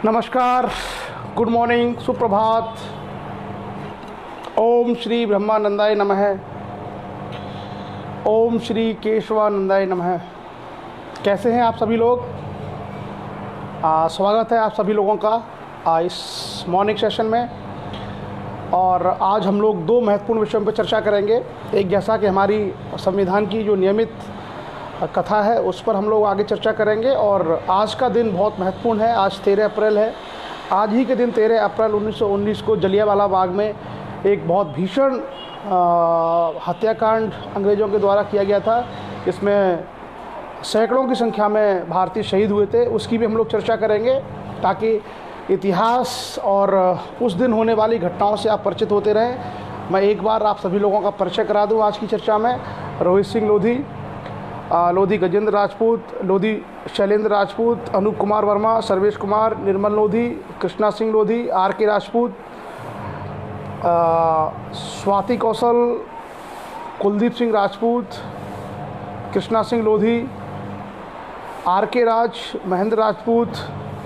नमस्कार, good morning, सुप्रभात। ओम श्री ब्रह्मानंदाय नमः। ओम श्री केशवानंदाय नमः। कैसे हैं आप सभी लोग? स्वागत है आप सभी लोगों का इस मॉर्निंग सेशन में। और आज हम लोग दो महत्वपूर्ण विषयों पर चर्चा करेंगे। एक, जैसा कि हमारी संविधान की जो नियमित कथा है उस पर हम लोग आगे चर्चा करेंगे। और आज का दिन बहुत महत्वपूर्ण है। आज 13 अप्रैल है। आज ही के दिन 13 अप्रैल 1919 को जलियांवाला बाग में एक बहुत भीषण हत्याकांड अंग्रेज़ों के द्वारा किया गया था। इसमें सैकड़ों की संख्या में भारतीय शहीद हुए थे। उसकी भी हम लोग चर्चा करेंगे ताकि इतिहास और उस दिन होने वाली घटनाओं से आप परिचित होते रहें। मैं एक बार आप सभी लोगों का परिचय करा दूं। आज की चर्चा में रोहित सिंह लोधी, लोधी गजेंद्र राजपूत, लोधी शैलेंद्र राजपूत, अनूप कुमार वर्मा, सर्वेश कुमार, निर्मल लोधी, कृष्णा सिंह लोधी, आर के राजपूत, स्वाति कौशल, कुलदीप सिंह राजपूत, कृष्णा सिंह लोधी, आर के राज, महेंद्र राजपूत,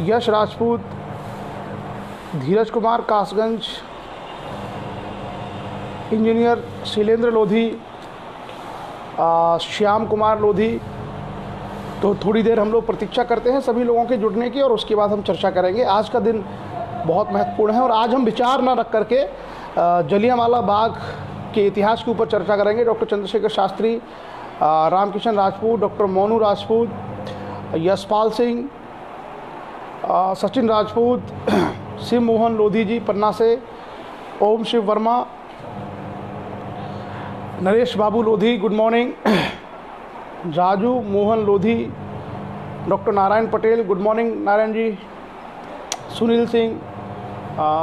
यश राजपूत, धीरज कुमार कासगंज, इंजीनियर शैलेंद्र लोधी, श्याम कुमार लोधी। तो थोड़ी देर हम लोग प्रतीक्षा करते हैं सभी लोगों के जुड़ने की और उसके बाद हम चर्चा करेंगे। आज का दिन बहुत महत्वपूर्ण है और आज हम विचार न रख करके जलियांवाला बाग के इतिहास के ऊपर चर्चा करेंगे। डॉक्टर चंद्रशेखर शास्त्री, रामकिशन राजपूत, डॉक्टर मोनू राजपूत, यशपाल सिंह, सचिन राजपूत, शिव मोहन लोधी जी पन्ना से, Om Shiv Verma, Naresh Babu Lodhi, good morning, Raju Mohan Lodhi, doctor Narayan Patel, good morning Narayan ji, Sunil Singh,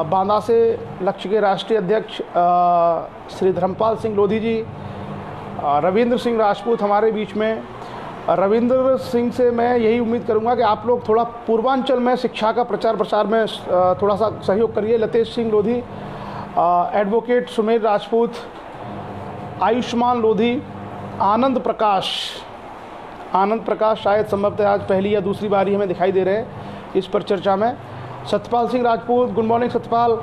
Banda से लक्ष्य के राष्ट्रीय अध्यक्ष श्री धर्मपाल सिंह लोधी जी, रविंद्र सिंह राजपूत हमारे बीच में। रविंद्र सिंह से मैं यही उम्मीद करूंगा कि आप लोग थोड़ा पूर्वांचल में शिक्षा का प्रचार प्रसार में थोड़ा सा सहयोग करिए। लतेश सिंह लोधी, एडवोकेट सुमेर राजपूत, आयुष्मान लोधी, आनंद प्रकाश शायद संभवतः आज पहली या दूसरी बारी हमें दिखाई दे रहे हैं इस पर चर्चा में। Satpal Singh Rajput, good morning Satpal.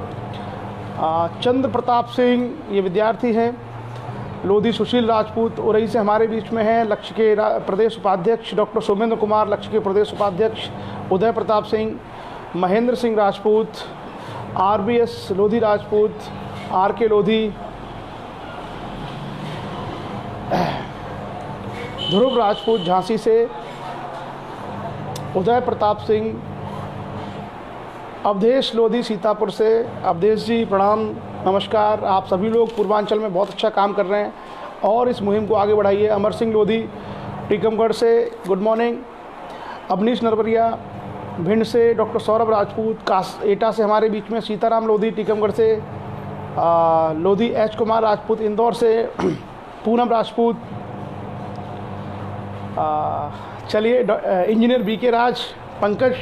चंद्र प्रताप सिंह, ये विद्यार्थी हैं। लोधी सुशील राजपूत उरई से हमारे बीच में हैं। लक्ष्य के प्रदेश उपाध्यक्ष डॉक्टर सोमेंद्र कुमार, लक्ष्य के प्रदेश उपाध्यक्ष उदय प्रताप सिंह, महेंद्र सिंह राजपूत, RBS लोधी राजपूत, RK लोधी, ध्रुव राजपूत झांसी से, उदय प्रताप सिंह, अवधेश लोधी सीतापुर से। अवधेश जी प्रणाम, नमस्कार। आप सभी लोग पूर्वांचल में बहुत अच्छा काम कर रहे हैं और इस मुहिम को आगे बढ़ाइए। अमर सिंह लोधी टीकमगढ़ से, गुड मॉर्निंग। अवनीश नरवरिया भिंड से, डॉक्टर सौरभ राजपूत एटा से हमारे बीच में। सीताराम लोधी टीकमगढ़ से, लोधी H कुमार राजपूत इंदौर से, पूनम राजपूत। चलिए, इंजीनियर BK राज, पंकज,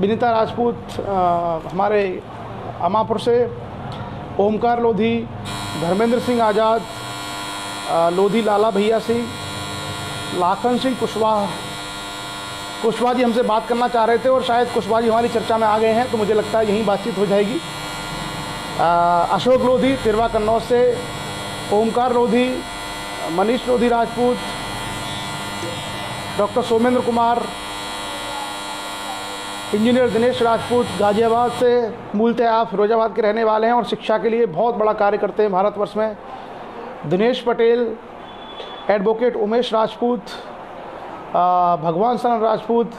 विनीता राजपूत हमारे अमापुर से, ओमकार लोधी, धर्मेंद्र सिंह आज़ाद, लोधी लाला भैया सिंह, लाखन सिंह कुशवाहा जी हमसे बात करना चाह रहे थे और शायद कुशवाहा जी हमारी चर्चा में आ गए हैं, तो मुझे लगता है यहीं बातचीत हो जाएगी। अशोक लोधी तिरवा कन्नौज से, ओमकार लोधी, मनीष लोधी राजपूत, डॉक्टर सोमेंद्र कुमार, इंजीनियर दिनेश राजपूत गाजियाबाद से। मूलतः आप फिरोजाबाद के रहने वाले हैं और शिक्षा के लिए बहुत बड़ा कार्य करते हैं भारतवर्ष में। दिनेश पटेल, एडवोकेट उमेश राजपूत, भगवान सरन राजपूत,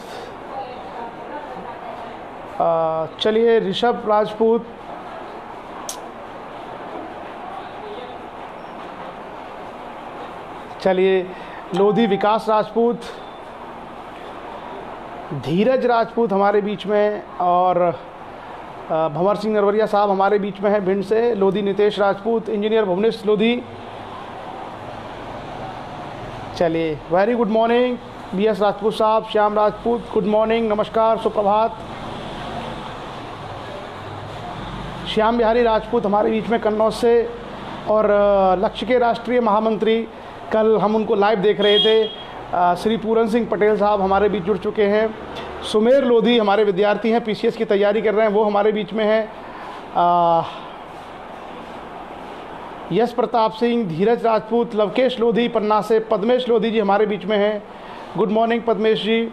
चलिए ऋषभ राजपूत, चलिए लोधी विकास राजपूत, धीरज राजपूत हमारे बीच में और भंवर सिंह नरवरिया साहब हमारे बीच में हैं भिंड से। लोधी नितेश राजपूत, इंजीनियर भुवनेश लोधी। चलिए, very good morning BS Rajput साहब, श्याम राजपूत, गुड मॉर्निंग, नमस्कार, सुप्रभात। श्याम बिहारी राजपूत हमारे बीच में कन्नौज से और लक्ष्य के राष्ट्रीय महामंत्री, कल हम उनको लाइव देख रहे थे, श्री पूरन सिंह पटेल साहब हमारे बीच जुड़ चुके हैं। सुमेर लोधी हमारे विद्यार्थी हैं, पीसीएस की तैयारी कर रहे हैं, वो हमारे बीच में हैं। यश प्रताप सिंह, धीरज राजपूत, लवकेश लोधी पन्ना से, पद्मेश लोधी जी हमारे बीच में हैं। गुड मॉर्निंग पद्मेश जी।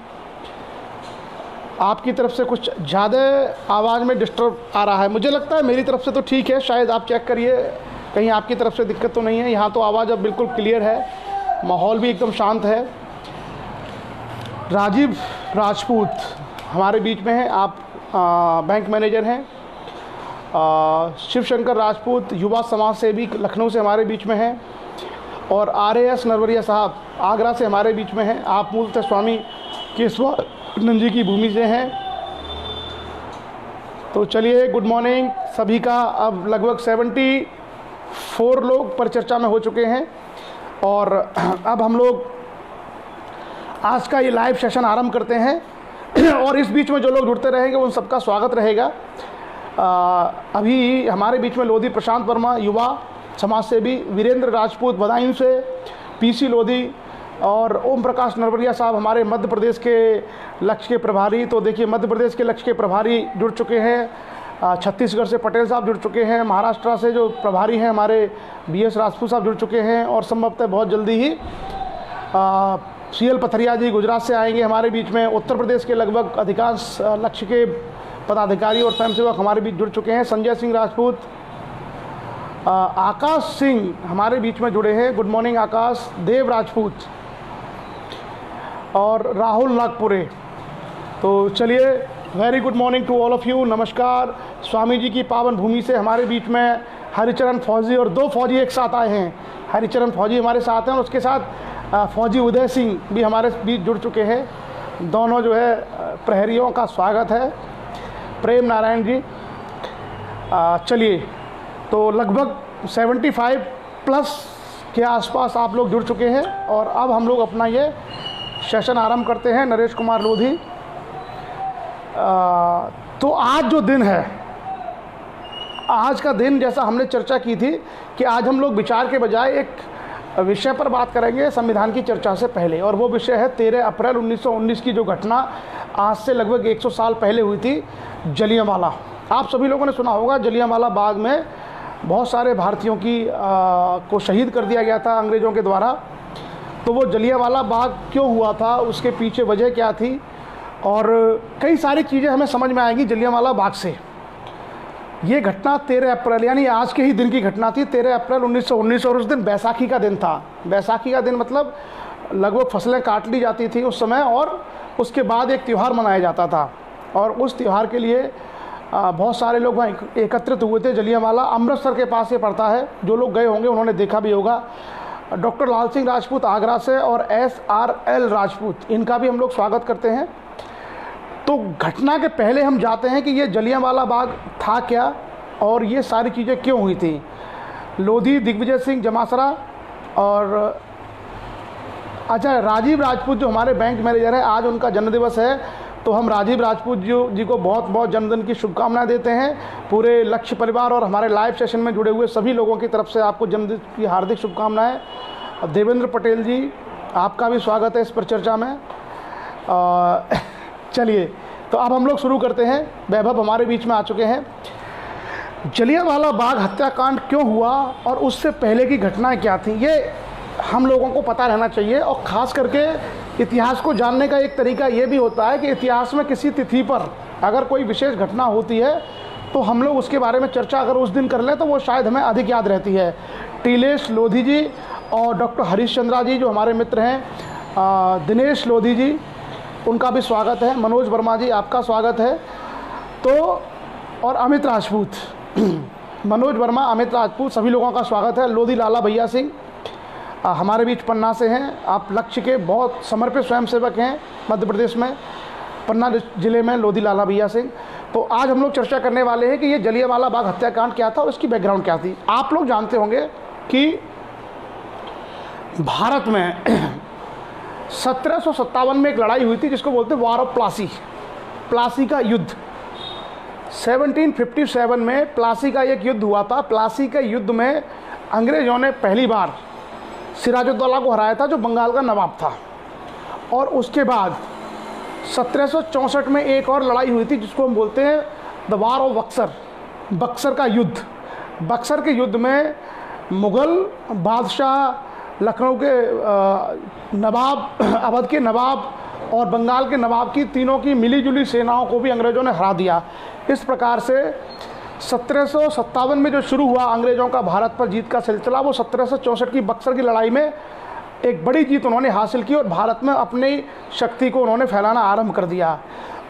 आपकी तरफ से कुछ ज़्यादा आवाज़ में डिस्टर्ब आ रहा है, मुझे लगता है मेरी तरफ से तो ठीक है, शायद आप चेक करिए कहीं आपकी तरफ से दिक्कत तो नहीं है। यहाँ तो आवाज़ अब बिल्कुल क्लियर है, माहौल भी एकदम शांत है। राजीव राजपूत हमारे बीच में हैं, आप बैंक मैनेजर हैं। शिवशंकर राजपूत युवा समाज सेवी लखनऊ से हमारे बीच में हैं। और RAS नरवरिया साहब आगरा से हमारे बीच में हैं। आप मूलतः स्वामी केशवानंद जी की भूमि से हैं। तो चलिए, गुड मॉर्निंग सभी का। अब लगभग 74 लोग परिचर्चा में हो चुके हैं और अब हम लोग आज का ये लाइव सेशन आरंभ करते हैं और इस बीच में जो लोग जुड़ते रहेंगे उन सबका स्वागत रहेगा। अभी हमारे बीच में लोधी प्रशांत वर्मा युवा समाज सेवी, वीरेंद्र राजपूत बदायूं से, PC लोधी और ओम प्रकाश नरवरिया साहब हमारे मध्य प्रदेश के लक्ष्य के प्रभारी। तो देखिए, मध्य प्रदेश के लक्ष्य के प्रभारी जुड़ चुके हैं। छत्तीसगढ़ से पटेल साहब जुड़ चुके हैं। महाराष्ट्र से जो प्रभारी हैं हमारे BS राजपूत साहब जुड़ चुके हैं और संभवतः बहुत जल्दी ही CL पथरिया जी गुजरात से आएंगे हमारे बीच में। उत्तर प्रदेश के लगभग अधिकांश लक्ष्य के पदाधिकारी और स्वयंसेवक हमारे बीच जुड़ चुके हैं। संजय सिंह राजपूत, आकाश सिंह हमारे बीच में जुड़े हैं। Good morning Akash. देव राजपूत और राहुल नागपुरे। तो चलिए, very good morning to all of you. नमस्कार। स्वामी जी की पावन भूमि से हमारे बीच में हरिचरण फौजी और 2 फौजी एक साथ आए हैं। हरिचरण फौजी हमारे साथ हैं और उसके साथ फौजी उदय सिंह भी हमारे बीच जुड़ चुके हैं। दोनों जो है प्रहरियों का स्वागत है। प्रेम नारायण जी। चलिए, तो लगभग 75 प्लस के आसपास आप लोग जुड़ चुके हैं और अब हम लोग अपना ये सेशन आरंभ करते हैं। नरेश कुमार लोधी। तो आज जो दिन है, आज का दिन जैसा हमने चर्चा की थी कि आज हम लोग विचार के बजाय एक विषय पर बात करेंगे संविधान की चर्चा से पहले, और वो विषय है 13 अप्रैल 1919 की जो घटना आज से लगभग 100 साल पहले हुई थी, जलियांवाला। आप सभी लोगों ने सुना होगा, जलियांवाला बाग में बहुत सारे भारतीयों को शहीद कर दिया गया था अंग्रेज़ों के द्वारा। तो वो जलियांवाला बाग क्यों हुआ था, उसके पीछे वजह क्या थी, और कई सारी चीज़ें हमें समझ में आएंगी जलियांवाला बाग से। ये घटना 13 अप्रैल यानी आज के ही दिन की घटना थी, 13 अप्रैल 1919, और उस दिन बैसाखी का दिन था। बैसाखी का दिन मतलब लगभग फसलें काट ली जाती थी उस समय, और उसके बाद एक त्यौहार मनाया जाता था, और उस त्यौहार के लिए बहुत सारे लोग वहाँ एकत्रित हुए थे। जलियांवाला अमृतसर के पास ये पड़ता है, जो लोग गए होंगे उन्होंने देखा भी होगा। डॉक्टर लाल सिंह राजपूत आगरा से और SRL राजपूत, इनका भी हम लोग स्वागत करते हैं। तो घटना के पहले हम जाते हैं कि ये जलियांवाला बाग था क्या और ये सारी चीज़ें क्यों हुई थी। लोधी दिग्विजय सिंह जमासरा और अच्छा राजीव राजपूत जो हमारे बैंक मैनेजर हैं, आज उनका जन्मदिवस है, तो हम राजीव राजपूत जी को बहुत बहुत जन्मदिन की शुभकामनाएं देते हैं। पूरे लक्ष्य परिवार और हमारे लाइव सेशन में जुड़े हुए सभी लोगों की तरफ से आपको जन्मदिन की हार्दिक शुभकामनाएं। देवेंद्र पटेल जी, आपका भी स्वागत है इस परिचर्चा में। चलिए, तो अब हम लोग शुरू करते हैं। वैभव हमारे बीच में आ चुके हैं। जलियांवाला बाग हत्याकांड क्यों हुआ और उससे पहले की घटनाएं क्या थी, ये हम लोगों को पता रहना चाहिए। और ख़ास करके इतिहास को जानने का एक तरीका ये भी होता है कि इतिहास में किसी तिथि पर अगर कोई विशेष घटना होती है तो हम लोग उसके बारे में चर्चा अगर उस दिन कर लें तो वो शायद हमें अधिक याद रहती है। टीलेश लोधी जी और डॉक्टर हरीश चंद्रा जी जो हमारे मित्र हैं, दिनेश लोधी जी, उनका भी स्वागत है। मनोज वर्मा जी, आपका स्वागत है। तो और अमित राजपूत मनोज वर्मा, अमित राजपूत, सभी लोगों का स्वागत है। लोधी लाला भैया सिंह हमारे बीच पन्ना से हैं। आप लक्ष्य के बहुत समर्पित स्वयंसेवक हैं मध्य प्रदेश में, पन्ना जिले में लोधी लाला भैया सिंह। तो आज हम लोग चर्चा करने वाले हैं कि ये जलियांवाला बाग हत्याकांड क्या था और उसकी बैकग्राउंड क्या थी। आप लोग जानते होंगे कि भारत में 1757 में एक लड़ाई हुई थी जिसको बोलते हैं वार ऑफ प्लासी, प्लासी का युद्ध। 1757 में प्लासी का एक युद्ध हुआ था। प्लासी के युद्ध में अंग्रेज़ों ने पहली बार सिराजुद्दौला को हराया था जो बंगाल का नवाब था। और उसके बाद 1764 में एक और लड़ाई हुई थी जिसको हम बोलते हैं the war of Buxar, Buxar का युद्ध। बक्सर के युद्ध में मुग़ल बादशाह, लखनऊ के नवाब, अवध के नवाब और बंगाल के नवाब की तीनों की मिलीजुली सेनाओं को भी अंग्रेज़ों ने हरा दिया। इस प्रकार से 1757 में जो शुरू हुआ अंग्रेज़ों का भारत पर जीत का सिलसिला, वो 1764 की बक्सर की लड़ाई में एक बड़ी जीत उन्होंने हासिल की और भारत में अपनी शक्ति को उन्होंने फैलाना आरंभ कर दिया।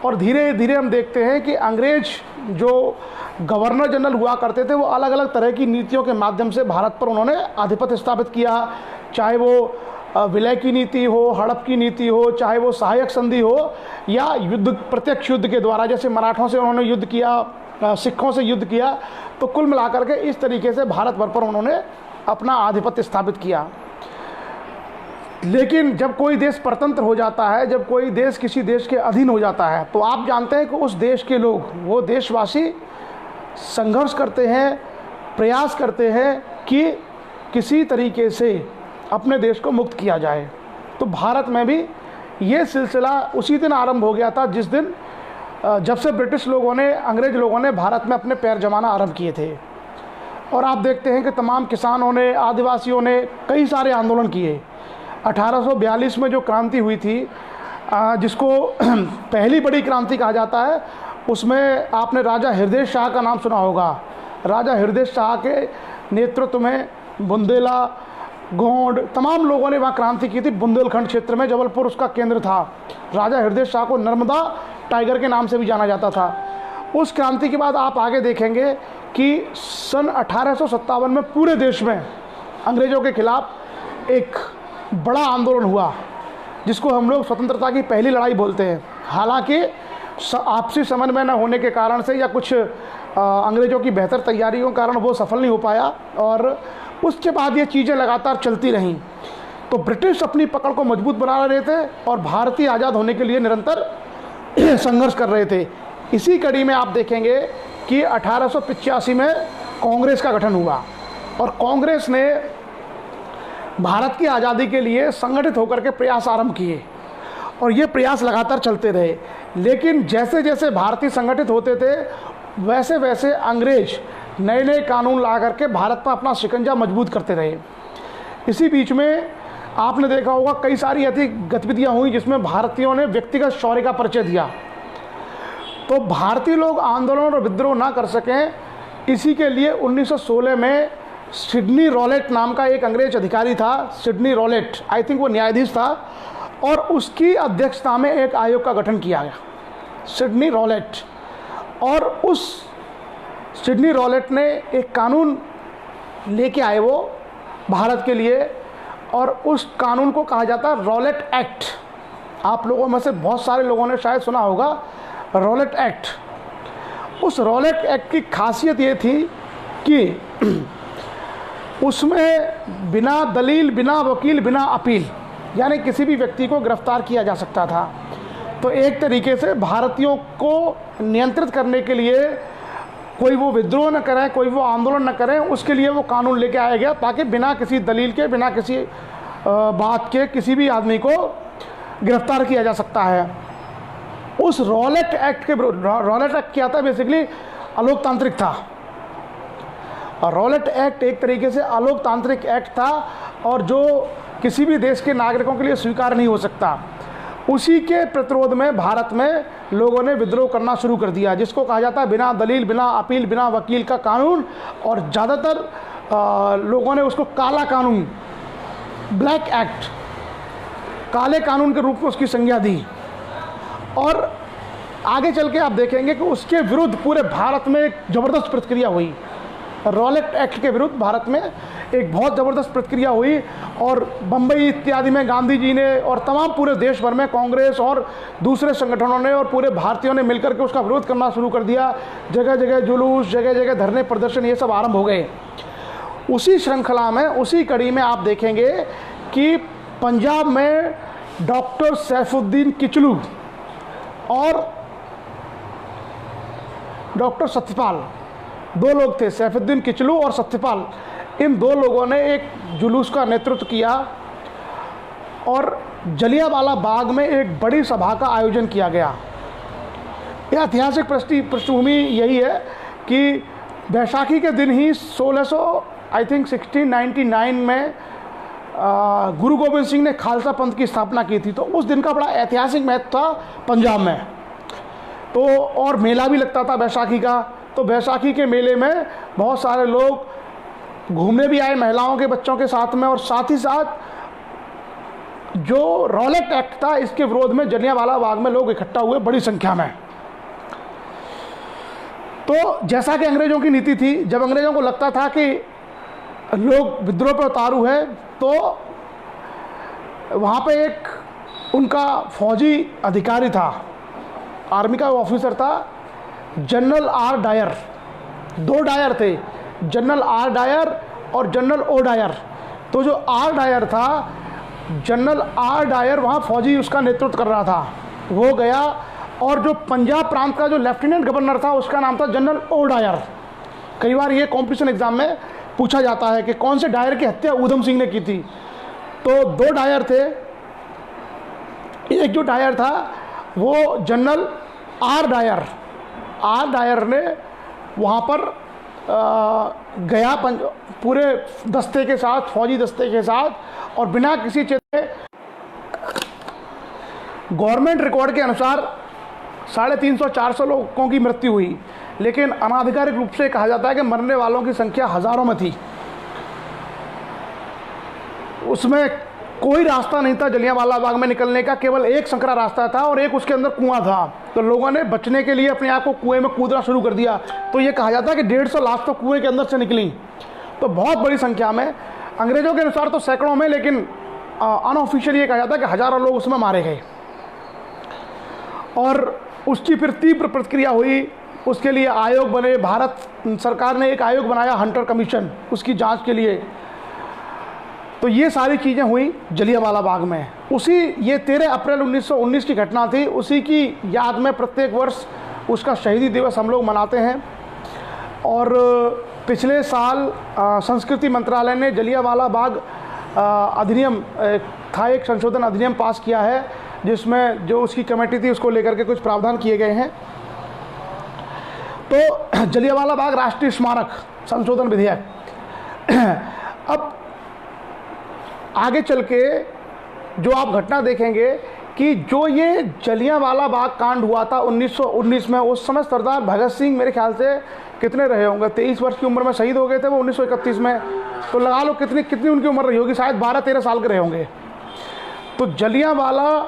और धीरे धीरे हम देखते हैं कि अंग्रेज जो गवर्नर जनरल हुआ करते थे, वो अलग अलग तरह की नीतियों के माध्यम से भारत पर उन्होंने आधिपत्य स्थापित किया। चाहे वो विलय की नीति हो, हड़प की नीति हो, चाहे वो सहायक संधि हो, या युद्ध, प्रत्यक्ष युद्ध के द्वारा, जैसे मराठों से उन्होंने युद्ध किया, सिखों से युद्ध किया। तो कुल मिलाकर के इस तरीके से भारत भर पर उन्होंने अपना आधिपत्य स्थापित किया। लेकिन जब कोई देश परतंत्र हो जाता है, जब कोई देश किसी देश के अधीन हो जाता है, तो आप जानते हैं कि उस देश के लोग, वो देशवासी संघर्ष करते हैं, प्रयास करते हैं कि किसी तरीके से अपने देश को मुक्त किया जाए। तो भारत में भी ये सिलसिला उसी दिन आरंभ हो गया था जिस दिन जब से ब्रिटिश लोगों ने, अंग्रेज लोगों ने भारत में अपने पैर जमाना आरंभ किए थे। और आप देखते हैं कि तमाम किसानों ने, आदिवासियों ने कई सारे आंदोलन किए। 1842 में जो क्रांति हुई थी, जिसको पहली बड़ी क्रांति कहा जाता है, उसमें आपने राजा हृदय शाह का नाम सुना होगा। राजा हृदय शाह के नेतृत्व में बुंदेला, गोंड, तमाम लोगों ने वहाँ क्रांति की थी। बुंदेलखंड क्षेत्र में, जबलपुर उसका केंद्र था। राजा हृदय शाह को नर्मदा टाइगर के नाम से भी जाना जाता था। उस क्रांति के बाद आप आगे देखेंगे कि सन 1857 में पूरे देश में अंग्रेज़ों के खिलाफ एक बड़ा आंदोलन हुआ, जिसको हम लोग स्वतंत्रता की पहली लड़ाई बोलते हैं। हालांकि आपसी समन्वय न होने के कारण से या कुछ अंग्रेज़ों की बेहतर तैयारियों के कारण वो सफल नहीं हो पाया, और उसके बाद ये चीज़ें लगातार चलती रहीं। तो ब्रिटिश अपनी पकड़ को मजबूत बना रहे थे और भारतीय आज़ाद होने के लिए निरंतर संघर्ष कर रहे थे। इसी कड़ी में आप देखेंगे कि 1885 में कांग्रेस का गठन हुआ और कांग्रेस ने भारत की आज़ादी के लिए संगठित होकर के प्रयास आरंभ किए और ये प्रयास लगातार चलते रहे। लेकिन जैसे जैसे भारतीय संगठित होते थे, वैसे वैसे अंग्रेज नए नए कानून ला करके भारत पर अपना शिकंजा मजबूत करते रहे। इसी बीच में आपने देखा होगा कई सारी ऐसी गतिविधियाँ हुई जिसमें भारतीयों ने व्यक्तिगत शौर्य का परिचय दिया। तो भारतीय लोग आंदोलन और विद्रोह ना कर सकें, इसी के लिए 1916 में सिडनी रॉलेट नाम का एक अंग्रेज अधिकारी था। सिडनी रॉलेट, आई थिंक वो न्यायाधीश था, और उसकी अध्यक्षता में एक आयोग का गठन किया गया, सिडनी रॉलेट। और उस सिडनी रॉलेट ने एक कानून लेके आए वो भारत के लिए, और उस कानून को कहा जाता है रॉलेट एक्ट। आप लोगों में से बहुत सारे लोगों ने शायद सुना होगा रॉलेट एक्ट। उस रॉलेट एक्ट की खासियत ये थी कि उसमें बिना दलील, बिना वकील, बिना अपील, यानी किसी भी व्यक्ति को गिरफ्तार किया जा सकता था। तो एक तरीके से भारतीयों को नियंत्रित करने के लिए कोई वो विद्रोह न करें, कोई वो आंदोलन न करें, उसके लिए वो कानून लेके आया गया ताकि बिना किसी दलील के, बिना किसी बात के किसी भी आदमी को गिरफ्तार किया जा सकता है। उस रॉलेट एक्ट क्या था, बेसिकली अलोकतांत्रिक था। और रॉलेट एक्ट एक तरीके से अलोकतांत्रिक एक्ट था और जो किसी भी देश के नागरिकों के लिए स्वीकार नहीं हो सकता। उसी के प्रतिरोध में भारत में लोगों ने विद्रोह करना शुरू कर दिया, जिसको कहा जाता है बिना दलील, बिना अपील, बिना वकील का कानून। और ज़्यादातर लोगों ने उसको काला कानून, ब्लैक एक्ट, काले कानून के रूप में उसकी संज्ञा दी। और आगे चल के आप देखेंगे कि उसके विरुद्ध पूरे भारत में एक ज़बरदस्त प्रतिक्रिया हुई। रॉलेट एक्ट के विरुद्ध भारत में एक बहुत ज़बरदस्त प्रतिक्रिया हुई और बम्बई इत्यादि में गांधी जी ने और तमाम पूरे देश भर में कांग्रेस और दूसरे संगठनों ने और पूरे भारतीयों ने मिलकर के उसका विरोध करना शुरू कर दिया। जगह जगह जुलूस, जगह जगह धरने, प्रदर्शन, ये सब आरंभ हो गए। उसी श्रृंखला में, उसी कड़ी में आप देखेंगे कि पंजाब में डॉक्टर सैफुद्दीन किचलू और डॉक्टर सत्यपाल, दो लोग थे, सैफुद्दीन किचलू और सत्यपाल। इन दो लोगों ने एक जुलूस का नेतृत्व किया और जलियांवाला बाग में एक बड़ी सभा का आयोजन किया गया। यह ऐतिहासिक पृष्ठभूमि यही है कि बैसाखी के दिन ही 1699 में गुरु गोबिंद सिंह ने खालसा पंथ की स्थापना की थी। तो उस दिन का बड़ा ऐतिहासिक महत्व था पंजाब में। तो और मेला भी लगता था बैसाखी का। तो बैसाखी के मेले में बहुत सारे लोग घूमने भी आए, महिलाओं के बच्चों के साथ में, और साथ ही साथ जो रॉलेट एक्ट था इसके विरोध में जलियांवाला बाग में लोग इकट्ठा हुए बड़ी संख्या में। तो जैसा कि अंग्रेज़ों की नीति थी, जब अंग्रेज़ों को लगता था कि लोग विद्रोह पर उतारू है, तो वहाँ पे एक उनका फौजी अधिकारी था, आर्मी का ऑफिसर था, जनरल आर डायर। 2 डायर थे, जनरल आर डायर और जनरल ओ डायर। तो जो आर डायर था, जनरल आर डायर वहाँ फौजी उसका नेतृत्व कर रहा था, वो गया। और जो पंजाब प्रांत का जो लेफ्टिनेंट गवर्नर था उसका नाम था जनरल ओ डायर। कई बार ये कॉम्पिटिशन एग्जाम में पूछा जाता है कि कौन से डायर की हत्या ऊधम सिंह ने की थी। तो 2 डायर थे। एक जो डायर था वो जनरल आर डायर ने वहाँ पर गया पूरे दस्ते के साथ, फौजी दस्ते के साथ, और बिना किसी चेतावनी, गवर्नमेंट रिकॉर्ड के अनुसार 350-400 लोगों की मृत्यु हुई, लेकिन अनाधिकारिक रूप से कहा जाता है कि मरने वालों की संख्या हज़ारों में थी। उसमें कोई रास्ता नहीं था जलियांवाला बाग में निकलने का, केवल एक संकरा रास्ता था और एक उसके अंदर कुआं था। तो लोगों ने बचने के लिए अपने आप को कुएं में कूदना शुरू कर दिया। तो ये कहा जाता है कि 150 लाश तो कुएं के अंदर से निकली। तो बहुत बड़ी संख्या में, अंग्रेज़ों के अनुसार तो सैकड़ों में, लेकिन अनऑफिशियल ये कहा जाता है कि हज़ारों लोग उसमें मारे गए। और उसकी फिर तीव्र प्रतिक्रिया हुई, उसके लिए आयोग बने। भारत सरकार ने एक आयोग बनाया, हंटर कमीशन, उसकी जांच के लिए। तो ये सारी चीज़ें हुई जलियांवाला बाग में। ये 13 अप्रैल 1919 की घटना थी। उसी की याद में प्रत्येक वर्ष उसका शहीदी दिवस हम लोग मनाते हैं। और पिछले साल संस्कृति मंत्रालय ने जलियांवाला बाग अधिनियम था, एक संशोधन अधिनियम पास किया है, जिसमें जो उसकी कमेटी थी उसको लेकर के कुछ प्रावधान किए गए हैं। तो जलियांवाला बाग राष्ट्रीय स्मारक संशोधन विधेयक। अब आगे चल के जो आप घटना देखेंगे कि जो ये जलियांवाला बाग कांड हुआ था 1919 में, उस समय सरदार भगत सिंह मेरे ख्याल से कितने रहे होंगे, 23 वर्ष की उम्र में शहीद हो गए थे वो 1931 में। तो लगा लो कितनी उनकी उम्र रही होगी, शायद 12-13 साल के रहे होंगे। तो जलियांवाला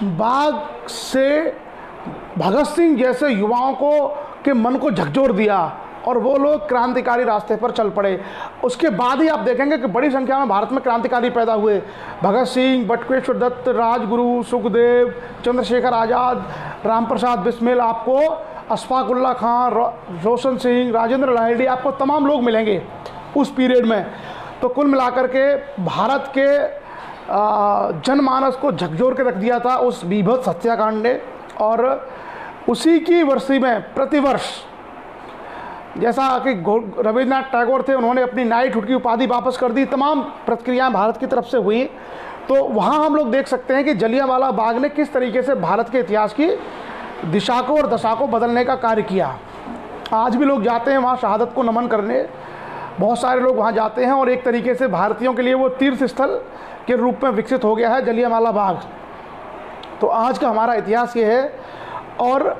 बाग से भगत सिंह जैसे युवाओं के मन को झकझोर दिया और वो लोग क्रांतिकारी रास्ते पर चल पड़े। उसके बाद ही आप देखेंगे कि बड़ी संख्या में भारत में क्रांतिकारी पैदा हुए। भगत सिंह, बटुकेश्वर दत्त, राजगुरु, सुखदेव, चंद्रशेखर आज़ाद, रामप्रसाद बिस्मिल, आपको अशफाक उल्लाह खां, रोशन सिंह, राजेंद्र लाहिड़ी, आपको तमाम लोग मिलेंगे उस पीरियड में। तो कुल मिलाकर के भारत के जनमानस को झकझोर के रख दिया था उस बीभत्स हत्याकांड ने। और उसी की वर्षी में प्रतिवर्ष, जैसा कि रविन्द्रनाथ टैगोर थे, उन्होंने अपनी नाइटहुड की उपाधि वापस कर दी, तमाम प्रक्रियाएं भारत की तरफ से हुई। तो वहाँ हम लोग देख सकते हैं कि जलियांवाला बाग ने किस तरीके से भारत के इतिहास की दिशा को और दशा को बदलने का कार्य किया। आज भी लोग जाते हैं वहाँ शहादत को नमन करने, बहुत सारे लोग वहाँ जाते हैं, और एक तरीके से भारतीयों के लिए वो तीर्थ स्थल के रूप में विकसित हो गया है जलियांवाला बाग। तो आज का हमारा इतिहास ये है। और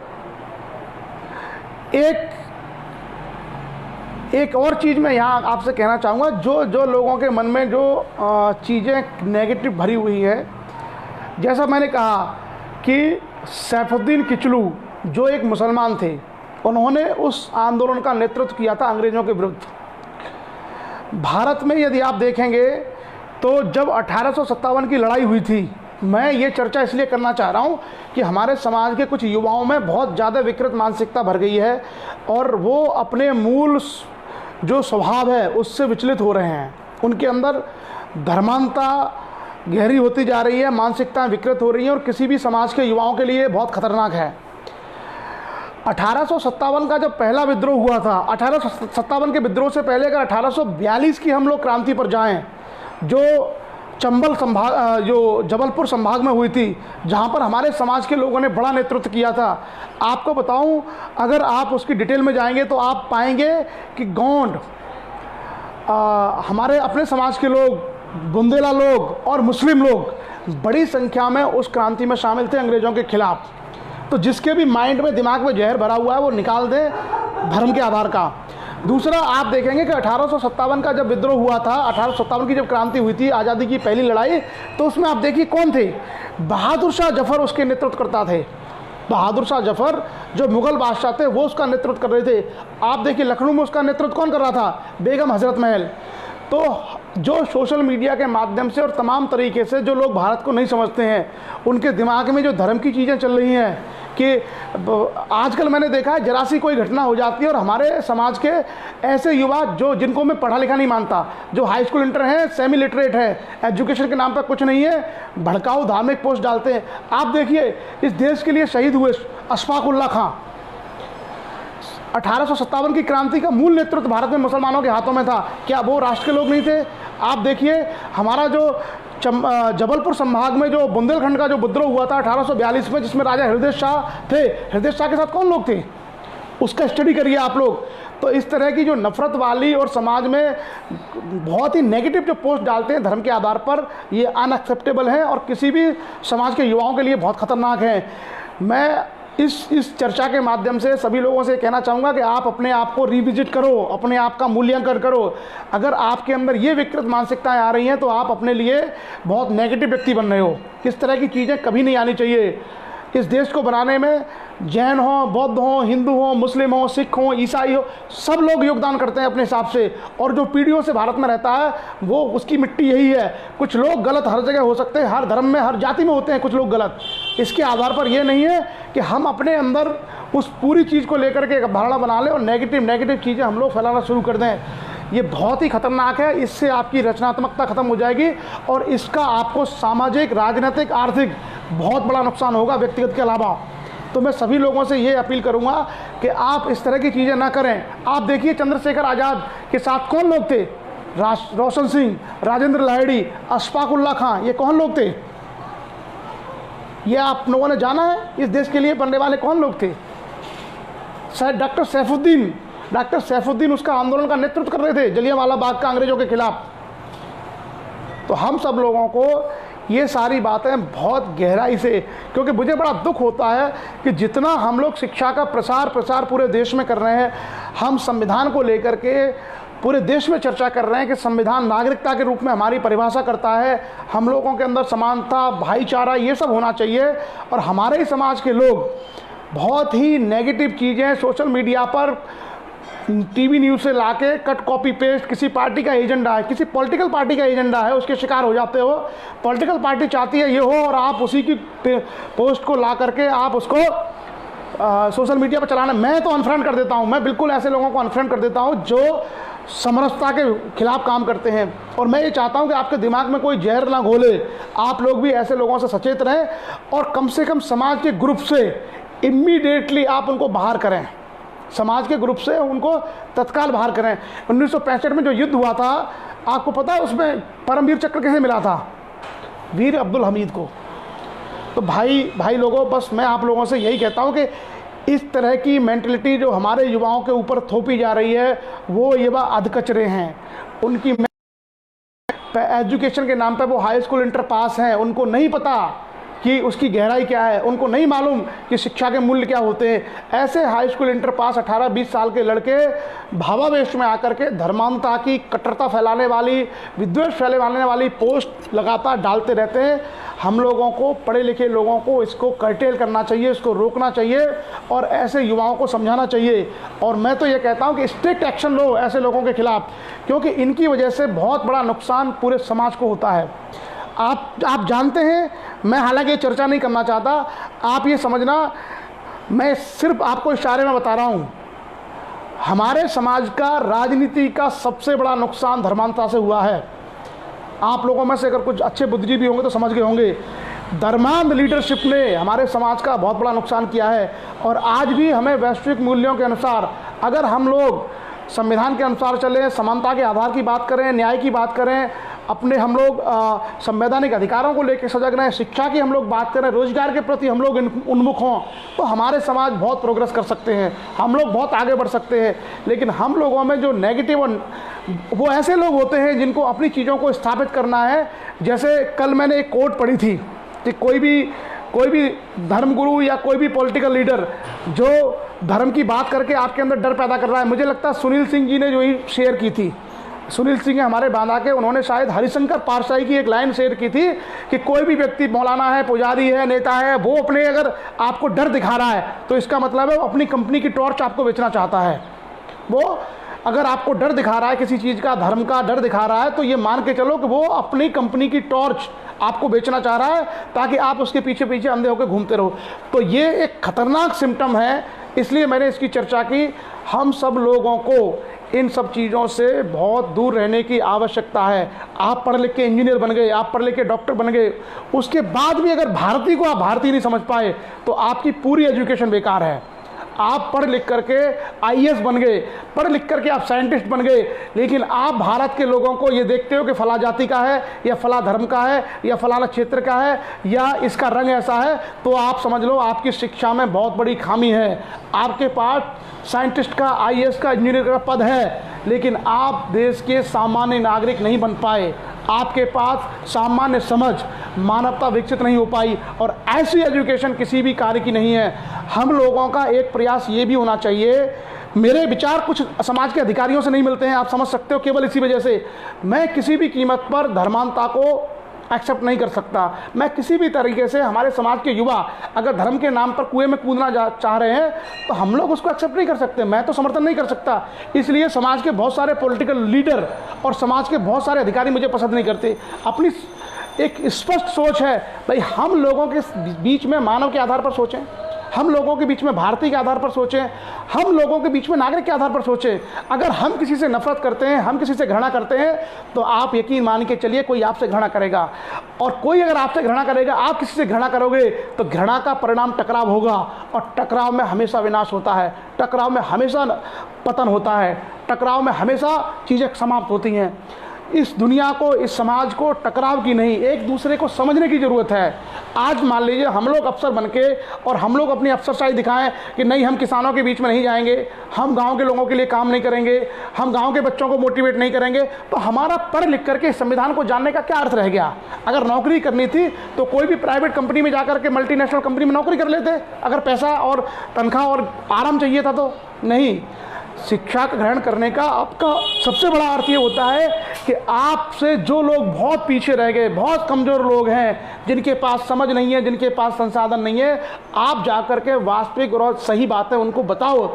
एक और चीज़ मैं यहाँ आपसे कहना चाहूँगा, जो लोगों के मन में जो चीज़ें नेगेटिव भरी हुई है, जैसा मैंने कहा कि सैफुद्दीन किचलू जो एक मुसलमान थे, उन्होंने उस आंदोलन का नेतृत्व किया था अंग्रेज़ों के विरुद्ध। भारत में यदि आप देखेंगे तो जब 1857 की लड़ाई हुई थी, मैं ये चर्चा इसलिए करना चाह रहा हूँ कि हमारे समाज के कुछ युवाओं में बहुत ज़्यादा विकृत मानसिकता भर गई है और वो अपने मूल जो स्वभाव है उससे विचलित हो रहे हैं। उनके अंदर धर्मांधता गहरी होती जा रही है, मानसिकताएं विकृत हो रही हैं, और किसी भी समाज के युवाओं के लिए बहुत खतरनाक है। 1857 का जब पहला विद्रोह हुआ था, 1857 के विद्रोह से पहले अगर 1842 की हम लोग क्रांति पर जाएं, जो चंबल संभाग जो जबलपुर संभाग में हुई थी, जहाँ पर हमारे समाज के लोगों ने बड़ा नेतृत्व किया था। आपको बताऊं, अगर आप उसकी डिटेल में जाएंगे तो आप पाएंगे कि गौंड, हमारे अपने समाज के लोग, बुंदेला लोग और मुस्लिम लोग बड़ी संख्या में उस क्रांति में शामिल थे अंग्रेज़ों के खिलाफ। तो जिसके भी माइंड में, दिमाग में जहर भरा हुआ है, वो निकाल दे धर्म के आधार का। दूसरा, आप देखेंगे कि 1857 का जब विद्रोह हुआ था, 1857 की जब क्रांति हुई थी, आज़ादी की पहली लड़ाई, तो उसमें आप देखिए कौन थे? बहादुर शाह जफर उसके नेतृत्व करता थे। बहादुर शाह जफर जो मुग़ल बादशाह थे, वो उसका नेतृत्व कर रहे थे। आप देखिए लखनऊ में उसका नेतृत्व कौन कर रहा था? बेगम हज़रत महल। तो जो सोशल मीडिया के माध्यम से और तमाम तरीके से जो लोग भारत को नहीं समझते हैं, उनके दिमाग में जो धर्म की चीज़ें चल रही हैं कि आजकल मैंने देखा है, जरा सी कोई घटना हो जाती है और हमारे समाज के ऐसे युवा जो जिनको मैं पढ़ा लिखा नहीं मानता, जो हाई स्कूल इंटर हैं, सेमी लिटरेट है, एजुकेशन के नाम पर कुछ नहीं है, भड़काऊ धार्मिक पोस्ट डालते हैं। आप देखिए इस देश के लिए शहीद हुए अशफाक उल्लाह खां, 1857 की क्रांति का मूल नेतृत्व भारत में मुसलमानों के हाथों में था। क्या वो राष्ट्र के लोग नहीं थे? आप देखिए हमारा जो जबलपुर संभाग में जो बुंदेलखंड का जो विद्रोह हुआ था 1842 में, जिसमें राजा हृदय शाह थे, हृदय शाह के साथ कौन लोग थे? उसका स्टडी करिए आप लोग। तो इस तरह की जो नफरत वाली और समाज में बहुत ही नेगेटिव जो पोस्ट डालते हैं धर्म के आधार पर, ये अनएक्सेप्टेबल है और किसी भी समाज के युवाओं के लिए बहुत ख़तरनाक है। मैं इस चर्चा के माध्यम से सभी लोगों से कहना चाहूँगा कि आप अपने आप को रिविजिट करो, अपने आप का मूल्यांकन करो। अगर आपके अंदर ये विकृत मानसिकताएं आ रही हैं तो आप अपने लिए बहुत नेगेटिव व्यक्ति बन रहे हो। इस तरह की चीज़ें कभी नहीं आनी चाहिए। इस देश को बनाने में जैन हो, बौद्ध हो, हिंदू हो, मुस्लिम हो, सिख हो, ईसाई हो, सब लोग योगदान करते हैं अपने हिसाब से। और जो पीढ़ियों से भारत में रहता है वो उसकी मिट्टी यही है। कुछ लोग गलत हर जगह हो सकते हैं, हर धर्म में, हर जाति में होते हैं कुछ लोग गलत। इसके आधार पर ये नहीं है कि हम अपने अंदर उस पूरी चीज़ को लेकर के एक धारणा बना लें और नेगेटिव चीज़ें हम लोग फैलाना शुरू कर दें। ये बहुत ही खतरनाक है। इससे आपकी रचनात्मकता खत्म हो जाएगी और इसका आपको सामाजिक, राजनीतिक, आर्थिक बहुत बड़ा नुकसान होगा व्यक्तिगत के अलावा। तो मैं सभी लोगों से ये अपील करूंगा कि आप इस तरह की चीज़ें ना करें। आप देखिए चंद्रशेखर आज़ाद के साथ कौन लोग थे? रोशन सिंह, राजेंद्र लाहिड़ी, अशफाक उल्लाह खां, ये कौन लोग थे? ये आप लोगों ने जाना है? इस देश के लिए बनने वाले कौन लोग थे? शायद डॉक्टर सैफुद्दीन उसका आंदोलन का नेतृत्व कर रहे थे, जलियांवाला बाग का अंग्रेजों के खिलाफ। तो हम सब लोगों को ये सारी बातें बहुत गहराई से, क्योंकि मुझे बड़ा दुख होता है कि जितना हम लोग शिक्षा का प्रसार पूरे देश में कर रहे हैं, हम संविधान को लेकर के पूरे देश में चर्चा कर रहे हैं कि संविधान नागरिकता के रूप में हमारी परिभाषा करता है, हम लोगों के अंदर समानता, भाईचारा, ये सब होना चाहिए। और हमारे ही समाज के लोग बहुत ही नेगेटिव चीज़ें सोशल मीडिया पर, टीवी न्यूज़ से लाके कट कॉपी पेस्ट, किसी पार्टी का एजेंडा है, किसी पॉलिटिकल पार्टी का एजेंडा है, उसके शिकार हो जाते हो। पॉलिटिकल पार्टी चाहती है ये हो और आप उसी की पोस्ट को ला करके आप उसको सोशल मीडिया पर चलाना। मैं तो अनफ्रेंड कर देता हूँ, मैं बिल्कुल ऐसे लोगों को अनफ्रेंड कर देता हूँ जो समरसता के खिलाफ काम करते हैं। और मैं ये चाहता हूँ कि आपके दिमाग में कोई जहर ना घोले, आप लोग भी ऐसे लोगों से सचेत रहें और कम से कम समाज के ग्रुप से इमीडिएटली आप उनको बाहर करें, समाज के ग्रुप से उनको तत्काल बाहर करें। 1965 में जो युद्ध हुआ था, आपको पता है उसमें परमवीर चक्र कैसे मिला था? वीर अब्दुल हमीद को। तो भाई लोगों, बस मैं आप लोगों से यही कहता हूँ कि इस तरह की मेंटलिटी जो हमारे युवाओं के ऊपर थोपी जा रही है, वो युवा अधकचरे हैं। उनकी एजुकेशन के नाम पे वो हाई स्कूल इंटर पास हैं, उनको नहीं पता कि उसकी गहराई क्या है, उनको नहीं मालूम कि शिक्षा के मूल्य क्या होते हैं। ऐसे हाई स्कूल इंटर पास 18-20 साल के लड़के भावावेश में आकर के धर्मांधता की, कट्टरता फैलाने वाली, विद्वेष फैलाने वाली पोस्ट लगातार डालते रहते हैं। हम लोगों को, पढ़े लिखे लोगों को इसको कर्टेल करना चाहिए, इसको रोकना चाहिए और ऐसे युवाओं को समझाना चाहिए। और मैं तो ये कहता हूँ कि स्ट्रिक्ट एक्शन लो ऐसे लोगों के खिलाफ, क्योंकि इनकी वजह से बहुत बड़ा नुकसान पूरे समाज को होता है। आप जानते हैं, मैं हालांकि ये चर्चा नहीं करना चाहता, आप ये समझना, मैं सिर्फ आपको इशारे में बता रहा हूँ, हमारे समाज का, राजनीति का सबसे बड़ा नुकसान धर्मांधता से हुआ है। आप लोगों में से अगर कुछ अच्छे बुद्धिजीवी होंगे तो समझ गए होंगे, धर्मांध लीडरशिप ने हमारे समाज का बहुत बड़ा नुकसान किया है। और आज भी हमें वैश्विक मूल्यों के अनुसार, अगर हम लोग संविधान के अनुसार चलें, समानता के आधार की बात करें, न्याय की बात करें अपने हम लोग संवैधानिक अधिकारों को लेकर सजग रहें, शिक्षा की हम लोग बात करें, रोजगार के प्रति हम लोग उन्मुख हों, तो हमारे समाज बहुत प्रोग्रेस कर सकते हैं, हम लोग बहुत आगे बढ़ सकते हैं। लेकिन हम लोगों में जो नेगेटिव और वो ऐसे लोग होते हैं जिनको अपनी चीज़ों को स्थापित करना है। जैसे कल मैंने एक कोट पढ़ी थी कि कोई भी धर्मगुरु या कोई भी पॉलिटिकल लीडर जो धर्म की बात करके आपके अंदर डर पैदा कर रहा है, मुझे लगता है सुनील सिंह जी ने जो ही शेयर की थी, सुनील सिंह हमारे बांदा के, उन्होंने शायद हरिशंकर पारशाही की एक लाइन शेयर की थी कि कोई भी व्यक्ति मौलाना है, पुजारी है, नेता है, वो अपने अगर आपको डर दिखा रहा है तो इसका मतलब है वो अपनी कंपनी की टॉर्च आपको बेचना चाहता है। वो अगर आपको डर दिखा रहा है, किसी चीज़ का, धर्म का डर दिखा रहा है, तो ये मान के चलो कि वो अपनी कंपनी की टॉर्च आपको बेचना चाह रहा है ताकि आप उसके पीछे पीछे अंधे होकर घूमते रहो। तो ये एक खतरनाक सिम्टम है, इसलिए मैंने इसकी चर्चा की। हम सब लोगों को इन सब चीज़ों से बहुत दूर रहने की आवश्यकता है। आप पढ़ लिख के इंजीनियर बन गए, आप पढ़ लिख के डॉक्टर बन गए, उसके बाद भी अगर भारतीय को आप भारतीय नहीं समझ पाए तो आपकी पूरी एजुकेशन बेकार है। आप पढ़ लिख करके आईएएस बन गए, पढ़ लिख करके आप साइंटिस्ट बन गए, लेकिन आप भारत के लोगों को ये देखते हो कि फला जाति का है या फला धर्म का है या फलाना क्षेत्र का है या इसका रंग ऐसा है, तो आप समझ लो आपकी शिक्षा में बहुत बड़ी खामी है। आपके पास साइंटिस्ट का, आईएएस का, इंजीनियर का पद है, लेकिन आप देश के सामान्य नागरिक नहीं बन पाए। आपके पास सामान्य समझ, मानवता विकसित नहीं हो पाई, और ऐसी एजुकेशन किसी भी कार्य की नहीं है। हम लोगों का एक प्रयास ये भी होना चाहिए, मेरे विचार कुछ समाज के अधिकारियों से नहीं मिलते हैं, आप समझ सकते हो, केवल इसी वजह से मैं किसी भी कीमत पर धर्मांधता को एक्सेप्ट नहीं कर सकता। मैं किसी भी तरीके से, हमारे समाज के युवा अगर धर्म के नाम पर कुएं में कूदना चाह रहे हैं तो हम लोग उसको एक्सेप्ट नहीं कर सकते, मैं तो समर्थन नहीं कर सकता। इसलिए समाज के बहुत सारे पॉलिटिकल लीडर और समाज के बहुत सारे अधिकारी मुझे पसंद नहीं करते। अपनी एक स्पष्ट सोच है, भाई हम लोगों के बीच में मानव के आधार पर सोचें, हम लोगों के बीच में भारतीय के आधार पर सोचें, हम लोगों के बीच में नागरिक के आधार पर सोचें। अगर हम किसी से नफरत करते हैं, हम किसी से घृणा करते हैं, तो आप यकीन मान के चलिए कोई आपसे घृणा करेगा, और कोई अगर आपसे घृणा करेगा, आप किसी से घृणा करोगे तो घृणा का परिणाम टकराव होगा, और टकराव में हमेशा विनाश होता है, टकराव में हमेशा पतन होता है, टकराव में हमेशा चीज़ें समाप्त होती हैं। इस दुनिया को, इस समाज को टकराव की नहीं, एक दूसरे को समझने की ज़रूरत है। आज मान लीजिए हम लोग अफसर बनके और हम लोग अपनी अफसरशाही दिखाएं कि नहीं, हम किसानों के बीच में नहीं जाएंगे, हम गांव के लोगों के लिए काम नहीं करेंगे, हम गांव के बच्चों को मोटिवेट नहीं करेंगे, तो हमारा पढ़ लिख करके संविधान को जानने का क्या अर्थ रह गया। अगर नौकरी करनी थी तो कोई भी प्राइवेट कंपनी में जाकर के, मल्टीनेशनल कंपनी में नौकरी कर लेते, अगर पैसा और तनख्वाह और आराम चाहिए था तो। नहीं, शिक्षा का ग्रहण करने का आपका सबसे बड़ा अर्थ ये होता है कि आपसे जो लोग बहुत पीछे रह गए, बहुत कमज़ोर लोग हैं, जिनके पास समझ नहीं है, जिनके पास संसाधन नहीं है, आप जाकर के वास्तविक और सही बातें उनको बताओ,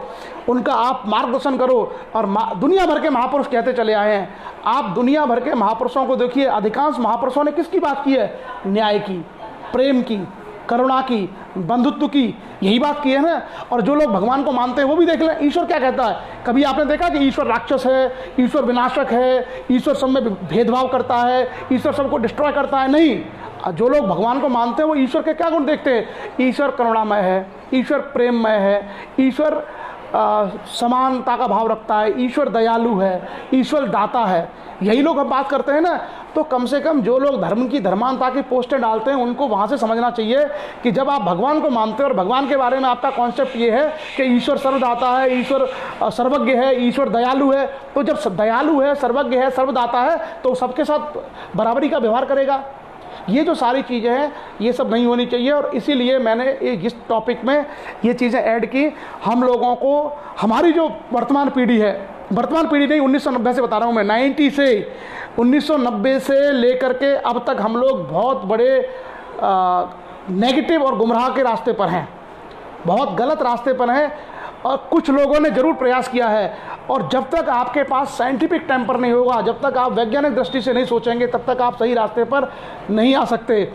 उनका आप मार्गदर्शन करो। और दुनिया भर के महापुरुष कहते चले आए हैं, आप दुनिया भर के महापुरुषों को देखिए, अधिकांश महापुरुषों ने किसकी बात की है? न्याय की, प्रेम की, करुणा की, बंधुत्व की, यही बात की है ना। और जो लोग भगवान को मानते हैं वो भी देख लें, ईश्वर क्या कहता है। कभी आपने देखा कि ईश्वर राक्षस है, ईश्वर विनाशक है, ईश्वर सब में भेदभाव करता है, ईश्वर सबको डिस्ट्रॉय करता है? नहीं। जो लोग भगवान को मानते हैं वो ईश्वर के क्या गुण देखते हैं? ईश्वर करुणामय है, ईश्वर प्रेममय है, ईश्वर समानता का भाव रखता है, ईश्वर दयालु है, ईश्वर दाता है। यही लोग हम बात करते हैं ना। तो कम से कम जो लोग धर्म की, धर्मांधता की पोस्टें डालते हैं, उनको वहाँ से समझना चाहिए कि जब आप भगवान को मानते हो और भगवान के बारे में आपका कॉन्सेप्ट ये है कि ईश्वर सर्वदाता है, ईश्वर सर्वज्ञ है, ईश्वर दयालु है, तो जब दयालु है, सर्वज्ञ है, सर्वदाता है, तो सबके साथ बराबरी का व्यवहार करेगा। ये जो सारी चीज़ें हैं, ये सब नहीं होनी चाहिए। और इसीलिए मैंने इस टॉपिक में ये चीज़ें ऐड की। हम लोगों को, हमारी जो वर्तमान पीढ़ी है, वर्तमान पीढ़ी नहीं, 1990 से बता रहा हूँ मैं, 1990 से लेकर के अब तक हम लोग बहुत बड़े नेगेटिव और गुमराह के रास्ते पर हैं, बहुत गलत रास्ते पर हैं। और कुछ लोगों ने ज़रूर प्रयास किया है, और जब तक आपके पास साइंटिफिक टेम्पर नहीं होगा, जब तक आप वैज्ञानिक दृष्टि से नहीं सोचेंगे, तब तक आप सही रास्ते पर नहीं आ सकते।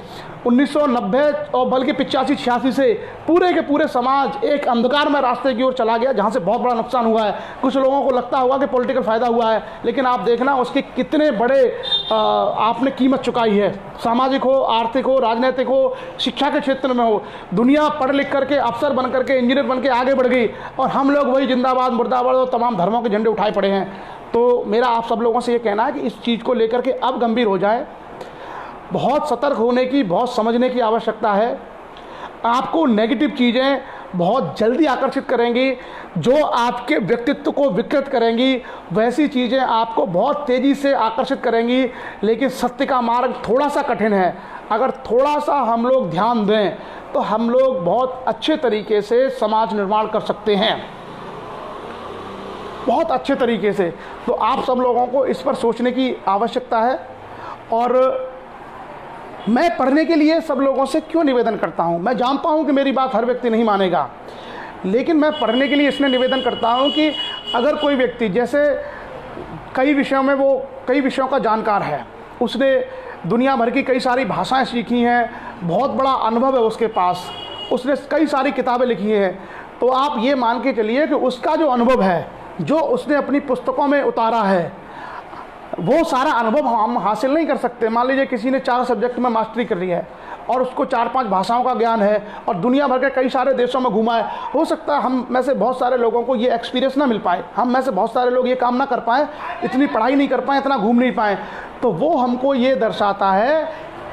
1990 और बल्कि 85-86 से पूरे के पूरे समाज एक अंधकार में रास्ते की ओर चला गया, जहाँ से बहुत बड़ा नुकसान हुआ है। कुछ लोगों को लगता होगा कि पॉलिटिकल फ़ायदा हुआ है, लेकिन आप देखना उसके कितने बड़े आपने कीमत चुकाई है, सामाजिक हो, आर्थिक हो, राजनीतिक हो, शिक्षा के क्षेत्र में हो। दुनिया पढ़ लिख करके, अफसर बन करके, इंजीनियर बन के आगे बढ़ गई, और हम लोग वही जिंदाबाद मुर्दाबाद और तमाम धर्मों के झंडे उठाए पड़े हैं। तो मेरा आप सब लोगों से ये कहना है कि इस चीज़ को लेकर के अब गंभीर हो जाए। बहुत सतर्क होने की, बहुत समझने की आवश्यकता है। आपको नेगेटिव चीज़ें बहुत जल्दी आकर्षित करेंगी, जो आपके व्यक्तित्व को विकृत करेंगी, वैसी चीज़ें आपको बहुत तेज़ी से आकर्षित करेंगी। लेकिन सत्य का मार्ग थोड़ा सा कठिन है। अगर थोड़ा सा हम लोग ध्यान दें तो हम लोग बहुत अच्छे तरीके से समाज निर्माण कर सकते हैं, बहुत अच्छे तरीके से। तो आप सब लोगों को इस पर सोचने की आवश्यकता है। और मैं पढ़ने के लिए सब लोगों से क्यों निवेदन करता हूं? मैं जानता हूं कि मेरी बात हर व्यक्ति नहीं मानेगा, लेकिन मैं पढ़ने के लिए इसलिए निवेदन करता हूं कि अगर कोई व्यक्ति जैसे कई विषयों का जानकार है, उसने दुनिया भर की कई सारी भाषाएं सीखी हैं, बहुत बड़ा अनुभव है उसके पास, उसने कई सारी किताबें लिखी हैं, तो आप ये मान के चलिए कि उसका जो अनुभव है, जो उसने अपनी पुस्तकों में उतारा है, वो सारा अनुभव हम हासिल नहीं कर सकते। मान लीजिए किसी ने 4 सब्जेक्ट में मास्टरी कर ली है और उसको 4-5 भाषाओं का ज्ञान है और दुनिया भर के कई सारे देशों में घूमा है, हो सकता है हम में से बहुत सारे लोगों को ये एक्सपीरियंस ना मिल पाए, हम में से बहुत सारे लोग ये काम ना कर पाएँ, इतनी पढ़ाई नहीं कर पाएँ, इतना घूम नहीं पाएँ। तो वो हमको ये दर्शाता है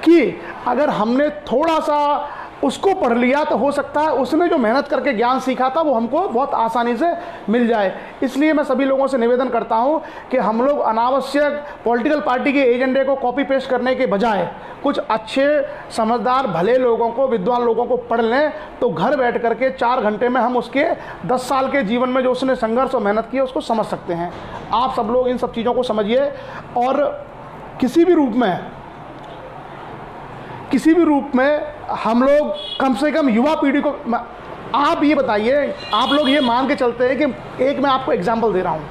कि अगर हमने थोड़ा सा उसको पढ़ लिया तो हो सकता है उसने जो मेहनत करके ज्ञान सीखा था वो हमको बहुत आसानी से मिल जाए। इसलिए मैं सभी लोगों से निवेदन करता हूं कि हम लोग अनावश्यक पॉलिटिकल पार्टी के एजेंडे को कॉपी पेस्ट करने के बजाय कुछ अच्छे समझदार भले लोगों को, विद्वान लोगों को पढ़ लें, तो घर बैठ करके 4 घंटे में हम उसके 10 साल के जीवन में जो उसने संघर्ष और मेहनत की उसको समझ सकते हैं। आप सब लोग इन सब चीज़ों को समझिए और किसी भी रूप में हम लोग कम से कम युवा पीढ़ी को, आप ये बताइए, आप लोग ये मान के चलते हैं कि एक मैं आपको एग्जांपल दे रहा हूँ,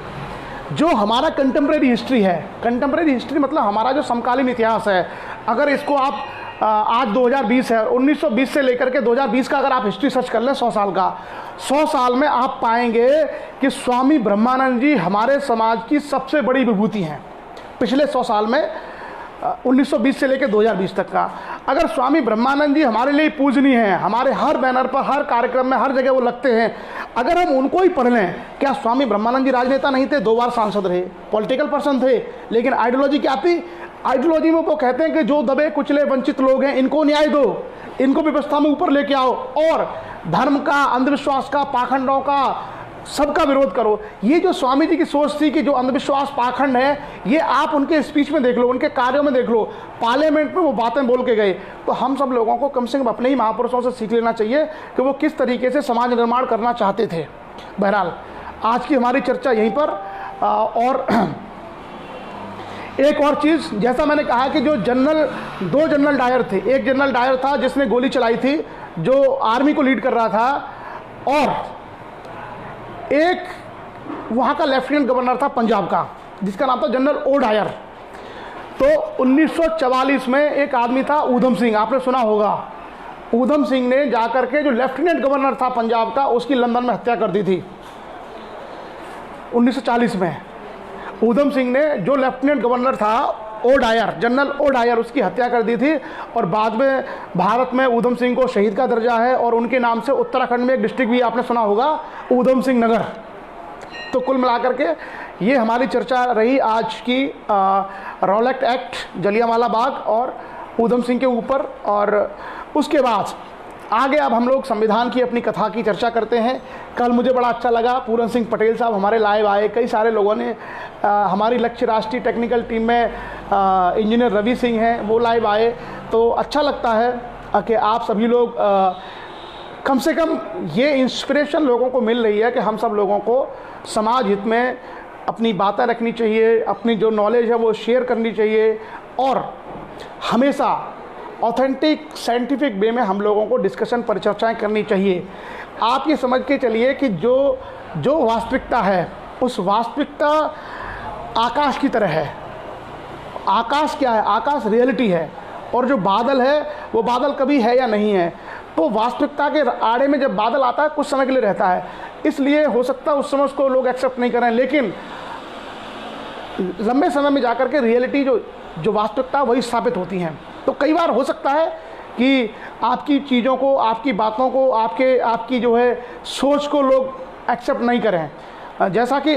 जो हमारा कंटेम्प्रेरी हिस्ट्री है, कंटेम्प्रेरी हिस्ट्री मतलब हमारा जो समकालीन इतिहास है, अगर इसको आप आज 2020 है, 1920 से लेकर के 2020 का अगर आप हिस्ट्री सर्च कर लें 100 साल का, 100 साल में आप पाएंगे कि स्वामी ब्रह्मानंद जी हमारे समाज की सबसे बड़ी विभूति हैं पिछले 100 साल में, 1920 से लेकर 2020 तक का। अगर स्वामी ब्रह्मानंद जी हमारे लिए पूजनीय हैं, हमारे हर बैनर पर, हर कार्यक्रम में, हर जगह वो लगते हैं, अगर हम उनको ही पढ़ लें, क्या स्वामी ब्रह्मानंद जी राजनेता नहीं थे? 2 बार सांसद रहे, पॉलिटिकल पर्सन थे, लेकिन आइडियोलॉजी क्या थी? आइडियोलॉजी में वो कहते हैं कि जो दबे कुचले वंचित लोग हैं इनको न्याय दो, इनको व्यवस्था में ऊपर लेके आओ और धर्म का, अंधविश्वास का, पाखंडों का सबका विरोध करो। ये जो स्वामी जी की सोच थी कि जो अंधविश्वास, पाखंड है, ये आप उनके स्पीच में देख लो, उनके कार्यों में देख लो, पार्लियामेंट में वो बातें बोल के गए। तो हम सब लोगों को कम से कम अपने ही महापुरुषों से सीख लेना चाहिए कि वो किस तरीके से समाज निर्माण करना चाहते थे। बहरहाल आज की हमारी चर्चा यहीं पर। और एक और चीज़, जैसा मैंने कहा कि जो 2 जनरल डायर थे, एक जनरल डायर था जिसने गोली चलाई थी, जो आर्मी को लीड कर रहा था, और एक वहाँ का लेफ्टिनेंट गवर्नर था पंजाब का जिसका नाम था जनरल ओ डायर। तो 1944 में एक आदमी था ऊधम सिंह, आपने सुना होगा। ऊधम सिंह ने जाकर के जो लेफ्टिनेंट गवर्नर था पंजाब का, उसकी लंदन में हत्या कर दी थी 1940 में। ऊधम सिंह ने जो लेफ्टिनेंट गवर्नर था O Dyer, general O Dyer, उसकी हत्या कर दी थी। और बाद में भारत में ऊधम सिंह को शहीद का दर्जा है और उनके नाम से उत्तराखंड में एक डिस्ट्रिक्ट भी आपने सुना होगा, ऊधम सिंह नगर। तो कुल मिलाकर के ये हमारी चर्चा रही आज की रॉलेट एक्ट, जलियांवाला बाग और ऊधम सिंह के ऊपर। और उसके बाद आगे अब हम लोग संविधान की अपनी कथा की चर्चा करते हैं। कल मुझे बड़ा अच्छा लगा, पूरन सिंह पटेल साहब हमारे लाइव आए, कई सारे लोगों ने हमारी लक्ष्य राष्ट्रीय टेक्निकल टीम में इंजीनियर रवि सिंह हैं, वो लाइव आए। तो अच्छा लगता है कि आप सभी लोग कम से कम ये इंस्पिरेशन लोगों को मिल रही है कि हम सब लोगों को समाज हित में अपनी बातें रखनी चाहिए, अपनी जो नॉलेज है वो शेयर करनी चाहिए और हमेशा ऑथेंटिक साइंटिफिक वे में हम लोगों को डिस्कशन परिचर्चाएं करनी चाहिए। आप ये समझ के चलिए कि जो वास्तविकता है, उस वास्तविकता आकाश की तरह है। आकाश क्या है? आकाश रियलिटी है, और जो बादल है वो बादल कभी है या नहीं है। तो वास्तविकता के आड़े में जब बादल आता है कुछ समय के लिए रहता है, इसलिए हो सकता है उस समय उसको लोग एक्सेप्ट नहीं करें, लेकिन लंबे समय में जाकर के रियलिटी जो वास्तविकता वही स्थापित होती हैं। तो कई बार हो सकता है कि आपकी चीज़ों को, आपकी बातों को, आपकी जो है सोच को लोग एक्सेप्ट नहीं करें, जैसा कि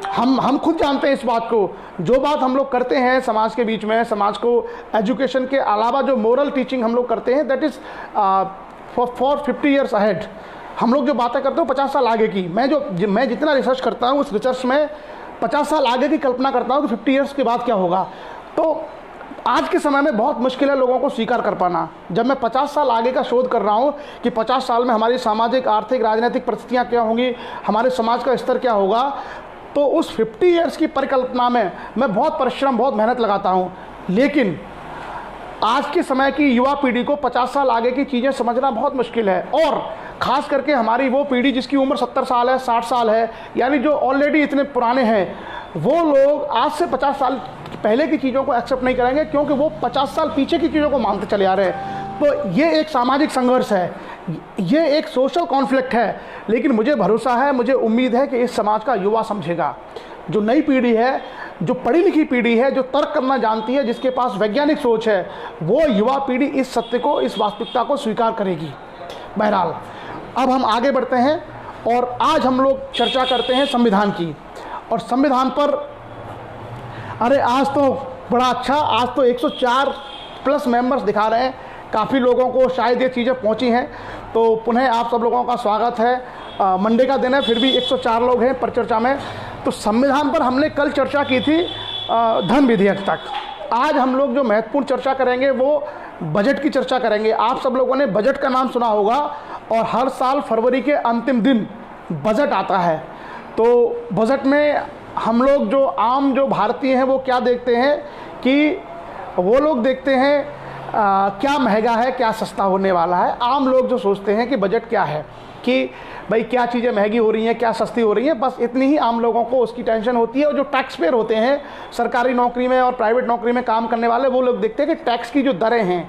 हम खुद जानते हैं इस बात को, जो बात हम लोग करते हैं समाज के बीच में, समाज को एजुकेशन के अलावा जो मोरल टीचिंग हम लोग करते हैं, that is for 50 years ahead. हम लोग जो बातें करते हो 50 साल आगे की। मैं जितना रिसर्च करता हूँ उस रिसर्च में 50 साल आगे की कल्पना करता हूँ कि 50 ईयर्स के बाद क्या होगा। तो आज के समय में बहुत मुश्किल है लोगों को स्वीकार कर पाना। जब मैं 50 साल आगे का शोध कर रहा हूँ कि 50 साल में हमारी सामाजिक, आर्थिक, राजनीतिक परिस्थितियाँ क्या होंगी, हमारे समाज का स्तर क्या होगा, तो उस 50 ईयर्स की परिकल्पना में मैं बहुत परिश्रम, बहुत मेहनत लगाता हूँ। लेकिन आज के समय की युवा पीढ़ी को 50 साल आगे की चीज़ें समझना बहुत मुश्किल है, और ख़ास करके हमारी वो पीढ़ी जिसकी उम्र 70 साल है, 60 साल है, यानी जो ऑलरेडी इतने पुराने हैं, वो लोग आज से 50 साल पहले की चीज़ों को एक्सेप्ट नहीं करेंगे, क्योंकि वो 50 साल पीछे की चीज़ों को मानते चले आ रहे हैं। तो ये एक सामाजिक संघर्ष है, ये एक सोशल कॉन्फ्लिक्ट है। लेकिन मुझे भरोसा है, मुझे उम्मीद है कि इस समाज का युवा समझेगा। जो नई पीढ़ी है, जो पढ़ी लिखी पीढ़ी है, जो तर्क करना जानती है, जिसके पास वैज्ञानिक सोच है, वो युवा पीढ़ी इस सत्य को, इस वास्तविकता को स्वीकार करेगी। बहरहाल अब हम आगे बढ़ते हैं और आज हम लोग चर्चा करते हैं संविधान की। और संविधान पर आज तो बड़ा अच्छा, आज तो 104 प्लस मेंबर्स दिखा रहे हैं। काफ़ी लोगों को शायद ये चीज़ें पहुंची हैं, तो पुनः आप सब लोगों का स्वागत है। मंडे का दिन है, फिर भी 104 लोग हैं परिचर्चा में। तो संविधान पर हमने कल चर्चा की थी धन विधेयक तक। आज हम लोग जो महत्वपूर्ण चर्चा करेंगे वो बजट की चर्चा करेंगे। आप सब लोगों ने बजट का नाम सुना होगा, और हर साल फरवरी के अंतिम दिन बजट आता है। तो बजट में हम लोग जो आम जो भारतीय हैं वो क्या देखते हैं कि वो लोग देखते हैं क्या महंगा है, क्या सस्ता होने वाला है। आम लोग जो सोचते हैं कि बजट क्या है, कि भाई क्या चीज़ें महंगी हो रही हैं, क्या सस्ती हो रही हैं, बस इतनी ही आम लोगों को उसकी टेंशन होती है। और जो टैक्स पेयर होते हैं, सरकारी नौकरी में और प्राइवेट नौकरी में काम करने वाले, वो लोग देखते हैं कि टैक्स की जो दरें हैं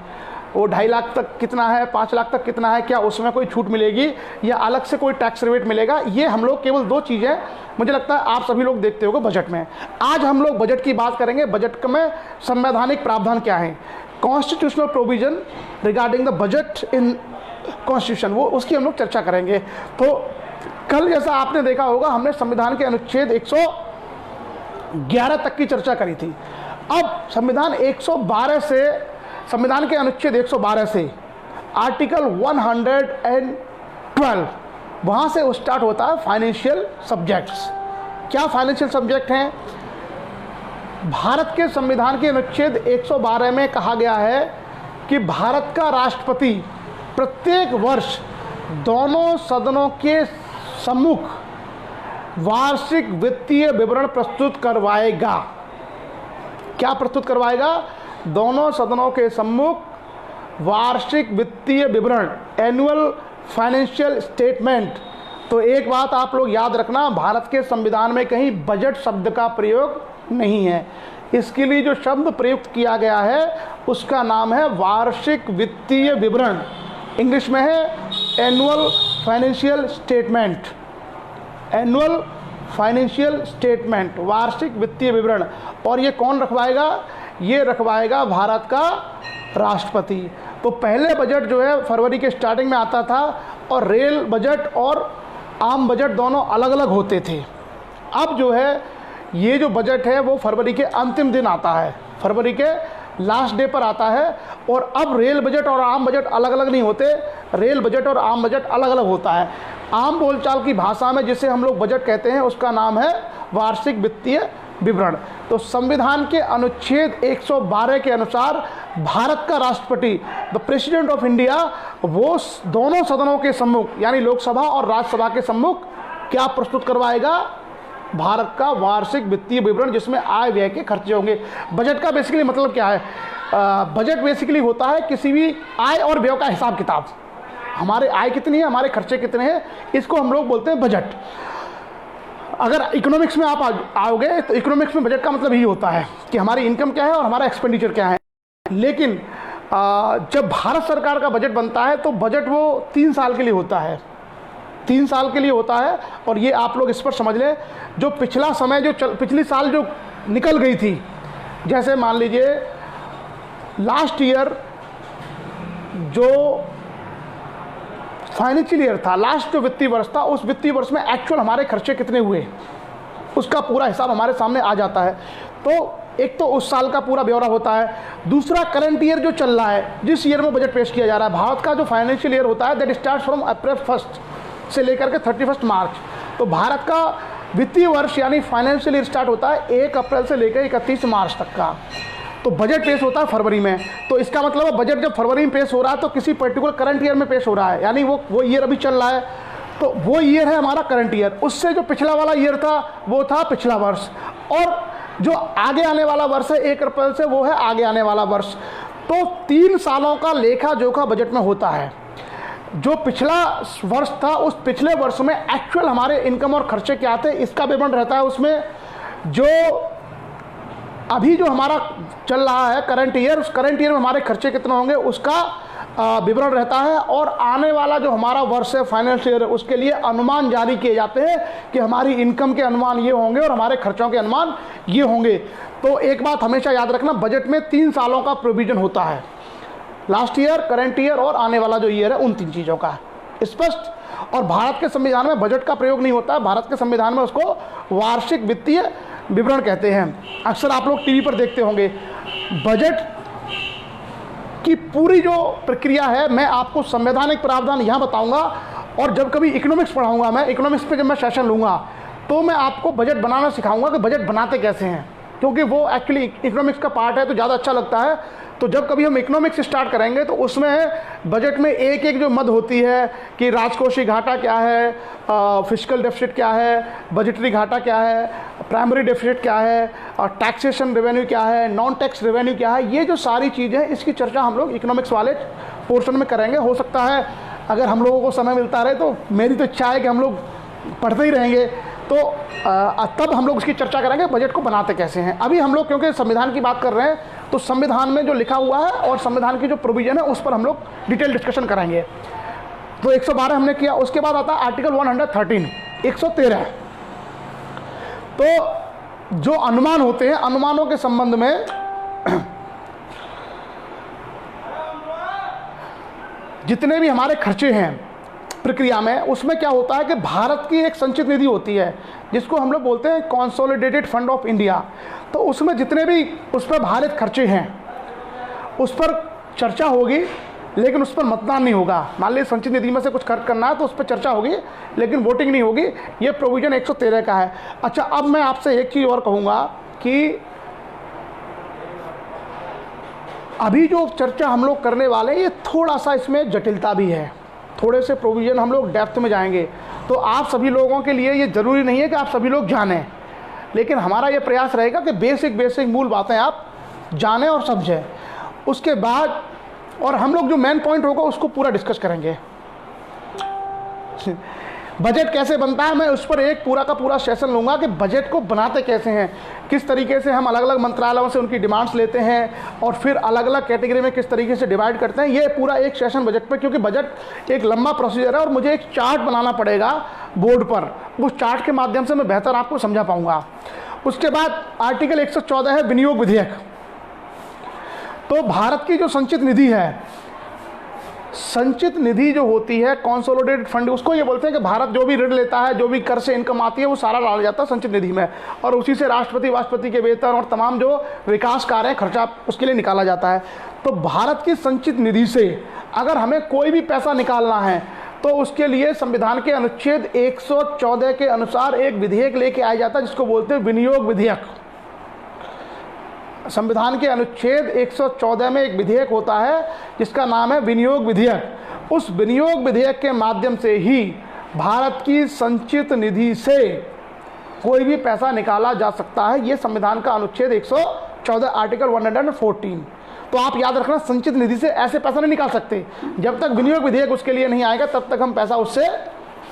वो 2.5 लाख तक कितना है, 5 लाख तक कितना है, क्या उसमें कोई छूट मिलेगी या अलग से कोई टैक्स रिबेट मिलेगा। ये हम लोग केवल 2 चीज़ें मुझे लगता है आप सभी लोग देखते होंगे बजट में। आज हम लोग बजट की बात करेंगे। बजट में संवैधानिक प्रावधान क्या है, constitutional provision regarding the budget in constitution, वो उसकी हम लोग चर्चा करेंगे। तो कल जैसा आपने देखा होगा, हमने संविधान के अनुच्छेद 111 तक की चर्चा करी थी। अब संविधान 112 से, संविधान के अनुच्छेद 112 से आर्टिकल 112 वहाँ से स्टार्ट होता है फाइनेंशियल सब्जेक्ट्स। क्या फाइनेंशियल सब्जेक्ट हैं? भारत के संविधान के अनुच्छेद 112 में कहा गया है कि भारत का राष्ट्रपति प्रत्येक वर्ष दोनों सदनों के सम्मुख वार्षिक वित्तीय विवरण प्रस्तुत करवाएगा। क्या प्रस्तुत करवाएगा? दोनों सदनों के सम्मुख वार्षिक वित्तीय विवरण, एनुअल फाइनेंशियल स्टेटमेंट। तो एक बात आप लोग याद रखना, भारत के संविधान में कहीं बजट शब्द का प्रयोग नहीं है। इसके लिए जो शब्द प्रयुक्त किया गया है उसका नाम है वार्षिक वित्तीय विवरण। इंग्लिश में है annual financial statement. Annual financial statement, वार्षिक वित्तीय विवरण। और ये कौन रखवाएगा? ये रखवाएगा भारत का राष्ट्रपति। तो पहले बजट जो है फरवरी के स्टार्टिंग में आता था, और रेल बजट और आम बजट दोनों अलग अलग होते थे। अब जो है ये जो बजट है वो फरवरी के अंतिम दिन आता है, फरवरी के लास्ट डे पर आता है। और अब रेल बजट और आम बजट अलग अलग नहीं होते, रेल बजट और आम बजट अलग अलग होता है। आम बोलचाल की भाषा में जिसे हम लोग बजट कहते हैं उसका नाम है वार्षिक वित्तीय विवरण। तो संविधान के अनुच्छेद 112 के अनुसार भारत का राष्ट्रपति, द प्रेसिडेंट ऑफ इंडिया, वो दोनों सदनों के सम्मुख यानी लोकसभा और राज्यसभा के सम्मुख क्या प्रस्तुत करवाएगा? भारत का वार्षिक वित्तीय विवरण, जिसमें आय व्यय के खर्चे होंगे। बजट का बेसिकली मतलब क्या है? बजट बेसिकली होता है किसी भी आय और व्यय का हिसाब किताब। हमारे आय कितनी है, हमारे खर्चे कितने हैं, इसको हम लोग बोलते हैं बजट। अगर इकोनॉमिक्स में आप आओगे तो इकोनॉमिक्स में बजट का मतलब यही होता है कि हमारी इनकम क्या है और हमारा एक्सपेंडिचर क्या है। लेकिन जब भारत सरकार का बजट बनता है तो बजट वो 3 साल के लिए होता है, 3 साल के लिए होता है। और ये आप लोग इस पर समझ लें, जो पिछला समय जो पिछली साल जो निकल गई थी, जैसे मान लीजिए लास्ट ईयर जो फाइनेंशियल ईयर था, लास्ट जो वित्तीय वर्ष था, उस वित्तीय वर्ष में एक्चुअल हमारे खर्चे कितने हुए उसका पूरा हिसाब हमारे सामने आ जाता है। तो एक तो उस साल का पूरा ब्यौरा होता है, दूसरा करंट ईयर जो चल रहा है, जिस ईयर में बजट पेश किया जा रहा है। भारत का जो फाइनेंशियल ईयर होता है दैट स्टार्ट फ्रॉम अप्रैल 1 से लेकर के 31 मार्च। तो भारत का वित्तीय वर्ष यानी फाइनेंशियल ईयर स्टार्ट होता है 1 अप्रैल से लेकर 31 मार्च तक का। तो बजट पेश होता है फरवरी में। तो इसका मतलब है बजट जब फरवरी में पेश हो रहा है तो किसी पर्टिकुलर करंट ईयर में पेश हो रहा है, यानी वो ईयर अभी चल रहा है, तो वो ईयर है हमारा करंट ईयर। उससे जो पिछला वाला ईयर था वो था पिछला वर्ष, और जो आगे आने वाला वर्ष है 1 अप्रैल से, वो है आगे आने वाला वर्ष। तो 3 सालों का लेखा जोखा बजट में होता है। जो पिछला वर्ष था उस पिछले वर्ष में एक्चुअल हमारे इनकम और खर्चे क्या थे इसका विवरण रहता है उसमें। जो अभी जो हमारा चल रहा है करंट ईयर, उस करंट ईयर में हमारे खर्चे कितने होंगे उसका विवरण रहता है। और आने वाला जो हमारा वर्ष है फाइनेंशियल ईयर, उसके लिए अनुमान जारी किए जाते हैं कि हमारी इनकम के अनुमान ये होंगे और हमारे खर्चों के अनुमान ये होंगे। तो एक बात हमेशा याद रखना, बजट में 3 सालों का प्रोविजन होता है, लास्ट ईयर, करंट ईयर और आने वाला जो ईयर है, उन 3 चीज़ों का स्पष्ट। और भारत के संविधान में बजट का प्रयोग नहीं होता है, भारत के संविधान में उसको वार्षिक वित्तीय विवरण कहते हैं। अक्सर आप लोग टीवी पर देखते होंगे। बजट की पूरी जो प्रक्रिया है मैं आपको संवैधानिक प्रावधान यहाँ बताऊंगा, और जब कभी इकोनॉमिक्स पढ़ाऊंगा, मैं इकोनॉमिक्स पे जब मैं सेशन लूँगा तो मैं आपको बजट बनाना सिखाऊंगा कि बजट बनाते कैसे हैं, क्योंकि वो एक्चुअली इकोनॉमिक्स का पार्ट है तो ज़्यादा अच्छा लगता है। तो जब कभी हम इकोनॉमिक्स स्टार्ट करेंगे तो उसमें बजट में एक एक जो मद होती है कि राजकोषीय घाटा क्या है, फिस्कल डेफिसिट क्या है, बजटरी घाटा क्या है, प्राइमरी डेफिसिट क्या है, और टैक्सेशन रेवेन्यू क्या है, नॉन टैक्स रेवेन्यू क्या है, ये जो सारी चीज़ें हैं इसकी चर्चा हम लोग इकोनॉमिक्स वाले पोर्शन में करेंगे। हो सकता है अगर हम लोगों को समय मिलता रहे, तो मेरी तो इच्छा है कि हम लोग पढ़ते ही रहेंगे, तो तब हम लोग उसकी चर्चा करेंगे बजट को बनाते कैसे हैं। अभी हम लोग क्योंकि संविधान की बात कर रहे हैं तो संविधान में जो लिखा हुआ है और संविधान की जो प्रोविजन है उस पर हम लोग डिटेल डिस्कशन करेंगे। तो 112 हमने किया, उसके बाद आता है आर्टिकल 113, 113। तो जो अनुमान होते हैं, अनुमानों के संबंध में जितने भी हमारे खर्चे हैं प्रक्रिया में, उसमें क्या होता है कि भारत की एक संचित निधि होती है जिसको हम लोग बोलते हैं कंसोलिडेटेड फंड ऑफ इंडिया। तो उसमें जितने भी उस पर भारित खर्चे हैं उस पर चर्चा होगी, लेकिन उस पर मतदान नहीं होगा। मान लीजिए संचित निधि में से कुछ खर्च करना है तो उस पर चर्चा होगी, लेकिन वोटिंग नहीं होगी। ये प्रोविजन 113 का है। अच्छा, अब मैं आपसे एक चीज़ और कहूँगा कि अभी जो चर्चा हम लोग करने वाले हैं ये थोड़ा सा इसमें जटिलता भी है, थोड़े से प्रोविज़न हम लोग डेप्थ में जाएंगे। तो आप सभी लोगों के लिए ये ज़रूरी नहीं है कि आप सभी लोग जानें, लेकिन हमारा ये प्रयास रहेगा कि बेसिक मूल बातें आप जानें और समझें। उसके बाद और हम लोग जो मेन पॉइंट होगा उसको पूरा डिस्कस करेंगे। बजट कैसे बनता है मैं उस पर एक पूरा का पूरा सेशन लूँगा कि बजट को बनाते कैसे हैं, किस तरीके से हम अलग अलग मंत्रालयों से उनकी डिमांड्स लेते हैं और फिर अलग अलग कैटेगरी में किस तरीके से डिवाइड करते हैं। ये पूरा एक सेशन बजट पर, क्योंकि बजट एक लंबा प्रोसीजर है और मुझे एक चार्ट बनाना पड़ेगा बोर्ड पर, उस चार्ट के माध्यम से मैं बेहतर आपको समझा पाऊँगा। उसके बाद आर्टिकल 114 है विनियोग विधेयक। तो भारत की जो संचित निधि है, संचित निधि जो होती है कंसोलिडेटेड फंड, उसको ये बोलते हैं कि भारत जो भी ऋण लेता है, जो भी कर से इनकम आती है, वो सारा डाला जाता है संचित निधि में, और उसी से राष्ट्रपति के वेतन और तमाम जो विकास कार्य हैं खर्चा उसके लिए निकाला जाता है। तो भारत की संचित निधि से अगर हमें कोई भी पैसा निकालना है तो उसके लिए संविधान के अनुच्छेद 114 के अनुसार एक विधेयक लेके आया जाता है जिसको बोलते हैं विनियोग विधेयक। संविधान के अनुच्छेद 114 में एक विधेयक होता है जिसका नाम है विनियोग विधेयक। उस विनियोग विधेयक के माध्यम से ही भारत की संचित निधि से कोई भी पैसा निकाला जा सकता है। ये संविधान का अनुच्छेद 114 आर्टिकल 114। तो आप याद रखना, संचित निधि से ऐसे पैसा नहीं निकाल सकते, जब तक विनियोग विधेयक उसके लिए नहीं आएगा तब तक हम पैसा उससे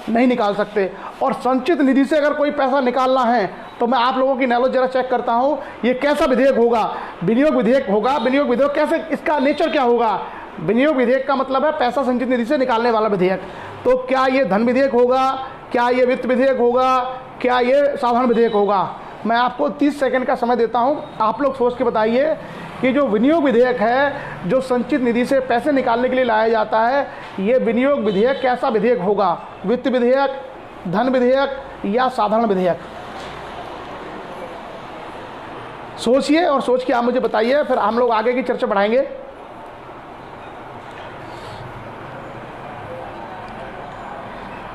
नहीं निकाल सकते। और संचित निधि से अगर कोई पैसा निकालना है तो मैं आप लोगों की नॉलेज जरा चेक करता हूं, ये कैसा विधेयक होगा। विनियोग विधेयक होगा। विनियोग विधेयक कैसे, इसका नेचर क्या होगा। विनियोग विधेयक का मतलब है पैसा संचित निधि से निकालने वाला विधेयक। तो क्या ये धन विधेयक होगा, क्या ये वित्त विधेयक होगा, क्या ये साधारण विधेयक होगा। मैं आपको 30 सेकंड का समय देता हूं, आप लोग सोच के बताइए कि जो विनियोग विधेयक है, जो संचित निधि से पैसे निकालने के लिए लाया जाता है, ये विनियोग विधेयक कैसा विधेयक होगा, वित्त विधेयक, धन विधेयक या साधारण विधेयक? सोचिए और सोच के आप मुझे बताइए, फिर हम लोग आगे की चर्चा बढ़ाएंगे।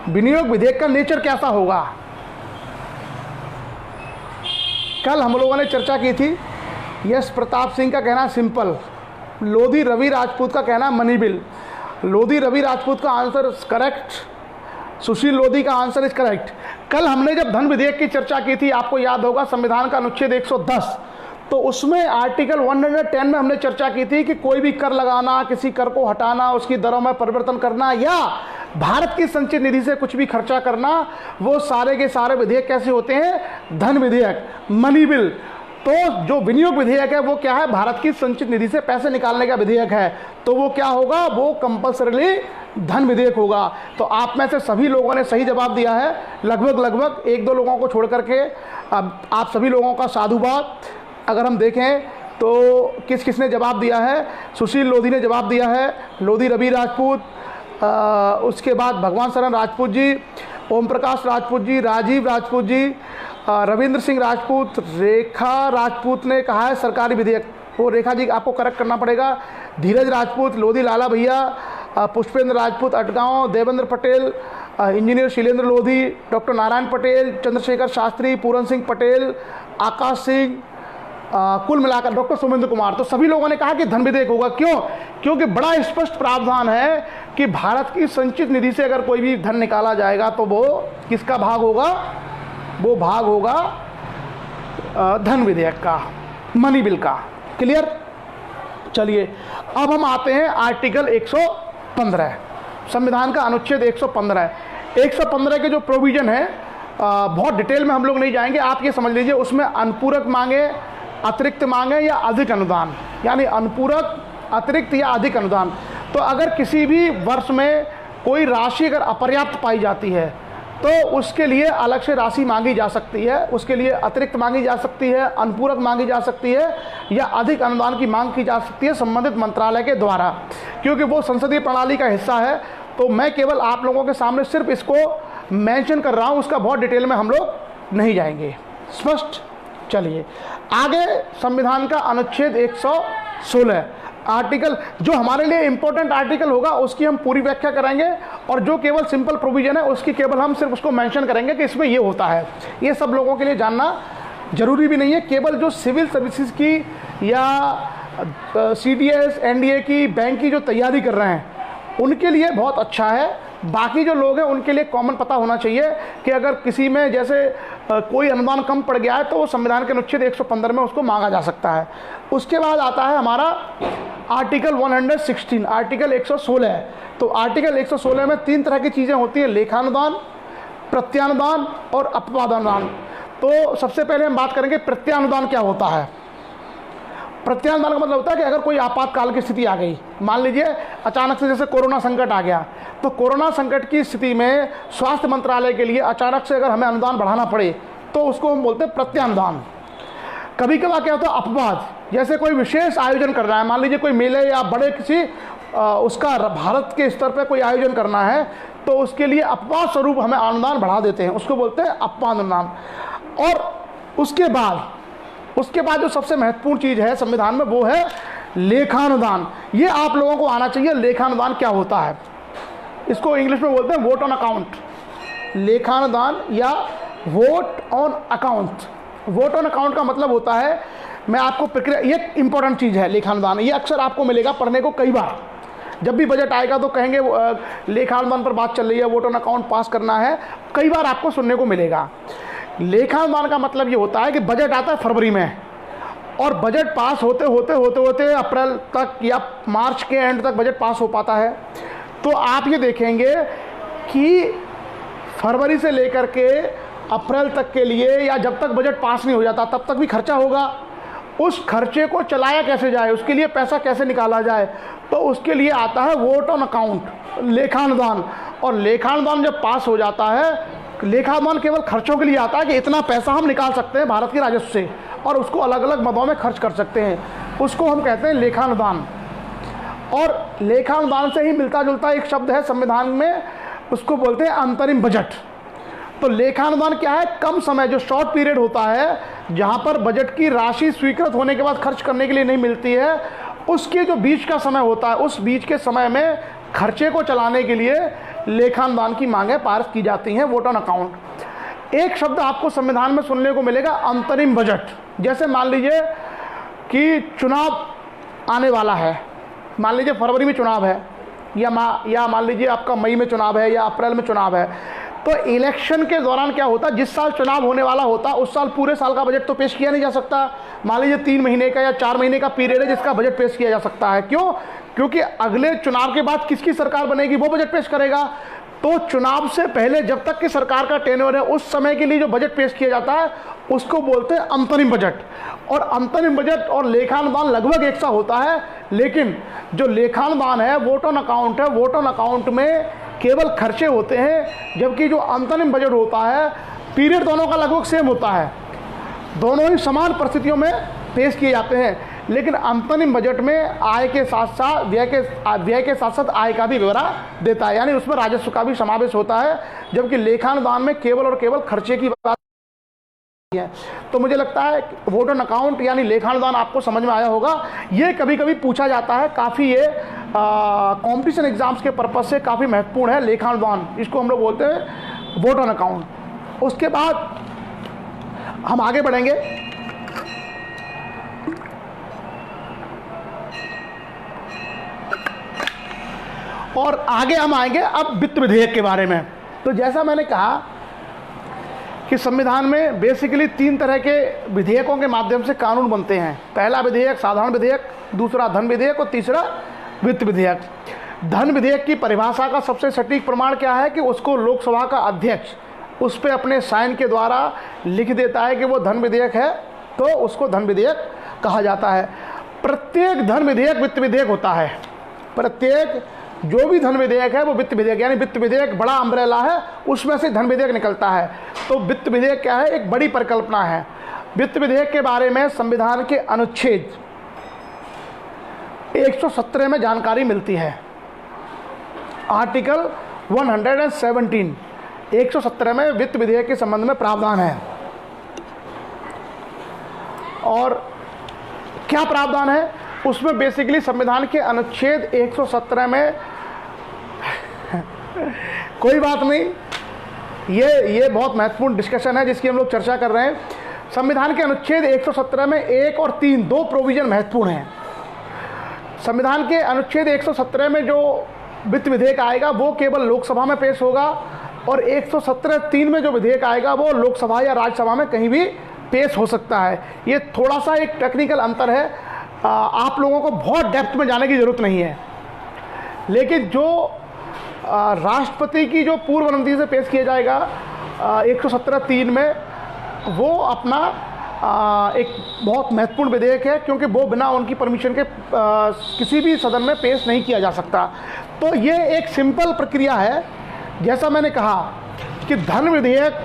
विनियोग विधेयक का नेचर कैसा होगा? कल हम लोगों ने चर्चा की थी, यश प्रताप सिंह का कहना सिंपल, लोधी रवि राजपूत का कहना मनी बिल। लोधी रवि राजपूत का आंसर करेक्ट, सुशील लोधी का आंसर इज करेक्ट। कल हमने जब धन विधेयक की चर्चा की थी, आपको याद होगा संविधान का अनुच्छेद 110, तो उसमें आर्टिकल 110 में हमने चर्चा की थी कि कोई भी कर लगाना, किसी कर को हटाना, उसकी दरों में परिवर्तन करना या भारत की संचित निधि से कुछ भी खर्चा करना, वो सारे के सारे विधेयक कैसे होते हैं? धन विधेयक, मनी बिल। तो जो विनियोग विधेयक है वो क्या है? भारत की संचित निधि से पैसे निकालने का विधेयक है, तो वो क्या होगा? वो कंपल्सरीली धन विधेयक होगा। तो आप में से सभी लोगों ने सही जवाब दिया है, लगभग एक दो लोगों को छोड़ करके। अब आप सभी लोगों का साधुवाद। अगर हम देखें तो किस किसने जवाब दिया है? सुशील लोधी ने जवाब दिया है, लोधी रवि राजपूत, उसके बाद भगवान शरण राजपूत जी, ओम प्रकाश राजपूत जी, राजीव राजपूत जी, रविंद्र सिंह राजपूत, रेखा राजपूत ने कहा है सरकारी विधेयक। वो रेखा जी आपको करेक्ट करना पड़ेगा। धीरज राजपूत, लोधी लाला भैया, पुष्पेंद्र राजपूत अटगांव, देवेंद्र पटेल, इंजीनियर शैलेंद्र लोधी, डॉक्टर नारायण पटेल, चंद्रशेखर शास्त्री, पूरन सिंह पटेल, आकाश सिंह, कुल मिलाकर डॉक्टर सुमेंद्र कुमार। तो सभी लोगों ने कहा कि धन विधेयक होगा। क्यों? क्योंकि बड़ा स्पष्ट प्रावधान है कि भारत की संचित निधि से अगर कोई भी धन निकाला जाएगा तो वो किसका भाग होगा? वो भाग होगा धन विधेयक का, मनी बिल का। क्लियर? चलिए अब हम आते हैं आर्टिकल 115, संविधान का अनुच्छेद 115। 115 के जो प्रोविजन है बहुत डिटेल में हम लोग नहीं जाएंगे, आप ये समझ लीजिए उसमें अनुपूरक मांगे, अतिरिक्त मांगे या अधिक अनुदान, यानी अनुपूरक, अतिरिक्त या अधिक अनुदान। तो अगर किसी भी वर्ष में कोई राशि अगर अपर्याप्त पाई जाती है तो उसके लिए अलग से राशि मांगी जा सकती है, उसके लिए अतिरिक्त मांगी जा सकती है, अनुपूरक मांगी जा सकती है या अधिक अनुदान की मांग की जा सकती है संबंधित मंत्रालय के द्वारा, क्योंकि वो संसदीय प्रणाली का हिस्सा है। तो मैं केवल आप लोगों के सामने सिर्फ इसको मेंशन कर रहा हूँ, उसका बहुत डिटेल में हम लोग नहीं जाएंगे। स्पष्ट? चलिए आगे संविधान का अनुच्छेद 116 आर्टिकल, जो हमारे लिए इंपॉर्टेंट आर्टिकल होगा उसकी हम पूरी व्याख्या करेंगे, और जो केवल सिंपल प्रोविजन है उसकी केवल हम सिर्फ उसको मेंशन करेंगे कि इसमें ये होता है। ये सब लोगों के लिए जानना जरूरी भी नहीं है, केवल जो सिविल सर्विसेज की या CDS, NDA की, बैंक की जो तैयारी कर रहे हैं उनके लिए बहुत अच्छा है। बाकी जो लोग हैं उनके लिए कॉमन पता होना चाहिए कि अगर किसी में जैसे कोई अनुदान कम पड़ गया है तो वो संविधान के अनुच्छेद 115 में उसको मांगा जा सकता है। उसके बाद आता है हमारा आर्टिकल 116, आर्टिकल 116। तो आर्टिकल 116 में 3 तरह की चीज़ें होती हैं, लेखानुदान, प्रत्यानुदान और अपवादानुदान। तो सबसे पहले हम बात करेंगे प्रत्यानुदान क्या होता है। प्रत्यानुदान का मतलब होता है कि अगर कोई आपातकाल की स्थिति आ गई, मान लीजिए अचानक से जैसे कोरोना संकट आ गया, तो कोरोना संकट की स्थिति में स्वास्थ्य मंत्रालय के लिए अचानक से अगर हमें अनुदान बढ़ाना पड़े तो उसको हम बोलते हैं प्रत्यानुदान। कभी कभार क्या होता है अपवाद, जैसे कोई विशेष आयोजन कर रहा है, मान लीजिए कोई मेले या बड़े किसी उसका भारत के स्तर पर कोई आयोजन करना है तो उसके लिए अपवाद स्वरूप हमें अनुदान बढ़ा देते हैं, उसको बोलते हैं अपवाद अनुदान। और उसके बाद जो सबसे महत्वपूर्ण चीज़ है संविधान में वो है लेखानुदान। ये आप लोगों को आना चाहिए, लेखानुदान क्या होता है। इसको इंग्लिश में बोलते हैं वोट ऑन अकाउंट, लेखानुदान या vote on account. Vote on account का मतलब होता है, मैं आपको प्रक्रिया, ये इंपॉर्टेंट चीज़ है लेखानुदान, ये अक्सर आपको मिलेगा पढ़ने को कई बार। जब भी बजट आएगा तो कहेंगे लेखानुदान पर बात चल रही है, वोट ऑन अकाउंट पास करना है, कई बार आपको सुनने को मिलेगा। लेखानुदान का मतलब ये होता है कि बजट आता है फरवरी में और बजट पास होते अप्रैल तक या मार्च के एंड तक बजट पास हो पाता है। तो आप ये देखेंगे कि फरवरी से लेकर के अप्रैल तक के लिए या जब तक बजट पास नहीं हो जाता तब तक भी खर्चा होगा। उस खर्चे को चलाया कैसे जाए, उसके लिए पैसा कैसे निकाला जाए, तो उसके लिए आता है वोट ऑन अकाउंट, लेखानुदान। और लेखानुदान जब पास हो जाता है, लेखानुदान केवल खर्चों के लिए आता है कि इतना पैसा हम निकाल सकते हैं भारत के राजस्व से और उसको अलग अलग मदों में खर्च कर सकते हैं, उसको हम कहते हैं लेखानुदान। और लेखानुदान से ही मिलता जुलता एक शब्द है संविधान में, उसको बोलते हैं अंतरिम बजट। तो लेखानुदान क्या है? कम समय, जो शॉर्ट पीरियड होता है, जहां पर बजट की राशि स्वीकृत होने के बाद खर्च करने के लिए नहीं मिलती है, उसके जो बीच का समय होता है, उस बीच के समय में खर्चे को चलाने के लिए लेखानुदान की मांगें पारित की जाती हैं, वोट ऑन अकाउंट। एक शब्द आपको संविधान में सुनने को मिलेगा, अंतरिम बजट। जैसे मान लीजिए कि चुनाव आने वाला है, मान लीजिए फरवरी में चुनाव है, या मान लीजिए आपका मई में चुनाव है या अप्रैल में चुनाव है, तो इलेक्शन के दौरान क्या होता है, जिस साल चुनाव होने वाला होता है उस साल पूरे साल का बजट तो पेश किया नहीं जा सकता। मान लीजिए 3 महीने का या 4 महीने का पीरियड है जिसका बजट पेश किया जा सकता है। क्यों? क्योंकि अगले चुनाव के बाद किसकी सरकार बनेगी वो बजट पेश करेगा। तो चुनाव से पहले जब तक कि सरकार का टेन्योर है, उस समय के लिए जो बजट पेश किया जाता है उसको बोलते हैं अंतरिम बजट। और अंतरिम बजट और लेखानुदान लगभग एक सा होता है, लेकिन जो लेखानुदान है, वोट ऑन अकाउंट है, वोट ऑन अकाउंट में केवल खर्चे होते हैं, जबकि जो अंतरिम बजट होता है, पीरियड दोनों का लगभग सेम होता है, दोनों ही समान परिस्थितियों में पेश किए जाते हैं। लेकिन अंतरिम बजट में आय के साथ साथ व्यय के साथ साथ आय का भी ब्यौरा देता है, यानी उसमें राजस्व का भी समावेश होता है, जबकि लेखानुदान में केवल और केवल खर्चे की बात है। तो मुझे लगता है वोट ऑन अकाउंट यानी लेखानुदान आपको समझ में आया होगा। ये कभी कभी पूछा जाता है, काफ़ी ये कॉम्पिटिशन एग्जाम्स के पर्पज से काफ़ी महत्वपूर्ण है लेखानुदान, इसको हम लोग बोलते हैं वोट ऑन अकाउंट। उसके बाद हम आगे बढ़ेंगे। और आगे हम आएंगे अब वित्त विधेयक के बारे में। तो जैसा मैंने कहा कि संविधान में बेसिकली 3 तरह के विधेयकों के माध्यम से कानून बनते हैं। पहला विधेयक साधारण विधेयक, दूसरा धन विधेयक और तीसरा वित्त विधेयक। धन विधेयक की परिभाषा का सबसे सटीक प्रमाण क्या है कि उसको लोकसभा का अध्यक्ष उस पर अपने साइन के द्वारा लिख देता है कि वो धन विधेयक है, तो उसको धन विधेयक कहा जाता है। प्रत्येक धन विधेयक वित्त विधेयक होता है। प्रत्येक जो भी धन विधेयक है वो वित्त विधेयक, यानी वित्त विधेयक बड़ा अम्ब्रेला है, उसमें से धन विधेयक निकलता है। तो वित्त विधेयक क्या है? एक बड़ी परिकल्पना है। वित्त विधेयक के बारे में संविधान के अनुच्छेद 117 में जानकारी मिलती है। आर्टिकल 117 117 में वित्त विधेयक के संबंध में प्रावधान है। और क्या प्रावधान है उसमें? बेसिकली संविधान के अनुच्छेद 117 में कोई बात नहीं, ये बहुत महत्वपूर्ण डिस्कशन है जिसकी हम लोग चर्चा कर रहे हैं। संविधान के अनुच्छेद 117 में 1 और 3 दो प्रोविजन महत्वपूर्ण हैं। संविधान के अनुच्छेद 117 में जो वित्त विधेयक आएगा वो केवल लोकसभा में पेश होगा, और 117(3) में जो विधेयक आएगा वो लोकसभा या राज्यसभा में कहीं भी पेश हो सकता है। ये थोड़ा सा एक टेक्निकल अंतर है, आप लोगों को बहुत डेप्थ में जाने की ज़रूरत नहीं है। लेकिन जो राष्ट्रपति की जो पूर्व अनुमति से पेश किया जाएगा 117(3) में, वो अपना एक बहुत महत्वपूर्ण विधेयक है, क्योंकि वो बिना उनकी परमिशन के किसी भी सदन में पेश नहीं किया जा सकता। तो ये एक सिंपल प्रक्रिया है। जैसा मैंने कहा कि धन विधेयक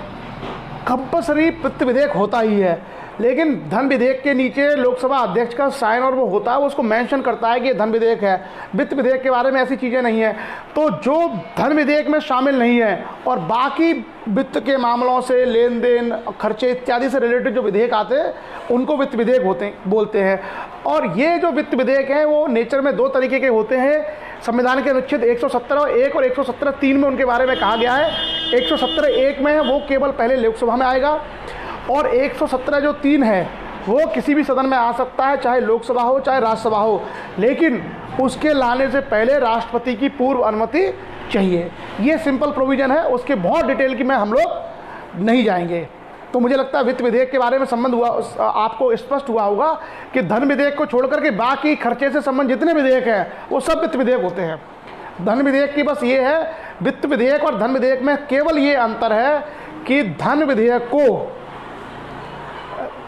कंपल्सरी वित्त विधेयक होता ही है, लेकिन धन विधेयक के नीचे लोकसभा अध्यक्ष का साइन और वो होता है, वो उसको मेंशन करता है कि ये धन विधेयक है। वित्त विधेयक के बारे में ऐसी चीज़ें नहीं है। तो जो धन विधेयक में शामिल नहीं है और बाकी वित्त के मामलों से, लेन देन, खर्चे इत्यादि से रिलेटेड जो विधेयक आते हैं उनको वित्त विधेयक बोलते हैं। और ये जो वित्त विधेयक हैं वो नेचर में 2 तरीके के होते हैं। संविधान के अनुच्छेद 117(1) और 117(3) में उनके बारे में कहा गया है। 117(1) में है वो केवल पहले लोकसभा में आएगा, और 117(3) है वो किसी भी सदन में आ सकता है, चाहे लोकसभा हो चाहे राज्यसभा हो, लेकिन उसके लाने से पहले राष्ट्रपति की पूर्व अनुमति चाहिए। ये सिंपल प्रोविज़न है, उसके बहुत डिटेल की में हम लोग नहीं जाएंगे। तो मुझे लगता है वित्त विधेयक के बारे में संबंध हुआ, आपको स्पष्ट हुआ होगा कि धन विधेयक को छोड़कर के बाकी खर्चे से संबंध जितने विधेयक हैं वो सब वित्त विधेयक होते हैं। धन विधेयक की बस ये है, वित्त विधेयक और धन विधेयक में केवल ये अंतर है कि धन विधेयक को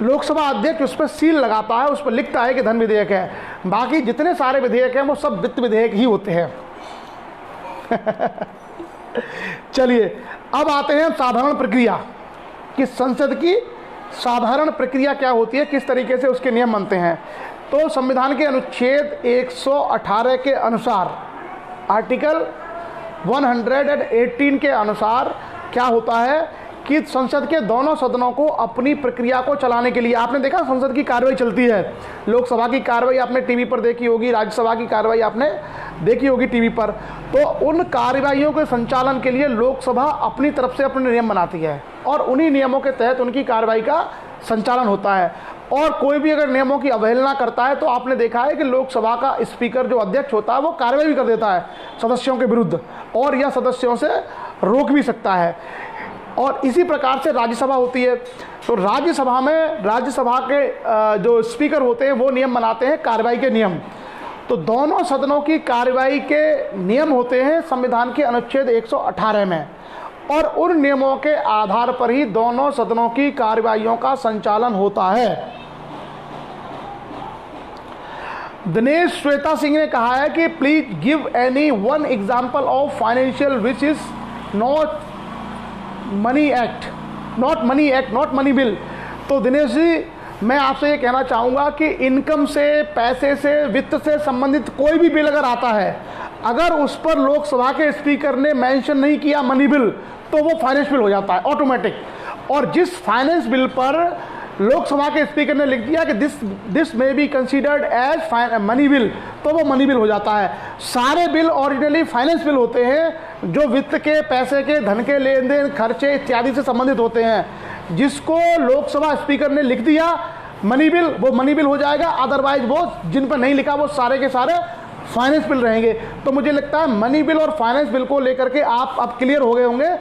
लोकसभा अध्यक्ष उस पर सील लगाता है, उस पर लिखता है कि धन विधेयक है। बाकी जितने सारे विधेयक हैं वो सब वित्त विधेयक ही होते हैं। चलिए अब आते हैं साधारण प्रक्रिया कि संसद की साधारण प्रक्रिया क्या होती है, किस तरीके से उसके नियम बनते हैं। तो संविधान के अनुच्छेद 118 के अनुसार, आर्टिकल 118 के अनुसार क्या होता है कि संसद के दोनों सदनों को अपनी प्रक्रिया को चलाने के लिए, आपने देखा संसद की कार्रवाई चलती है, लोकसभा की कार्रवाई आपने टीवी पर देखी होगी, राज्यसभा की कार्रवाई आपने देखी होगी टीवी पर, तो उन कार्रवाइयों के संचालन के लिए लोकसभा अपनी तरफ से अपने नियम बनाती है और उन्हीं नियमों के तहत उनकी कार्रवाई का संचालन होता है। और कोई भी अगर नियमों की अवहेलना करता है तो आपने देखा है कि लोकसभा का स्पीकर जो अध्यक्ष होता है वो कार्रवाई भी कर देता है सदस्यों के विरुद्ध, और यह सदस्यों से रोक भी सकता है। और इसी प्रकार से राज्यसभा होती है, तो राज्यसभा में राज्यसभा के जो स्पीकर होते हैं वो नियम बनाते हैं कार्रवाई के नियम। तो दोनों सदनों की कार्रवाई के नियम होते हैं संविधान के अनुच्छेद 118 में, और उन नियमों के आधार पर ही दोनों सदनों की कार्रवाइयों का संचालन होता है। दिनेश श्वेता सिंह ने कहा है कि please give any one example of financial which is not money act, not money bill. तो दिनेश जी, मैं आपसे ये कहना चाहूँगा कि इनकम से, पैसे से, वित्त से संबंधित कोई भी बिल अगर आता है, अगर उस पर लोकसभा के स्पीकर ने मेंशन नहीं किया मनी बिल, तो वो फाइनेंस बिल हो जाता है ऑटोमेटिक। और जिस फाइनेंस बिल पर लोकसभा के स्पीकर ने लिख दिया कि this may be considered as money bill, तो वो मनी बिल हो जाता है। सारे बिल ओरिजिनली फाइनेंस बिल होते हैं जो वित्त के, पैसे के, धन के लेन देन, खर्चे इत्यादि से संबंधित होते हैं। जिसको लोकसभा स्पीकर ने लिख दिया मनी बिल, वो मनी बिल हो जाएगा, अदरवाइज वो जिन पर नहीं लिखा वो सारे के सारे फाइनेंस बिल रहेंगे। तो मुझे लगता है मनी बिल और फाइनेंस बिल को लेकर के आप अब क्लियर हो गए होंगे।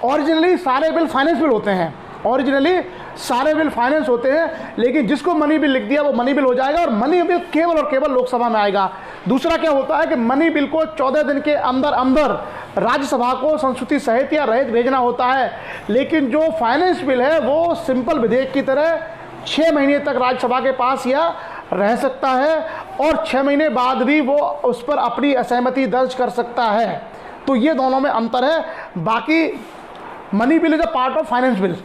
ओरिजिनली सारे बिल फाइनेंस बिल होते हैं, ओरिजिनली सारे बिल फाइनेंस होते हैं, लेकिन जिसको मनी बिल लिख दिया वो मनी बिल हो जाएगा और मनी बिल केवल और केवल लोकसभा में आएगा। दूसरा क्या होता है कि मनी बिल को 14 दिन के अंदर अंदर राज्यसभा को संस्तुति सहित या रहित भेजना होता है, लेकिन जो फाइनेंस बिल है वो सिंपल विधेयक की तरह 6 महीने तक राज्यसभा के पास या रह सकता है और 6 महीने बाद भी वो उस पर अपनी असहमति दर्ज कर सकता है। तो ये दोनों में अंतर है। बाकी money bill is a part of finance bill.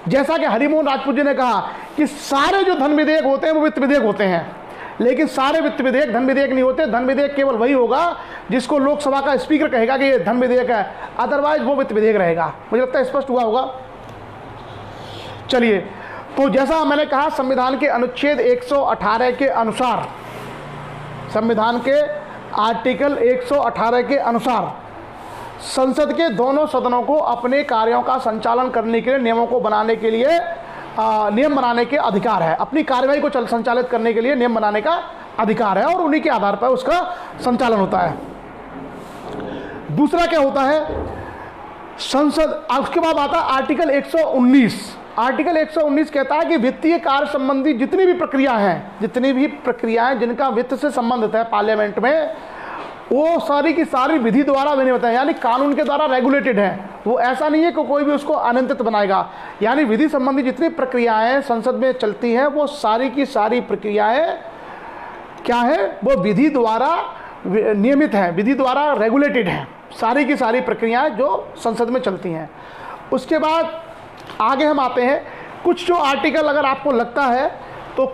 जैसा कि हरिमोहन राजपूत जी ने कहा कि सारे जो धन विधेयक होते हैं वो वित्त विधेयक होते हैं, लेकिन सारे वित्त विधेयक धन विधेयक नहीं होते। धन विधेयक केवल वही होगा जिसको लोकसभा का स्पीकर कहेगा कि ये धन विधेयक है, अदरवाइज वो वित्त विधेयक रहेगा। मुझे लगता है स्पष्ट हुआ होगा। चलिए, तो जैसा मैंने कहा संविधान के अनुच्छेद 118 के अनुसार, संविधान के आर्टिकल 118 के अनुसार संसद के दोनों सदनों को अपने कार्यों का संचालन करने के लिए, नियमों को बनाने के लिए नियम बनाने के अधिकार है। अपनी कार्रवाई को संचालित करने के लिए नियम बनाने का अधिकार है और उन्हीं के आधार पर उसका संचालन होता है। दूसरा क्या होता है, संसद, उसके बाद आता है आर्टिकल 119। आर्टिकल 119 कहता है कि वित्तीय कार्य संबंधी जितनी भी प्रक्रियाएं जिनका वित्त से संबंधित है पार्लियामेंट में, वो सारी की सारी विधि द्वारा विनियमित है, यानी कानून के द्वारा रेगुलेटेड है। वो ऐसा नहीं है कि कोई भी उसको अनियंत्रित बनाएगा। यानी विधि संबंधी जितनी प्रक्रियाएं संसद में चलती हैं वो सारी की सारी प्रक्रियाएं क्या है, वो विधि द्वारा नियमित है, विधि द्वारा रेगुलेटेड है, सारी की सारी प्रक्रियाएं जो संसद में चलती हैं। उसके बाद आगे हम आते हैं, कुछ जो आर्टिकल अगर आपको लगता है तो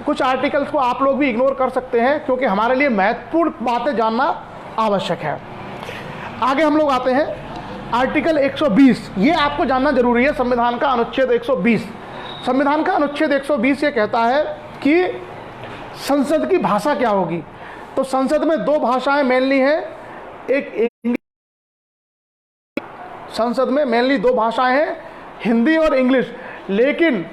कुछ आर्टिकल्स को आप लोग भी इग्नोर कर सकते हैं, क्योंकि हमारे लिए महत्वपूर्ण बातें जानना आवश्यक है। आगे हम लोग आते हैं आर्टिकल 120। ये आपको जानना जरूरी है, संविधान का अनुच्छेद 120। संविधान का अनुच्छेद 120 ये कहता है कि संसद की भाषा क्या होगी। तो संसद में 2 भाषाएं मेनली हैं, एक संसद में मेनली 2 भाषाएं हैं, हिंदी और इंग्लिश। लेकिन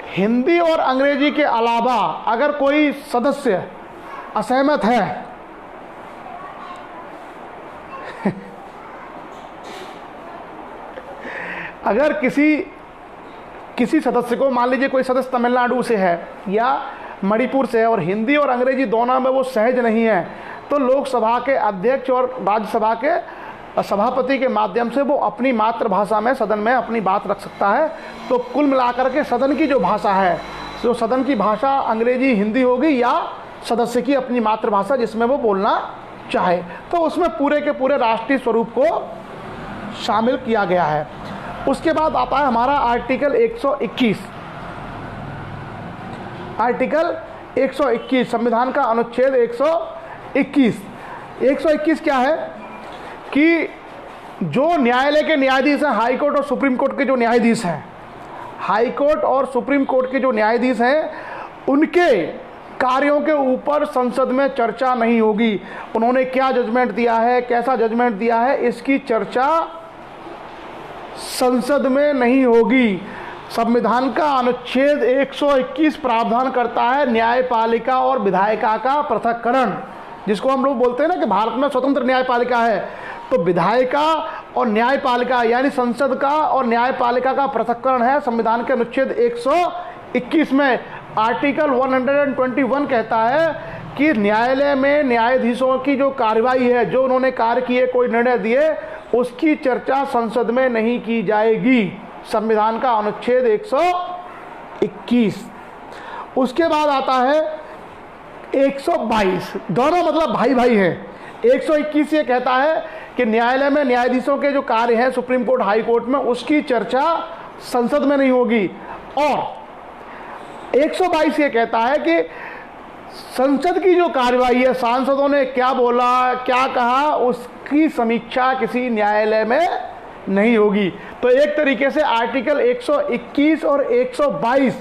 हिंदी और अंग्रेजी के अलावा अगर कोई सदस्य असहमत है अगर किसी सदस्य को, मान लीजिए कोई सदस्य तमिलनाडु से है या मणिपुर से है और हिंदी और अंग्रेजी दोनों में वो सहज नहीं है, तो लोकसभा के अध्यक्ष और राज्यसभा के सभापति के माध्यम से वो अपनी मातृभाषा में सदन में अपनी बात रख सकता है। तो कुल मिलाकर के सदन की जो भाषा है, जो सदन की भाषा अंग्रेजी, हिंदी होगी या सदस्य की अपनी मातृभाषा जिसमें वो बोलना चाहे, तो उसमें पूरे के पूरे राष्ट्रीय स्वरूप को शामिल किया गया है। उसके बाद आता है हमारा आर्टिकल 121। आर्टिकल 121 संविधान का अनुच्छेद 121। 121 क्या है कि जो न्यायालय के न्यायाधीश हैं, हाई कोर्ट और सुप्रीम कोर्ट के जो न्यायाधीश हैं, हाई कोर्ट और सुप्रीम कोर्ट के जो न्यायाधीश हैं, उनके कार्यों के ऊपर संसद में चर्चा नहीं होगी। उन्होंने क्या जजमेंट दिया है, कैसा जजमेंट दिया है, इसकी चर्चा संसद में नहीं होगी। संविधान का अनुच्छेद 121 प्रावधान करता है न्यायपालिका और विधायिका का पृथक्करण, जिसको हम लोग बोलते हैं ना कि भारत में स्वतंत्र न्यायपालिका है। तो विधायिका और न्यायपालिका यानी संसद का और न्यायपालिका का पृथक्करण है संविधान के अनुच्छेद 121 में। आर्टिकल 121 कहता है कि न्यायालय में न्यायाधीशों की जो कार्रवाई है, जो उन्होंने कार्य किए, कोई निर्णय दिए, उसकी चर्चा संसद में नहीं की जाएगी। संविधान का अनुच्छेद 121। उसके बाद आता है 122, दोनों मतलब भाई भाई हैं। 121 ये कहता है कि न्यायालय में न्यायाधीशों के जो कार्य हैं सुप्रीम कोर्ट, हाई कोर्ट में, उसकी चर्चा संसद में नहीं होगी। और 122 ये कहता है कि संसद की जो कार्रवाई है, सांसदों ने क्या बोला, क्या कहा, उसकी समीक्षा किसी न्यायालय में नहीं होगी। तो एक तरीके से आर्टिकल 121 और 122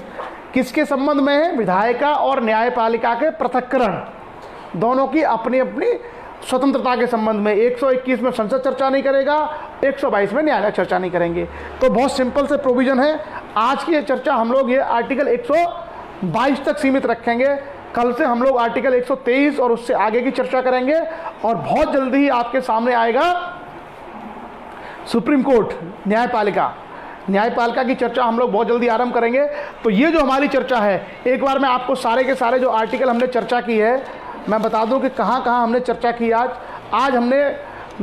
किसके संबंध में है? विधायिका और न्यायपालिका के पृथक्करण, दोनों की अपनी अपनी स्वतंत्रता के संबंध में। 121 में संसद चर्चा नहीं करेगा, 122 में न्यायालय चर्चा नहीं करेंगे। तो बहुत सिंपल से प्रोविजन है। आज की ये चर्चा हम लोग ये आर्टिकल 122 तक सीमित रखेंगे। कल से हम लोग आर्टिकल 123 और उससे आगे की चर्चा करेंगे, और बहुत जल्दी ही आपके सामने आएगा सुप्रीम कोर्ट, न्यायपालिका की चर्चा हम लोग बहुत जल्दी आरंभ करेंगे। तो ये जो हमारी चर्चा है, एक बार मैं आपको सारे के सारे जो आर्टिकल हमने चर्चा की है मैं बता दूं कि कहाँ कहाँ हमने चर्चा की। आज हमने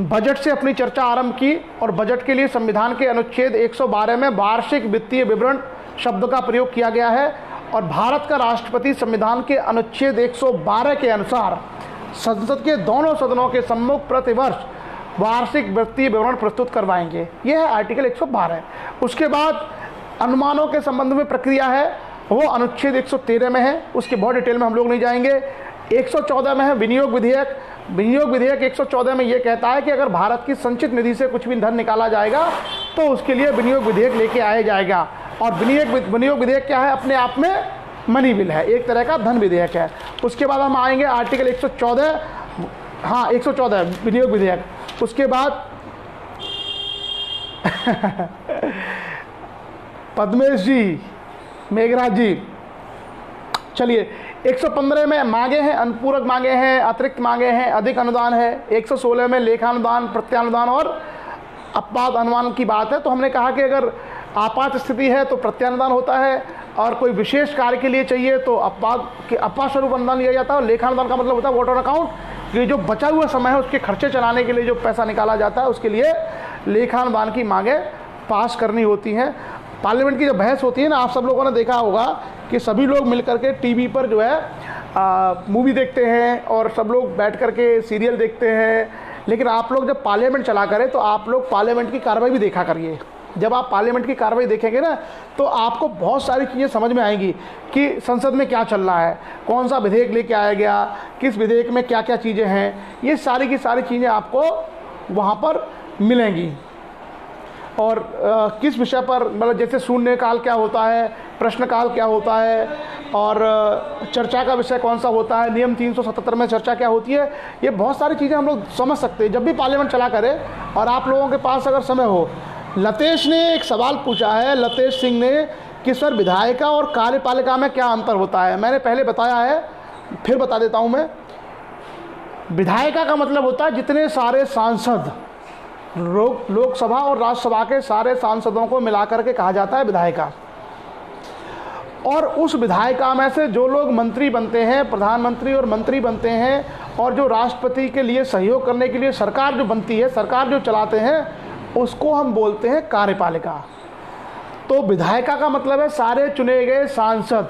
बजट से अपनी चर्चा आरंभ की, और बजट के लिए संविधान के अनुच्छेद 112 में वार्षिक वित्तीय विवरण शब्द का प्रयोग किया गया है। और भारत का राष्ट्रपति संविधान के अनुच्छेद 112 के अनुसार संसद के दोनों सदनों के सम्मुख प्रतिवर्ष वार्षिक वित्तीय विवरण प्रस्तुत करवाएंगे। यह है आर्टिकल 112। उसके बाद अनुमानों के संबंध में प्रक्रिया है, वो अनुच्छेद 113 में है, उसके बहुत डिटेल में हम लोग नहीं जाएंगे। 114 में है विनियोग विधेयक। विनियोग विधेयक 114 में ये कहता है कि अगर भारत की संचित निधि से कुछ भी धन निकाला जाएगा तो उसके लिए विनियोग विधेयक लेके आया जाएगा। और विनियोग विधेयक क्या है? अपने आप में मनी बिल है, एक तरह का धन विधेयक है। उसके बाद हम आएंगे आर्टिकल 114, हाँ 114 विनियोग विधेयक। उसके बाद पद्मेश जी, मेघराज जी, चलिए 115 में मांगे हैं, अनुपूरक मांगे हैं, अतिरिक्त मांगे हैं, अधिक अनुदान है। 116 में लेखानुदान, प्रत्यानुदान और आपात अनुदान की बात है। तो हमने कहा कि अगर आपात स्थिति है तो प्रत्यानुदान होता है, और कोई विशेष कार्य के लिए चाहिए तो आपात स्वरूप अनुदान लिया जाता है। और लेखानुदान का मतलब होता है वोटर अकाउंट, कि जो बचा हुआ समय है उसके खर्चे चलाने के लिए जो पैसा निकाला जाता है, उसके लिए लेखानुदान की मांगे पास करनी होती हैं। पार्लियामेंट की जब बहस होती है ना, आप सब लोगों ने देखा होगा कि सभी लोग मिलकर के टीवी पर जो है मूवी देखते हैं, और सब लोग बैठ कर के सीरियल देखते हैं। लेकिन आप लोग जब पार्लियामेंट चला करें तो आप लोग पार्लियामेंट की कार्रवाई भी देखा करिए। जब आप पार्लियामेंट की कार्रवाई देखेंगे ना, तो आपको बहुत सारी चीज़ें समझ में आएंगी कि संसद में क्या चल रहा है, कौन सा विधेयक लेके आया गया, किस विधेयक में क्या क्या चीज़ें हैं। ये सारी की सारी चीज़ें आपको वहाँ पर मिलेंगी। और किस विषय पर, मतलब जैसे शून्यकाल क्या होता है, प्रश्नकाल क्या होता है, और चर्चा का विषय कौन सा होता है, नियम 377 में चर्चा क्या होती है, ये बहुत सारी चीज़ें हम लोग समझ सकते हैं जब भी पार्लियामेंट चला करें। और आप लोगों के पास अगर समय हो, लतेश ने एक सवाल पूछा है, लतेश सिंह ने, कि सर विधायिका और कार्यपालिका में क्या अंतर होता है। मैंने पहले बताया है, फिर बता देता हूँ मैं। विधायिका का मतलब होता है जितने सारे सांसद, लोकसभा और राज्यसभा के सारे सांसदों को मिलाकर के कहा जाता है विधायिका। और उस विधायिका में से जो लोग मंत्री बनते हैं, प्रधानमंत्री और मंत्री बनते हैं, और जो राष्ट्रपति के लिए सहयोग करने के लिए सरकार जो बनती है, सरकार जो चलाते हैं, उसको हम बोलते हैं कार्यपालिका। तो विधायिका का मतलब है सारे चुने गए सांसद,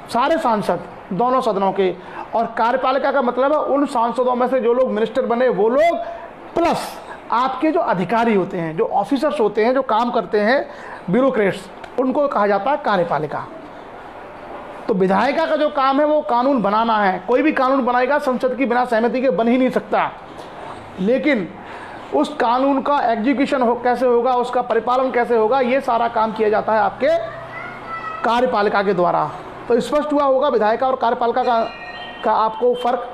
सारे सांसद दोनों सदनों के। और कार्यपालिका का मतलब है उन सांसदों में से जो लोग मिनिस्टर बने वो लोग, प्लस आपके जो अधिकारी होते हैं, जो ऑफिसर्स होते हैं, जो काम करते हैं, ब्यूरोक्रेट्स, उनको कहा जाता है कार्यपालिका। तो विधायिका का जो काम है वो कानून बनाना है। कोई भी कानून बनाएगा संसद की बिना सहमति के बन ही नहीं सकता, लेकिन उस कानून का एग्जीक्यूशन कैसे होगा, उसका परिपालन कैसे होगा, ये सारा काम किया जाता है आपके कार्यपालिका के द्वारा। तो स्पष्ट हुआ होगा विधायिका और कार्यपालिका का आपको फर्क।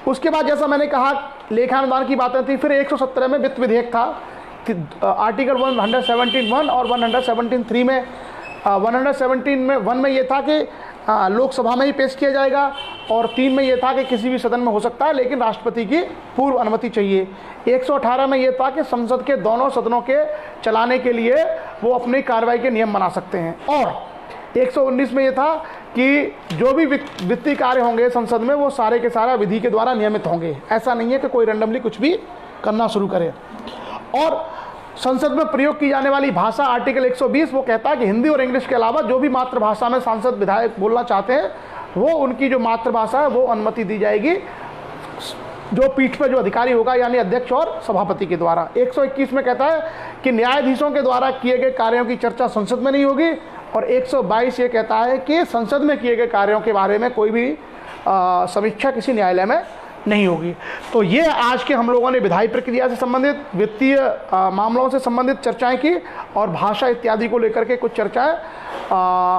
उसके बाद जैसा मैंने कहा लेखानुदान की बातें थी, फिर 117 में वित्त विधेयक था कि आर्टिकल 117(1) और 117(3) में 117(1) में ये था कि लोकसभा में ही पेश किया जाएगा, और 3 में ये था कि किसी भी सदन में हो सकता है लेकिन राष्ट्रपति की पूर्व अनुमति चाहिए। 118 में ये था कि संसद के दोनों सदनों के चलाने के लिए वो अपनी कार्रवाई के नियम बना सकते हैं, और 119 में ये था कि जो भी वित्तीय कार्य होंगे संसद में वो सारे के सारा विधि के द्वारा नियमित होंगे। ऐसा नहीं है कि कोई रैंडमली कुछ भी करना शुरू करे। और संसद में प्रयोग की जाने वाली भाषा आर्टिकल 120 वो कहता है कि हिंदी और इंग्लिश के अलावा जो भी मातृभाषा में सांसद विधायक बोलना चाहते हैं वो उनकी जो मातृभाषा है वो अनुमति दी जाएगी जो पीठ पर जो अधिकारी होगा यानी अध्यक्ष और सभापति के द्वारा। 121 में कहता है कि न्यायाधीशों के द्वारा किए गए कार्यों की चर्चा संसद में नहीं होगी, और 122 ये कहता है कि संसद में किए गए कार्यों के बारे में कोई भी समीक्षा किसी न्यायालय में नहीं होगी। तो ये आज के हम लोगों ने विधायी प्रक्रिया से संबंधित, वित्तीय मामलों से संबंधित चर्चाएं की, और भाषा इत्यादि को लेकर के कुछ चर्चाएं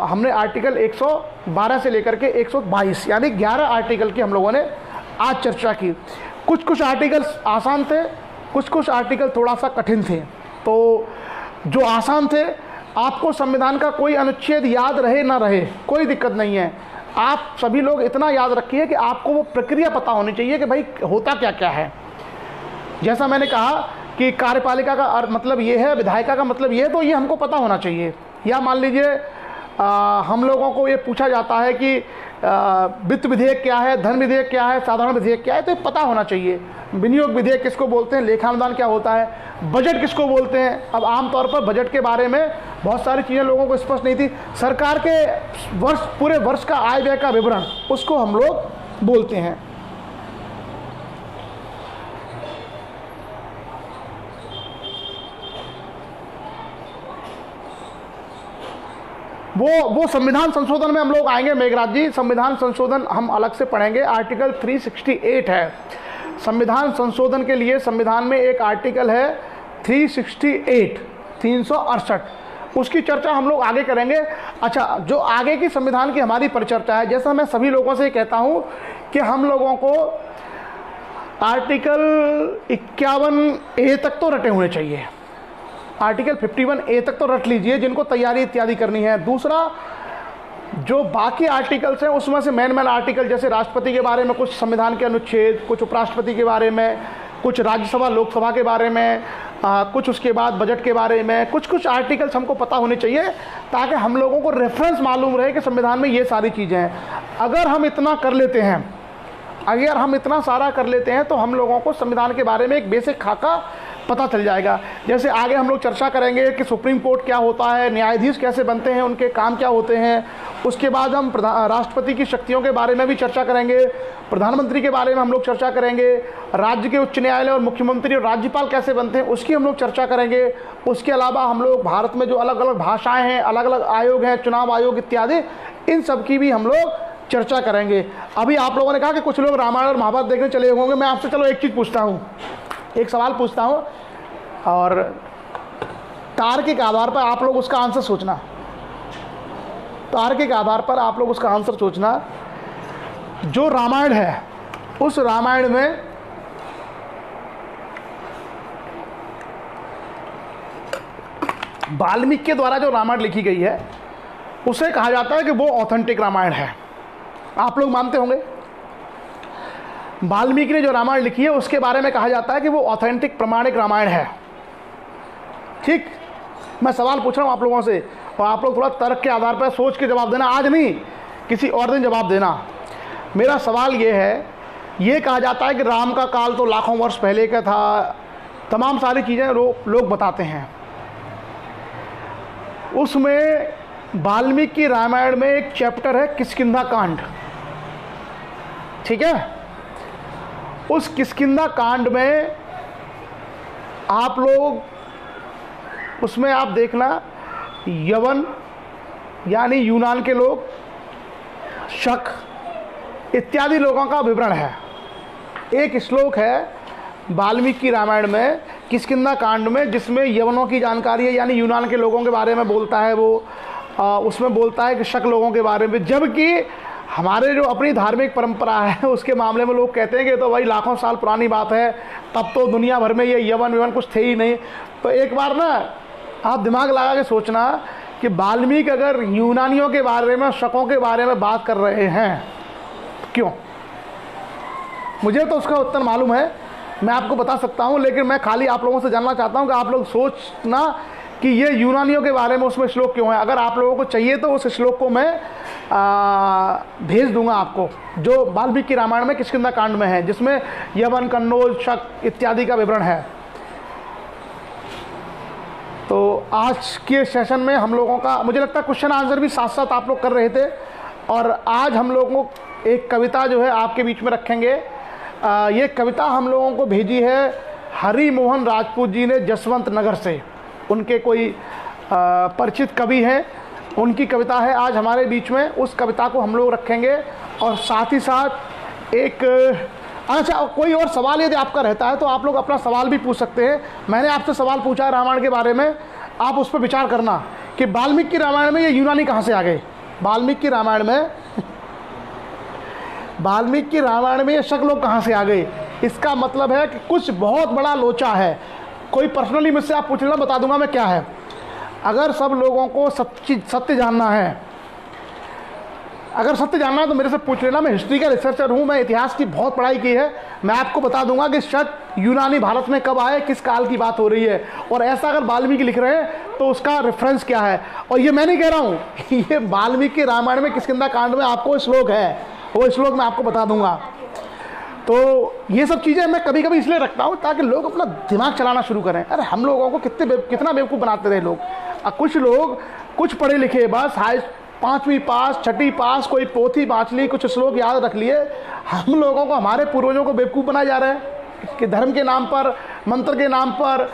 हमने आर्टिकल 112 से लेकर के 122 यानी 11 आर्टिकल की हम लोगों ने आज चर्चा की। कुछ आर्टिकल आसान थे, कुछ आर्टिकल थोड़ा सा कठिन थे। तो जो आसान थे, आपको संविधान का कोई अनुच्छेद याद रहे ना रहे कोई दिक्कत नहीं है, आप सभी लोग इतना याद रखिए कि आपको वो प्रक्रिया पता होनी चाहिए कि भाई होता क्या क्या है। जैसा मैंने कहा कि कार्यपालिका का मतलब ये है, विधायिका का मतलब ये है, तो ये हमको पता होना चाहिए। या मान लीजिए हम लोगों को ये पूछा जाता है कि वित्त विधेयक क्या है, धन विधेयक क्या है, साधारण विधेयक क्या है, तो ये पता होना चाहिए। विनियोग विधेयक किसको बोलते हैं, लेखानुदान क्या होता है, बजट किसको बोलते हैं। अब आमतौर पर बजट के बारे में बहुत सारी चीज़ें लोगों को स्पष्ट नहीं थी। सरकार के पूरे वर्ष का आय व्यय का विवरण, उसको हम लोग बोलते हैं। वो संविधान संशोधन में हम लोग आएंगे मेघराज जी। संविधान संशोधन हम अलग से पढ़ेंगे। आर्टिकल 368 है संविधान संशोधन के लिए। संविधान में एक आर्टिकल है 368 उसकी चर्चा हम लोग आगे करेंगे। अच्छा, जो आगे की संविधान की हमारी परिचर्चा है, जैसा मैं सभी लोगों से कहता हूं कि हम लोगों को आर्टिकल 51A तक तो रटे होने चाहिए। आर्टिकल 51A तक तो रट लीजिए जिनको तैयारी इत्यादि करनी है। दूसरा, जो बाकी आर्टिकल्स हैं उसमें से मेन आर्टिकल, जैसे राष्ट्रपति के बारे में कुछ संविधान के अनुच्छेद, कुछ उपराष्ट्रपति के बारे में, कुछ राज्यसभा लोकसभा के बारे में, कुछ उसके बाद बजट के बारे में, कुछ आर्टिकल्स हमको पता होने चाहिए ताकि हम लोगों को रेफरेंस मालूम रहे कि संविधान में ये सारी चीज़ें हैं। अगर हम इतना कर लेते हैं, अगर हम इतना सारा कर लेते हैं तो हम लोगों को संविधान के बारे में एक बेसिक खाका पता चल जाएगा। जैसे आगे हम लोग चर्चा करेंगे कि सुप्रीम कोर्ट क्या होता है, न्यायाधीश कैसे बनते हैं, उनके काम क्या होते हैं। उसके बाद हम राष्ट्रपति की शक्तियों के बारे में भी चर्चा करेंगे, प्रधानमंत्री के बारे में हम लोग चर्चा करेंगे, राज्य के उच्च न्यायालय और मुख्यमंत्री और राज्यपाल कैसे बनते हैं उसकी हम लोग चर्चा करेंगे। उसके अलावा हम लोग भारत में जो अलग अलग भाषाएँ हैं, अलग अलग आयोग हैं, चुनाव आयोग इत्यादि, इन सब की भी हम लोग चर्चा करेंगे। अभी आप लोगों ने कहा कि कुछ लोग रामायण और महाभारत देखने चले होंगे। मैं आपसे चलो एक चीज़ पूछता हूँ, एक सवाल पूछता हूँ, और तार्किक आधार पर आप लोग उसका आंसर सोचना। तार्किक आधार पर आप लोग उसका आंसर सोचना। जो रामायण है, उस रामायण में वाल्मीकि के द्वारा जो रामायण लिखी गई है उसे कहा जाता है कि वो ऑथेंटिक रामायण है। आप लोग मानते होंगे। वाल्मीकि ने जो रामायण लिखी है उसके बारे में कहा जाता है कि वो ऑथेंटिक प्रमाणिक रामायण है। ठीक, मैं सवाल पूछ रहा हूँ आप लोगों से, और आप लोग थोड़ा तर्क के आधार पर सोच के जवाब देना। आज नहीं, किसी और दिन जवाब देना। मेरा सवाल ये है, ये कहा जाता है कि राम का काल तो लाखों वर्ष पहले का था, तमाम सारी चीज़ें लोग बताते हैं। उसमें वाल्मीकि रामायण में एक चैप्टर है किष्किंधा कांड, ठीक है। उस किष्किंधा कांड में आप लोग, उसमें आप देखना, यवन यानी यूनान के लोग, शक इत्यादि लोगों का विवरण है। एक श्लोक है वाल्मीकि रामायण में किष्किंधा कांड में, जिसमें यवनों की जानकारी है, यानी यूनान के लोगों के बारे में बोलता है वो। उसमें बोलता है कि शक लोगों के बारे में, जबकि हमारे जो अपनी धार्मिक परंपरा है उसके मामले में लोग कहते हैं कि तो भाई लाखों साल पुरानी बात है, तब तो दुनिया भर में ये यवन कुछ थे ही नहीं। तो एक बार ना आप दिमाग लगा के सोचना कि वाल्मीकि अगर यूनानियों के बारे में, शकों के बारे में बात कर रहे हैं, क्यों? मुझे तो उसका उत्तर मालूम है, मैं आपको बता सकता हूँ, लेकिन मैं खाली आप लोगों से जानना चाहता हूँ कि आप लोग सोचना कि ये यूनानियों के बारे में उसमें श्लोक क्यों है। अगर आप लोगों को चाहिए तो उस श्लोक को मैं भेज दूंगा आपको, जो वाल्मीकि रामायण में किष्किंधा कांड में है, जिसमें यवन, कन्नौज, शक इत्यादि का विवरण है। तो आज के सेशन में हम लोगों का, मुझे लगता है क्वेश्चन आंसर भी साथ साथ आप लोग कर रहे थे, और आज हम लोगों को एक कविता जो है आपके बीच में रखेंगे। ये कविता हम लोगों को भेजी है हरि मोहन राजपूत जी ने जसवंत नगर से। उनके कोई परिचित कवि हैं, उनकी कविता है आज हमारे बीच में। उस कविता को हम लोग रखेंगे, और साथ ही साथ एक अच्छा, कोई और सवाल यदि आपका रहता है तो आप लोग अपना सवाल भी पूछ सकते हैं। मैंने आपसे सवाल पूछा है रामायण के बारे में, आप उस पर विचार करना कि वाल्मीकि रामायण में ये यूनानी कहाँ से आ गए। वाल्मीकि रामायण में ये शक लोग कहाँ से आ गए। इसका मतलब है कि कुछ बहुत बड़ा लोचा है। कोई पर्सनली मुझसे आप पूछ लेना, बता दूंगा मैं क्या है। अगर सब लोगों को सत्य जानना है, तो मेरे से पूछ लेना। मैं हिस्ट्री का रिसर्चर हूँ, मैं इतिहास की बहुत पढ़ाई की है। मैं आपको बता दूंगा कि शक यूनानी भारत में कब आए, किस काल की बात हो रही है, और ऐसा अगर वाल्मीकि लिख रहे हैं तो उसका रेफरेंस क्या है। और ये मैं नहीं कह रहा हूँ, ये वाल्मीकि रामायण में किष्किंधा कांड में आपको श्लोक है, वो श्लोक मैं आपको बता दूंगा। तो ये सब चीज़ें मैं कभी कभी इसलिए रखता हूँ ताकि लोग अपना दिमाग चलाना शुरू करें। अरे हम लोगों को कितना बेवकूफ़ बनाते रहे लोग। कुछ लोग कुछ पढ़े लिखे, बस हाई 5वीं पास, 6ठी पास, कोई पोथी बाँच ली, कुछ श्लोक याद रख लिए। हम लोगों को, हमारे पूर्वजों को बेवकूफ़ बनाए जा रहे हैं कि धर्म के नाम पर, मंत्र के नाम पर।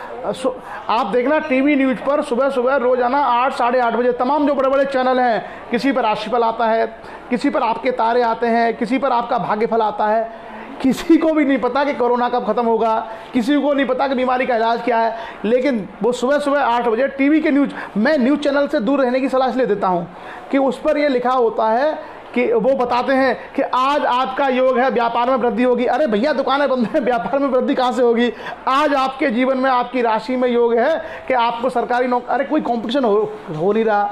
आप देखना टीवी न्यूज़ पर सुबह सुबह रोज़ाना 8, साढ़े 8 बजे तमाम जो बड़े बड़े चैनल हैं, किसी पर राशिफल आता है, किसी पर आपके तारे आते हैं, किसी पर आपका भाग्यफल आता है। किसी को भी नहीं पता कि कोरोना कब ख़त्म होगा, किसी को नहीं पता कि बीमारी का इलाज क्या है, लेकिन वो सुबह सुबह 8 बजे टीवी के न्यूज़, मैं न्यूज़ चैनल से दूर रहने की सलाह इसलिए देता हूँ कि उस पर ये लिखा होता है कि वो बताते हैं कि आज आपका योग है, व्यापार में वृद्धि होगी। अरे भैया दुकानें बंद हैं, व्यापार में वृद्धि कहाँ से होगी। आज आपके जीवन में, आपकी राशि में योग है कि आपको सरकारी नौकरी, अरे कोई कंपटीशन हो नहीं रहा,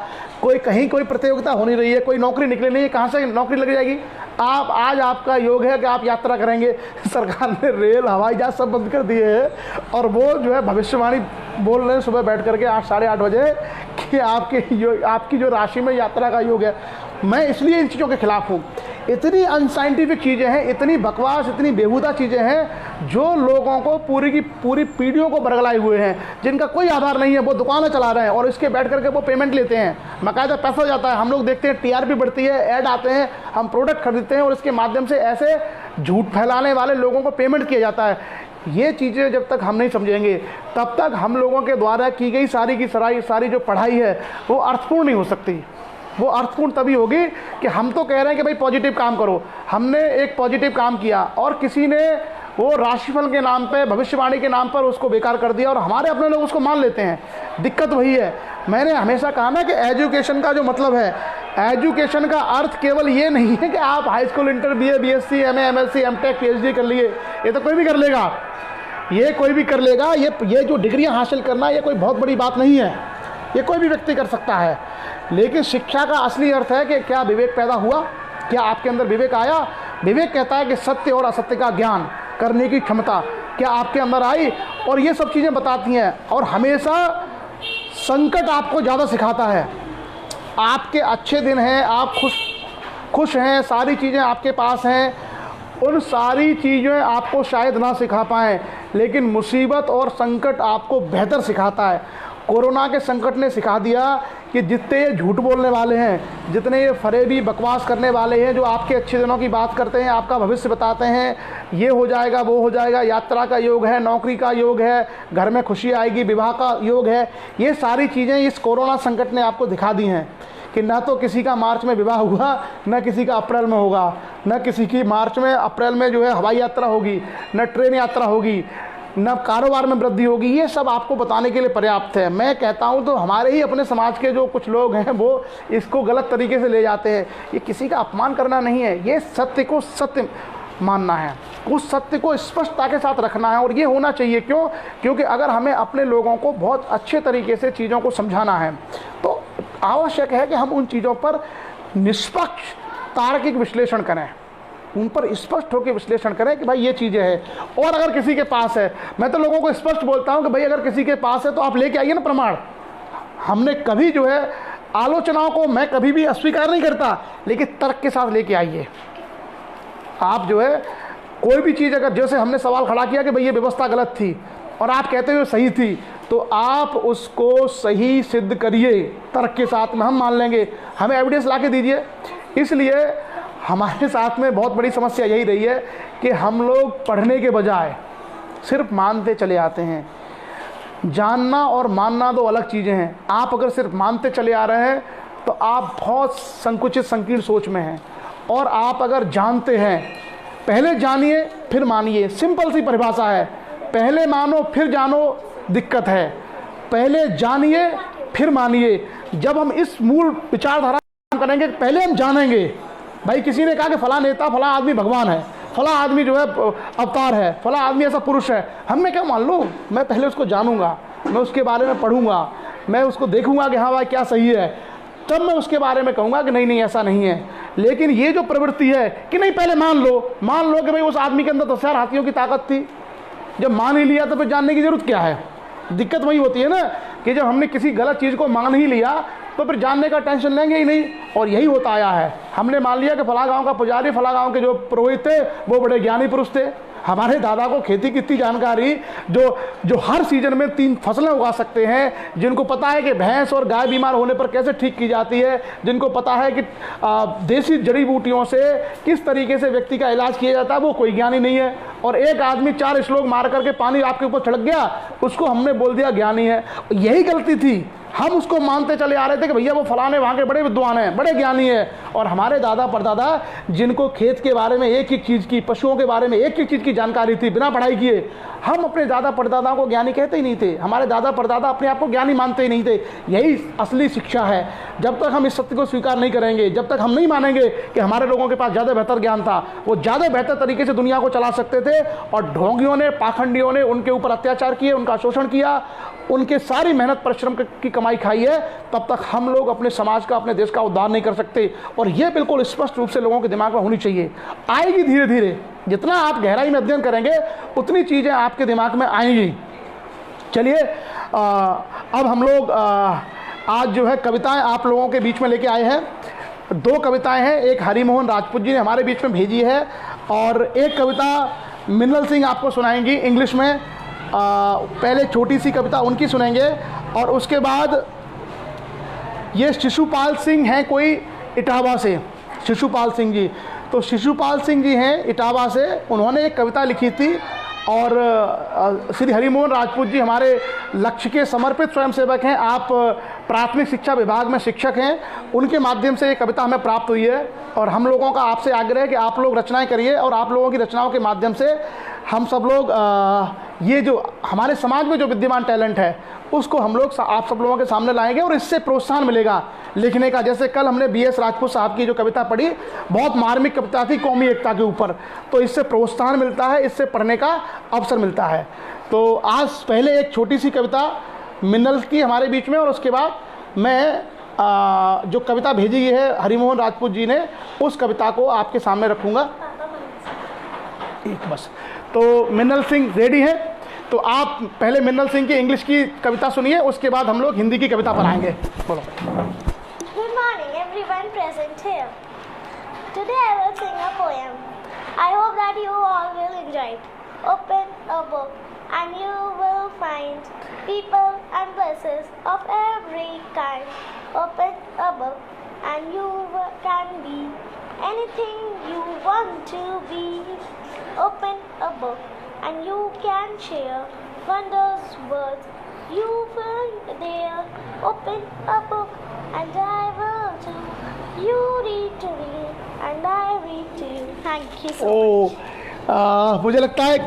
कोई प्रतियोगिता हो नहीं रही है, कोई नौकरी निकले नहीं है, कहाँ से नौकरी लग जाएगी। आज आपका योग है कि आप यात्रा करेंगे। सरकार ने रेल, हवाई जहाज सब बंद कर दिए हैं, और वो जो है भविष्यवाणी बोल रहे हैं सुबह बैठ करके 8, साढ़े 8 बजे कि आपकी जो राशि में यात्रा का योग है। मैं इसलिए इन चीज़ों के खिलाफ हूँ। इतनी अनसाइंटिफिक चीज़ें हैं, इतनी बकवास, इतनी बेहुदा चीज़ें हैं जो लोगों को पूरी की पूरी पीढ़ियों को बरगलाए हुए हैं, जिनका कोई आधार नहीं है। वो दुकानें चला रहे हैं और इसके बैठ करके वो पेमेंट लेते हैं, बाकायदा पैसा हो जाता है। हम लोग देखते हैं टीआरपी बढ़ती है, ऐड आते हैं, हम प्रोडक्ट खरीदते हैं और इसके माध्यम से ऐसे झूठ फैलाने वाले लोगों को पेमेंट किया जाता है। ये चीज़ें जब तक हम नहीं समझेंगे तब तक हम लोगों के द्वारा की गई सारी जो पढ़ाई है वो अर्थपूर्ण नहीं हो सकती। वो अर्थपूर्ण तभी होगी कि हम तो कह रहे हैं कि भाई पॉजिटिव काम करो। हमने एक पॉजिटिव काम किया और किसी ने वो राशिफल के नाम पे, भविष्यवाणी के नाम पर उसको बेकार कर दिया और हमारे अपने लोग उसको मान लेते हैं। दिक्कत वही है। मैंने हमेशा कहा ना कि एजुकेशन का जो मतलब है, एजुकेशन का अर्थ केवल ये नहीं है कि आप high school, inter, BA, BSc, MA, MSc, MTech, PhD कर लिए। ये तो कोई भी कर लेगा, ये कोई भी कर लेगा। ये जो डिग्रियां हासिल करना ये कोई बहुत बड़ी बात नहीं है, ये कोई भी व्यक्ति कर सकता है। लेकिन शिक्षा का असली अर्थ है कि क्या विवेक पैदा हुआ, क्या आपके अंदर विवेक आया। विवेक कहता है कि सत्य और असत्य का ज्ञान करने की क्षमता क्या आपके अंदर आई, और ये सब चीज़ें बताती हैं। और हमेशा संकट आपको ज़्यादा सिखाता है। आपके अच्छे दिन हैं, आप खुश हैं, सारी चीज़ें आपके पास हैं, उन सारी चीज़ें आपको शायद ना सिखा पाएँ, लेकिन मुसीबत और संकट आपको बेहतर सिखाता है। कोरोना के संकट ने सिखा दिया कि जितने ये झूठ बोलने वाले हैं, जितने ये फरेबी बकवास करने वाले हैं, जो आपके अच्छे दिनों की बात करते हैं, आपका भविष्य बताते हैं, ये हो जाएगा, वो हो जाएगा, यात्रा का योग है, नौकरी का योग है, घर में खुशी आएगी, विवाह का योग है, ये सारी चीज़ें इस कोरोना संकट ने आपको दिखा दी हैं कि ना तो किसी का मार्च में विवाह हुआ, न किसी का अप्रैल में होगा, न किसी की मार्च में अप्रैल में जो है हवाई यात्रा होगी, न ट्रेन यात्रा होगी, न कारोबार में वृद्धि होगी। ये सब आपको बताने के लिए पर्याप्त है। मैं कहता हूँ तो हमारे ही अपने समाज के जो कुछ लोग हैं वो इसको गलत तरीके से ले जाते हैं। ये किसी का अपमान करना नहीं है, ये सत्य को सत्य मानना है, उस सत्य को स्पष्टता के साथ रखना है। और ये होना चाहिए, क्यों? क्योंकि अगर हमें अपने लोगों को बहुत अच्छे तरीके से चीज़ों को समझाना है तो आवश्यक है कि हम उन चीज़ों पर निष्पक्ष तार्किक विश्लेषण करें, उन पर स्पष्ट होकर विश्लेषण करें कि भाई ये चीज़ें हैं। और अगर किसी के पास है, मैं तो लोगों को स्पष्ट बोलता हूं कि भाई अगर किसी के पास है तो आप लेके आइए ना प्रमाण। हमने कभी जो है आलोचनाओं को मैं कभी भी अस्वीकार नहीं करता, लेकिन तर्क के साथ लेके आइए। आप जो है कोई भी चीज़, अगर जैसे हमने सवाल खड़ा किया कि भाई ये व्यवस्था गलत थी और आप कहते हुए सही थी, तो आप उसको सही सिद्ध करिए तर्क के साथ में, हम मान लेंगे, हमें एविडेंस ला के दीजिए। इसलिए हमारे साथ में बहुत बड़ी समस्या यही रही है कि हम लोग पढ़ने के बजाय सिर्फ मानते चले आते हैं। जानना और मानना दो अलग चीज़ें हैं। आप अगर सिर्फ मानते चले आ रहे हैं तो आप बहुत संकुचित संकीर्ण सोच में हैं। और आप अगर जानते हैं, पहले जानिए फिर मानिए, सिंपल सी परिभाषा है। पहले मानो फिर जानो दिक्कत है, पहले जानिए फिर मानिए। जब हम इस मूल विचारधारा करेंगे, पहले हम जानेंगे। भाई किसी ने कहा कि फला नेता, फला आदमी भगवान है, फला आदमी जो है अवतार है, फला आदमी ऐसा पुरुष है, हमने क्या मान लूँ? मैं पहले उसको जानूंगा, मैं उसके बारे में पढ़ूंगा, मैं उसको देखूंगा कि हाँ भाई क्या सही है, तब मैं उसके बारे में कहूँगा कि नहीं नहीं ऐसा नहीं है। लेकिन ये जो प्रवृत्ति है कि नहीं पहले मान लो कि भाई उस आदमी के अंदर 10,000 हाथियों की ताकत थी, जब मान ही लिया तो फिर जानने की जरूरत क्या है? दिक्कत वही होती है ना कि जब हमने किसी गलत चीज़ को मान ही लिया तो फिर जानने का टेंशन लेंगे ही नहीं। और यही होता आया है। हमने मान लिया कि फला गांव का पुजारी, फला गांव के जो पुरोहित थे वो बड़े ज्ञानी पुरुष थे। हमारे दादा को खेती की इतनी जानकारी, जो हर सीजन में 3 फसलें उगा सकते हैं, जिनको पता है कि भैंस और गाय बीमार होने पर कैसे ठीक की जाती है, जिनको पता है कि देसी जड़ी बूटियों से किस तरीके से व्यक्ति का इलाज किया जाता है, वो कोई ज्ञानी नहीं है। और एक आदमी 4 श्लोक मार करके पानी आपके ऊपर छिड़क गया, उसको हमने बोल दिया ज्ञानी है। यही गलती थी, हम उसको मानते चले आ रहे थे कि भैया वो फलाने वहाँ के बड़े विद्वान हैं, बड़े ज्ञानी हैं। और हमारे दादा परदादा जिनको खेत के बारे में एक एक चीज़ की, पशुओं के बारे में एक एक चीज़ की जानकारी थी, बिना पढ़ाई किए, हम अपने दादा परदादाओं को ज्ञानी कहते ही नहीं थे। हमारे दादा परदादा अपने आप को ज्ञानी मानते ही नहीं थे। यही असली शिक्षा है। जब तक हम इस सत्य को स्वीकार नहीं करेंगे, जब तक हम नहीं मानेंगे कि हमारे लोगों के पास ज़्यादा बेहतर ज्ञान था, वो ज़्यादा बेहतर तरीके से दुनिया को चला सकते थे, और ढोंगियों ने, पाखंडियों ने उनके ऊपर अत्याचार किए, उनका शोषण किया, उनके सारी मेहनत परिश्रम की कमाई खाई है, तब तक हम लोग अपने समाज का, अपने देश का उद्धार नहीं कर सकते। और ये बिल्कुल स्पष्ट रूप से लोगों के दिमाग में होनी चाहिए। आएगी धीरे धीरे, जितना आप गहराई में अध्ययन करेंगे उतनी चीज़ें आपके दिमाग में आएंगी। चलिए अब हम लोग आज जो है कविताएं आप लोगों के बीच में लेके आए हैं। 2 कविताएं हैं, एक हरिमोहन राजपूत जी ने हमारे बीच में भेजी है, और एक कविता मिन्नल सिंह आपको सुनाएंगी इंग्लिश में। पहले छोटी सी कविता उनकी सुनेंगे, और उसके बाद ये शिशुपाल सिंह हैं कोई इटावा से, शिशुपाल सिंह जी। तो शिशुपाल सिंह जी हैं इटावा से, उन्होंने एक कविता लिखी थी। और श्री हरिमोहन राजपूत जी हमारे लक्ष्य के समर्पित स्वयंसेवक हैं। आप प्राथमिक शिक्षा विभाग में शिक्षक हैं, उनके माध्यम से ये कविता हमें प्राप्त हुई है। और हम लोगों का आपसे आग्रह है कि आप लोग रचनाएं करिए, और आप लोगों की रचनाओं के माध्यम से हम सब लोग ये जो हमारे समाज में जो विद्यमान टैलेंट है उसको हम लोग आप सब लोगों के सामने लाएंगे, और इससे प्रोत्साहन मिलेगा लिखने का। जैसे कल हमने BS राजपूत साहब की जो कविता पढ़ी, बहुत मार्मिक कविता थी कौमी एकता के ऊपर, तो इससे प्रोत्साहन मिलता है, इससे पढ़ने का अवसर मिलता है। तो आज पहले एक छोटी सी कविता मिन्नल की हमारे बीच में, और उसके बाद मैं जो कविता भेजी है हरिमोहन राजपूत जी ने, उस कविता को आपके सामने रखूँगा। एक बस, तो मिन्नल सिंह रेडी है, तो आप पहले मिन्नल सिंह की इंग्लिश की कविता सुनिए, उसके बाद हम लोग हिंदी की कविता पर आएंगे। बोलो। Good morning everyone present here. Today I will sing a poem. I hope that you all will enjoy it. Open a book and you will find people and places of every kind. Open a book and you can be anything you want to be. Open a book and you can share wonders words you find there. Open a book and I will to you, read to me, and I read to you. Thank you so much. मुझे लगता है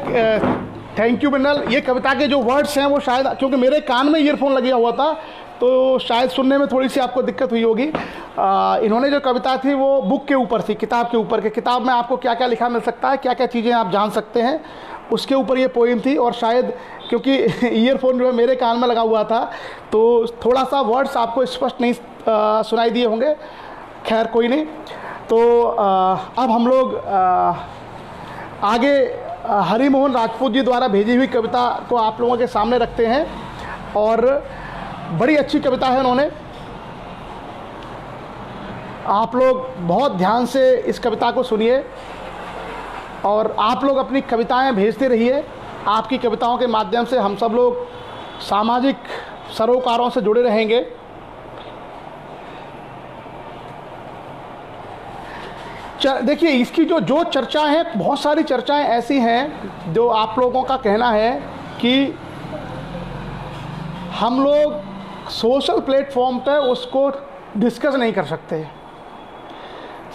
thank you Bindal. ये कविता के जो words हैं वो शायद, क्योंकि मेरे कान में ईयरफोन लगा हुआ था तो शायद सुनने में थोड़ी सी आपको दिक्कत हुई होगी। इन्होंने जो कविता थी वो बुक के ऊपर थी, किताब के ऊपर के, किताब में आपको क्या क्या लिखा मिल सकता है, क्या क्या चीज़ें आप जान सकते हैं, उसके ऊपर ये पोइम थी। और शायद क्योंकि ईयरफोन जो है मेरे कान में लगा हुआ था तो थोड़ा सा वर्ड्स आपको स्पष्ट नहीं सुनाई दिए होंगे। खैर कोई नहीं। तो अब हम लोग आगे हरिमोहन राजपूत जी द्वारा भेजी हुई कविता को आप लोगों के सामने रखते हैं। और बड़ी अच्छी कविता है उन्होंने, आप लोग बहुत ध्यान से इस कविता को सुनिए और आप लोग अपनी कविताएं भेजते रहिए। आपकी कविताओं के माध्यम से हम सब लोग सामाजिक सरोकारों से जुड़े रहेंगे। देखिए इसकी जो चर्चा है, बहुत सारी चर्चाएं ऐसी हैं जो आप लोगों का कहना है कि हम लोग सोशल प्लेटफॉर्म पे उसको डिस्कस नहीं कर सकते।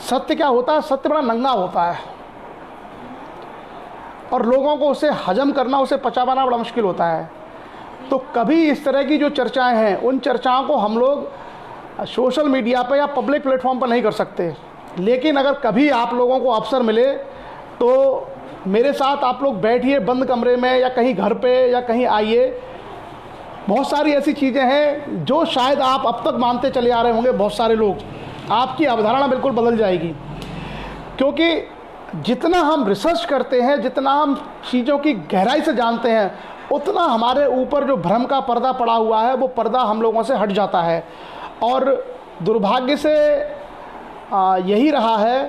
सत्य क्या होता है, सत्य बड़ा नंगा होता है और लोगों को उसे हजम करना, उसे पचा पाना बड़ा मुश्किल होता है। तो कभी इस तरह की जो चर्चाएं हैं उन चर्चाओं को हम लोग सोशल मीडिया पे या पब्लिक प्लेटफॉर्म पर नहीं कर सकते। लेकिन अगर कभी आप लोगों को अवसर मिले तो मेरे साथ आप लोग बैठिए बंद कमरे में या कहीं घर पे या कहीं आइए। बहुत सारी ऐसी चीज़ें हैं जो शायद आप अब तक मानते चले आ रहे होंगे, बहुत सारे लोग, आपकी अवधारणा बिल्कुल बदल जाएगी। क्योंकि जितना हम रिसर्च करते हैं, जितना हम चीज़ों की गहराई से जानते हैं, उतना हमारे ऊपर जो भ्रम का पर्दा पड़ा हुआ है वो पर्दा हम लोगों से हट जाता है। और दुर्भाग्य से यही रहा है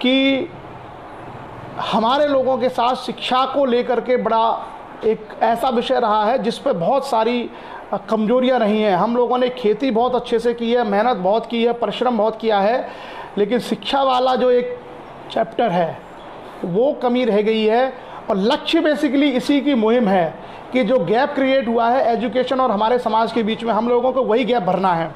कि हमारे लोगों के साथ शिक्षा को लेकर के बड़ा एक ऐसा विषय रहा है जिस पे बहुत सारी कमजोरियां रही हैं। हम लोगों ने खेती बहुत अच्छे से की है, मेहनत बहुत की है, परिश्रम बहुत किया है, लेकिन शिक्षा वाला जो एक चैप्टर है वो कमी रह गई है। और लक्ष्य बेसिकली इसी की मुहिम है कि जो गैप क्रिएट हुआ है एजुकेशन और हमारे समाज के बीच में, हम लोगों को वही गैप भरना है।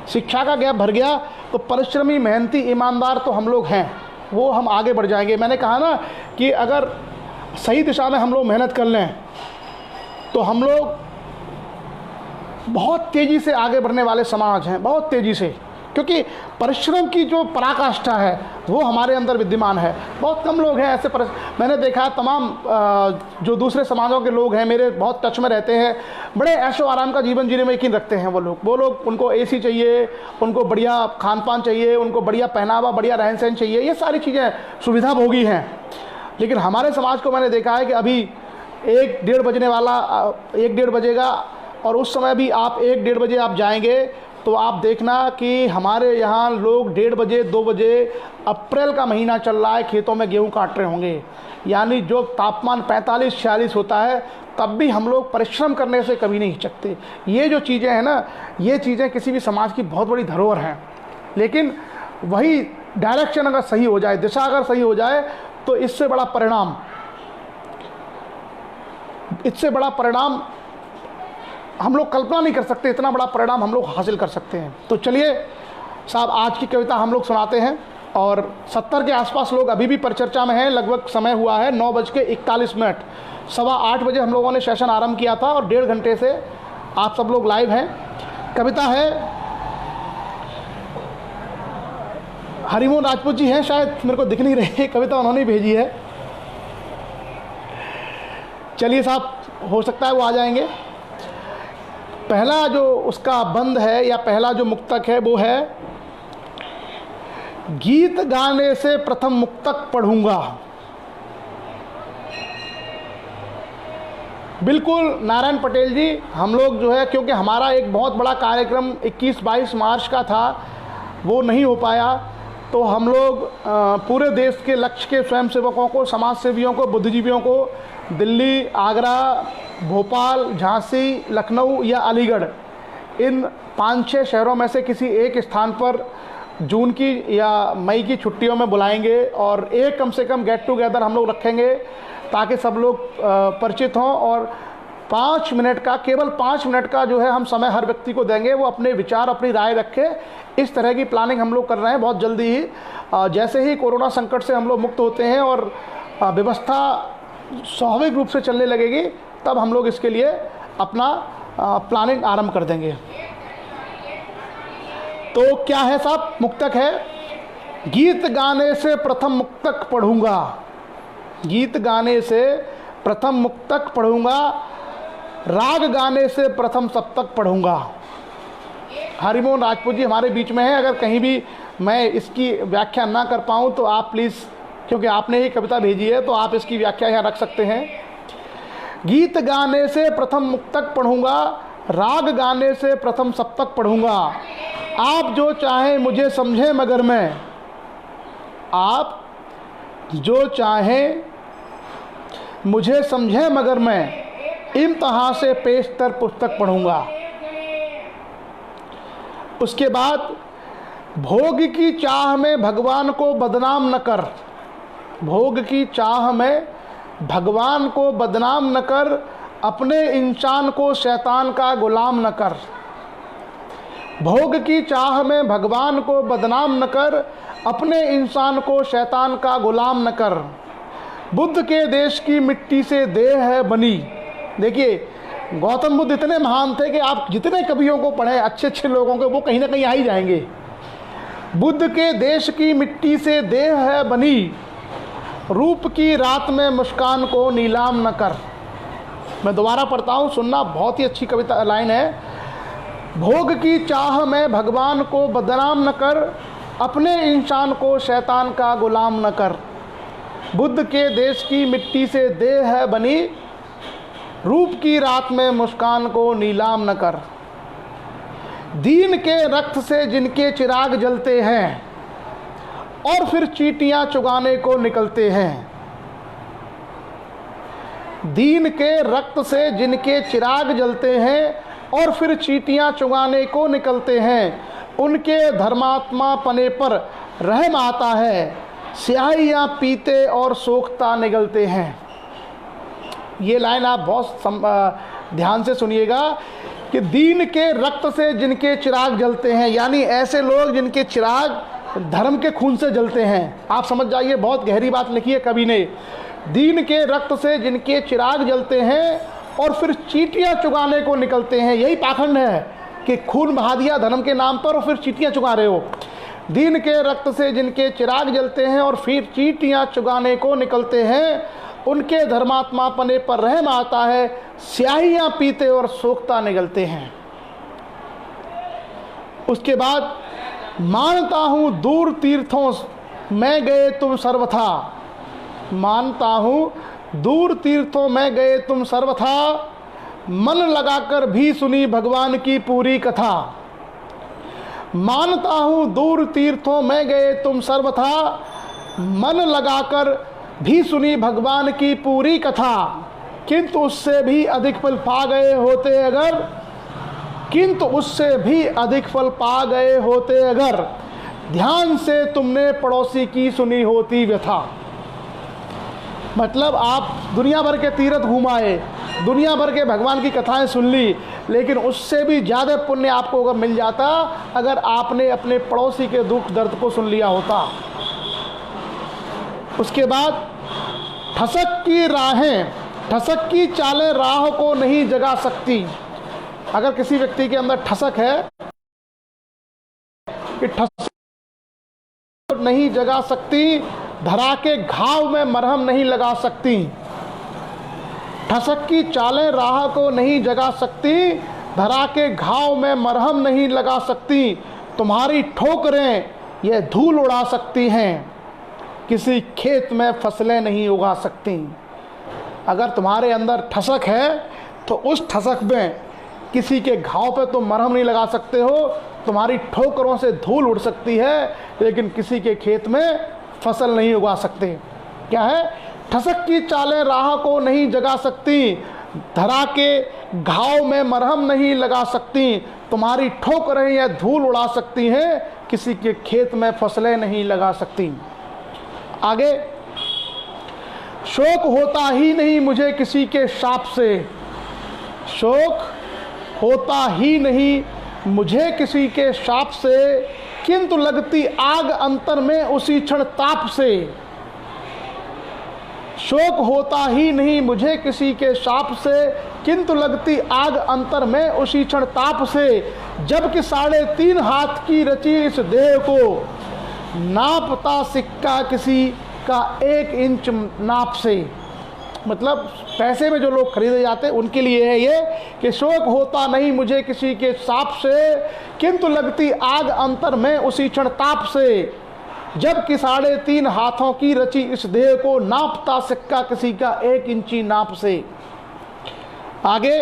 शिक्षा का गैप भर गया तो परिश्रमी, मेहनती, ईमानदार तो हम लोग हैं, वो हम आगे बढ़ जाएंगे। मैंने कहा ना कि अगर सही दिशा में हम लोग मेहनत कर लें तो हम लोग बहुत तेज़ी से आगे बढ़ने वाले समाज हैं, बहुत तेज़ी से। क्योंकि परिश्रम की जो पराकाष्ठा है वो हमारे अंदर विद्यमान है। बहुत कम लोग हैं ऐसे मैंने देखा तमाम जो दूसरे समाजों के लोग हैं, मेरे बहुत टच में रहते हैं, बड़े ऐशो आराम का जीवन जीने में यकीन रखते हैं वो लोग। उनको एसी चाहिए, उनको बढ़िया खान पान चाहिए, उनको बढ़िया पहनावा, बढ़िया रहन सहन चाहिए, ये सारी चीज़ें सुविधा भोगी हैं। लेकिन हमारे समाज को मैंने देखा है कि अभी 1-1:30 बजने वाला, 1-1:30 बजेगा और उस समय भी आप 1-1:30 बजे आप जाएंगे तो आप देखना कि हमारे यहाँ लोग 1:30 बजे, 2 बजे, अप्रैल का महीना चल रहा है, खेतों में गेहूँ काट रहे होंगे। यानी जो तापमान 45-46 होता है तब भी हम लोग परिश्रम करने से कभी नहीं हिचकते। ये जो चीज़ें हैं ना, ये चीज़ें किसी भी समाज की बहुत बड़ी धरोहर हैं। लेकिन वही डायरेक्शन अगर सही हो जाए, दिशा अगर सही हो जाए तो इससे बड़ा परिणाम हम लोग कल्पना नहीं कर सकते। इतना बड़ा परिणाम हम लोग हासिल कर सकते हैं। तो चलिए साहब, आज की कविता हम लोग सुनाते हैं। और 70 के आसपास लोग अभी भी परिचर्चा में हैं। लगभग समय हुआ है 9:41। 7:15 बजे हम लोगों ने सेशन आरंभ किया था और 1.5 घंटे से आप सब लोग लाइव हैं। कविता है, हरिमोहन राजपूत जी हैं, शायद मेरे को दिख नहीं रही, कविता उन्होंने भेजी है। चलिए साहब, हो सकता है वो आ जाएंगे। पहला जो उसका बंद है या पहला जो मुक्तक है वो है, गीत गाने से प्रथम मुक्तक पढ़ूंगा। बिल्कुल नारायण पटेल जी, हम लोग जो है, क्योंकि हमारा एक बहुत बड़ा कार्यक्रम 21-22 मार्च का था, वो नहीं हो पाया, तो हम लोग पूरे देश के लक्ष्य के स्वयंसेवकों को, समाज सेवियों को, बुद्धिजीवियों को दिल्ली, आगरा, भोपाल, झांसी, लखनऊ या अलीगढ़, इन 5-6 शहरों में से किसी एक स्थान पर जून की या मई की छुट्टियों में बुलाएंगे और एक कम से कम गेट टुगेदर हम लोग रखेंगे ताकि सब लोग परिचित हों और 5 मिनट का, केवल 5 मिनट का जो है हम समय हर व्यक्ति को देंगे, वो अपने विचार अपनी राय रखे। इस तरह की प्लानिंग हम लोग कर रहे हैं। बहुत जल्दी ही जैसे ही कोरोना संकट से हम लोग मुक्त होते हैं और व्यवस्था स्वाभाविक रूप से चलने लगेगी, तब हम लोग इसके लिए अपना प्लानिंग आरंभ कर देंगे। तो क्या है साहब? मुक्तक है, गीत गाने से प्रथम मुक्तक पढ़ूंगा, गीत गाने से प्रथम मुक्तक पढ़ूंगा, राग गाने से प्रथम सप्तक पढ़ूंगा। हरिमोहन राजपूत जी हमारे बीच में हैं। अगर कहीं भी मैं इसकी व्याख्या ना कर पाऊँ तो आप प्लीज़, क्योंकि आपने ही कविता भेजी है, तो आप इसकी व्याख्या यहाँ रख सकते हैं। गीत गाने से प्रथम मुक्तक पढ़ूंगा, राग गाने से प्रथम सप्तक पढ़ूंगा। आप जो चाहें मुझे समझें मगर मैं, आप जो चाहें मुझे समझें मगर मैं, इम्तिहान से पेशतर पुस्तक पढ़ूंगा। उसके बाद, भोग की चाह में भगवान को बदनाम न कर, भोग की चाह में भगवान को बदनाम न कर, अपने इंसान को शैतान का गुलाम न कर। भोग की चाह में भगवान को बदनाम न कर, अपने इंसान को शैतान का गुलाम न कर। बुद्ध के देश की मिट्टी से देह है बनी। देखिए, गौतम बुद्ध इतने महान थे कि आप जितने कवियों को पढ़ें, अच्छे अच्छे लोगों के, वो कहीं ना कहीं आ ही जाएंगे। बुद्ध के देश की मिट्टी से देह है बनी, रूप की रात में मुस्कान को नीलाम न कर। मैं दोबारा पढ़ता हूँ, सुनना, बहुत ही अच्छी कविता लाइन है। भोग की चाह में भगवान को बदनाम न कर, अपने इंसान को शैतान का गुलाम न कर। बुद्ध के देश की मिट्टी से देह है बनी, रूप की रात में मुस्कान को नीलाम न कर। दीन के रक्त से जिनके चिराग जलते हैं और फिर चींटियां चुगाने को निकलते हैं। दीन के रक्त से जिनके चिराग जलते हैं और फिर चींटियां चुगाने को निकलते हैं, उनके धर्मात्मा पने पर रहम आता है, स्याहियां पीते और सोखता निगलते हैं। ये लाइन आप बहुत ध्यान से सुनिएगा कि दीन के रक्त से जिनके चिराग जलते हैं, यानी ऐसे लोग जिनके चिराग धर्म के खून से जलते हैं। आप समझ जाइए, बहुत गहरी बात लिखी है कवि ने। दीन के रक्त से जिनके चिराग जलते हैं और फिर चींटियां चुगाने को निकलते हैं। यही पाखंड है कि खून बहा दिया धर्म के नाम पर और फिर चींटियां चुगा रहे हो। दीन के रक्त से जिनके चिराग जलते हैं और फिर चींटियां चुगाने को निकलते हैं, उनके धर्मात्मा पने पर रहम आता है, स्याहियां पीते और सोखता निगलते हैं। उसके बाद, मानता हूँ दूर तीर्थों में गए तुम सर्वथा, मानता हूँ दूर तीर्थों में गए तुम सर्वथा, मन लगाकर भी सुनी भगवान की पूरी कथा। मानता हूँ दूर तीर्थों में गए तुम सर्वथा, मन लगाकर भी सुनी भगवान की पूरी कथा। किंतु उससे भी अधिक फल पा गए होते अगर, किंतु उससे भी अधिक फल पा गए होते अगर, ध्यान से तुमने पड़ोसी की सुनी होती व्यथा। मतलब आप दुनिया भर के तीर्थ घुमाए, दुनिया भर के भगवान की कथाएं सुन ली, लेकिन उससे भी ज़्यादा पुण्य आपको अगर मिल जाता अगर आपने अपने पड़ोसी के दुख दर्द को सुन लिया होता। उसके बाद, ठसक की राहें, ठसक की चालें राह को नहीं जगा सकती। अगर किसी व्यक्ति के अंदर ठसक है कि ठसक नहीं जगा सकती, धरा के घाव में मरहम नहीं लगा सकती। ठसक की चालें राह को नहीं जगा सकती, धरा के घाव में मरहम नहीं लगा सकती। तुम्हारी ठोकरें ये धूल उड़ा सकती हैं, किसी खेत में फसलें नहीं उगा सकती। अगर तुम्हारे अंदर ठसक है तो उस ठसक में किसी के घाव पे तुम मरहम नहीं लगा सकते हो। तुम्हारी ठोकरों से धूल उड़ सकती है, लेकिन किसी के खेत में फसल नहीं उगा सकते। क्या है? ठसक की चालें राह को नहीं जगा सकती, धरा के घाव में मरहम नहीं लगा सकती। तुम्हारी ठोकरें या धूल उड़ा सकती हैं, किसी के खेत में फसलें नहीं लगा सकती। आगे, शोक होता ही नहीं मुझे किसी के शाप से, शोक होता ही नहीं मुझे किसी के शाप से, किंतु लगती आग अंतर में उसी क्षण ताप से। शोक होता ही नहीं मुझे किसी के शाप से, किंतु लगती आग अंतर में उसी क्षण ताप से। जबकि 3.5 हाथ की रची इस देह को, नापता सिक्का किसी का 1 इंच नाप से। मतलब पैसे में जो लोग खरीदे जाते हैं उनके लिए है ये कि शोक होता नहीं मुझे किसी के शाप से, किंतु लगती आग अंतर में उसी क्षण ताप से। जबकि 3.5 हाथों की रची इस देह को, नापता सिक्का किसी का 1 इंची नाप से। आगे,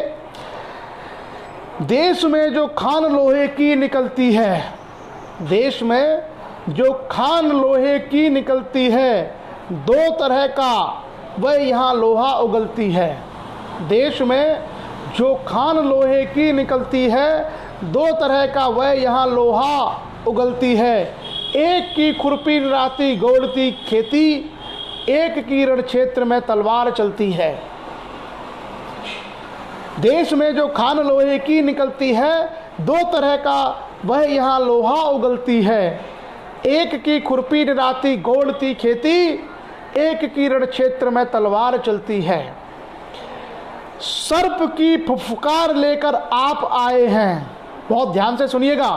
देश में जो खान लोहे की निकलती है, देश में जो खान लोहे की निकलती है, 2 तरह का वह यहाँ लोहा उगलती है। देश में जो खान लोहे की निकलती है, 2 तरह का वह यहाँ लोहा उगलती है। एक की खुरपी निराती गौड़ती खेती, एक की रण क्षेत्र में तलवार चलती है। देश में जो खान लोहे की निकलती है, 2 तरह का वह यहाँ लोहा उगलती है। एक की खुरपी निराती गौड़ती खेती, एक की रण क्षेत्र में तलवार चलती है। सर्प की फुफकार लेकर आप आए हैं, बहुत ध्यान से सुनिएगा।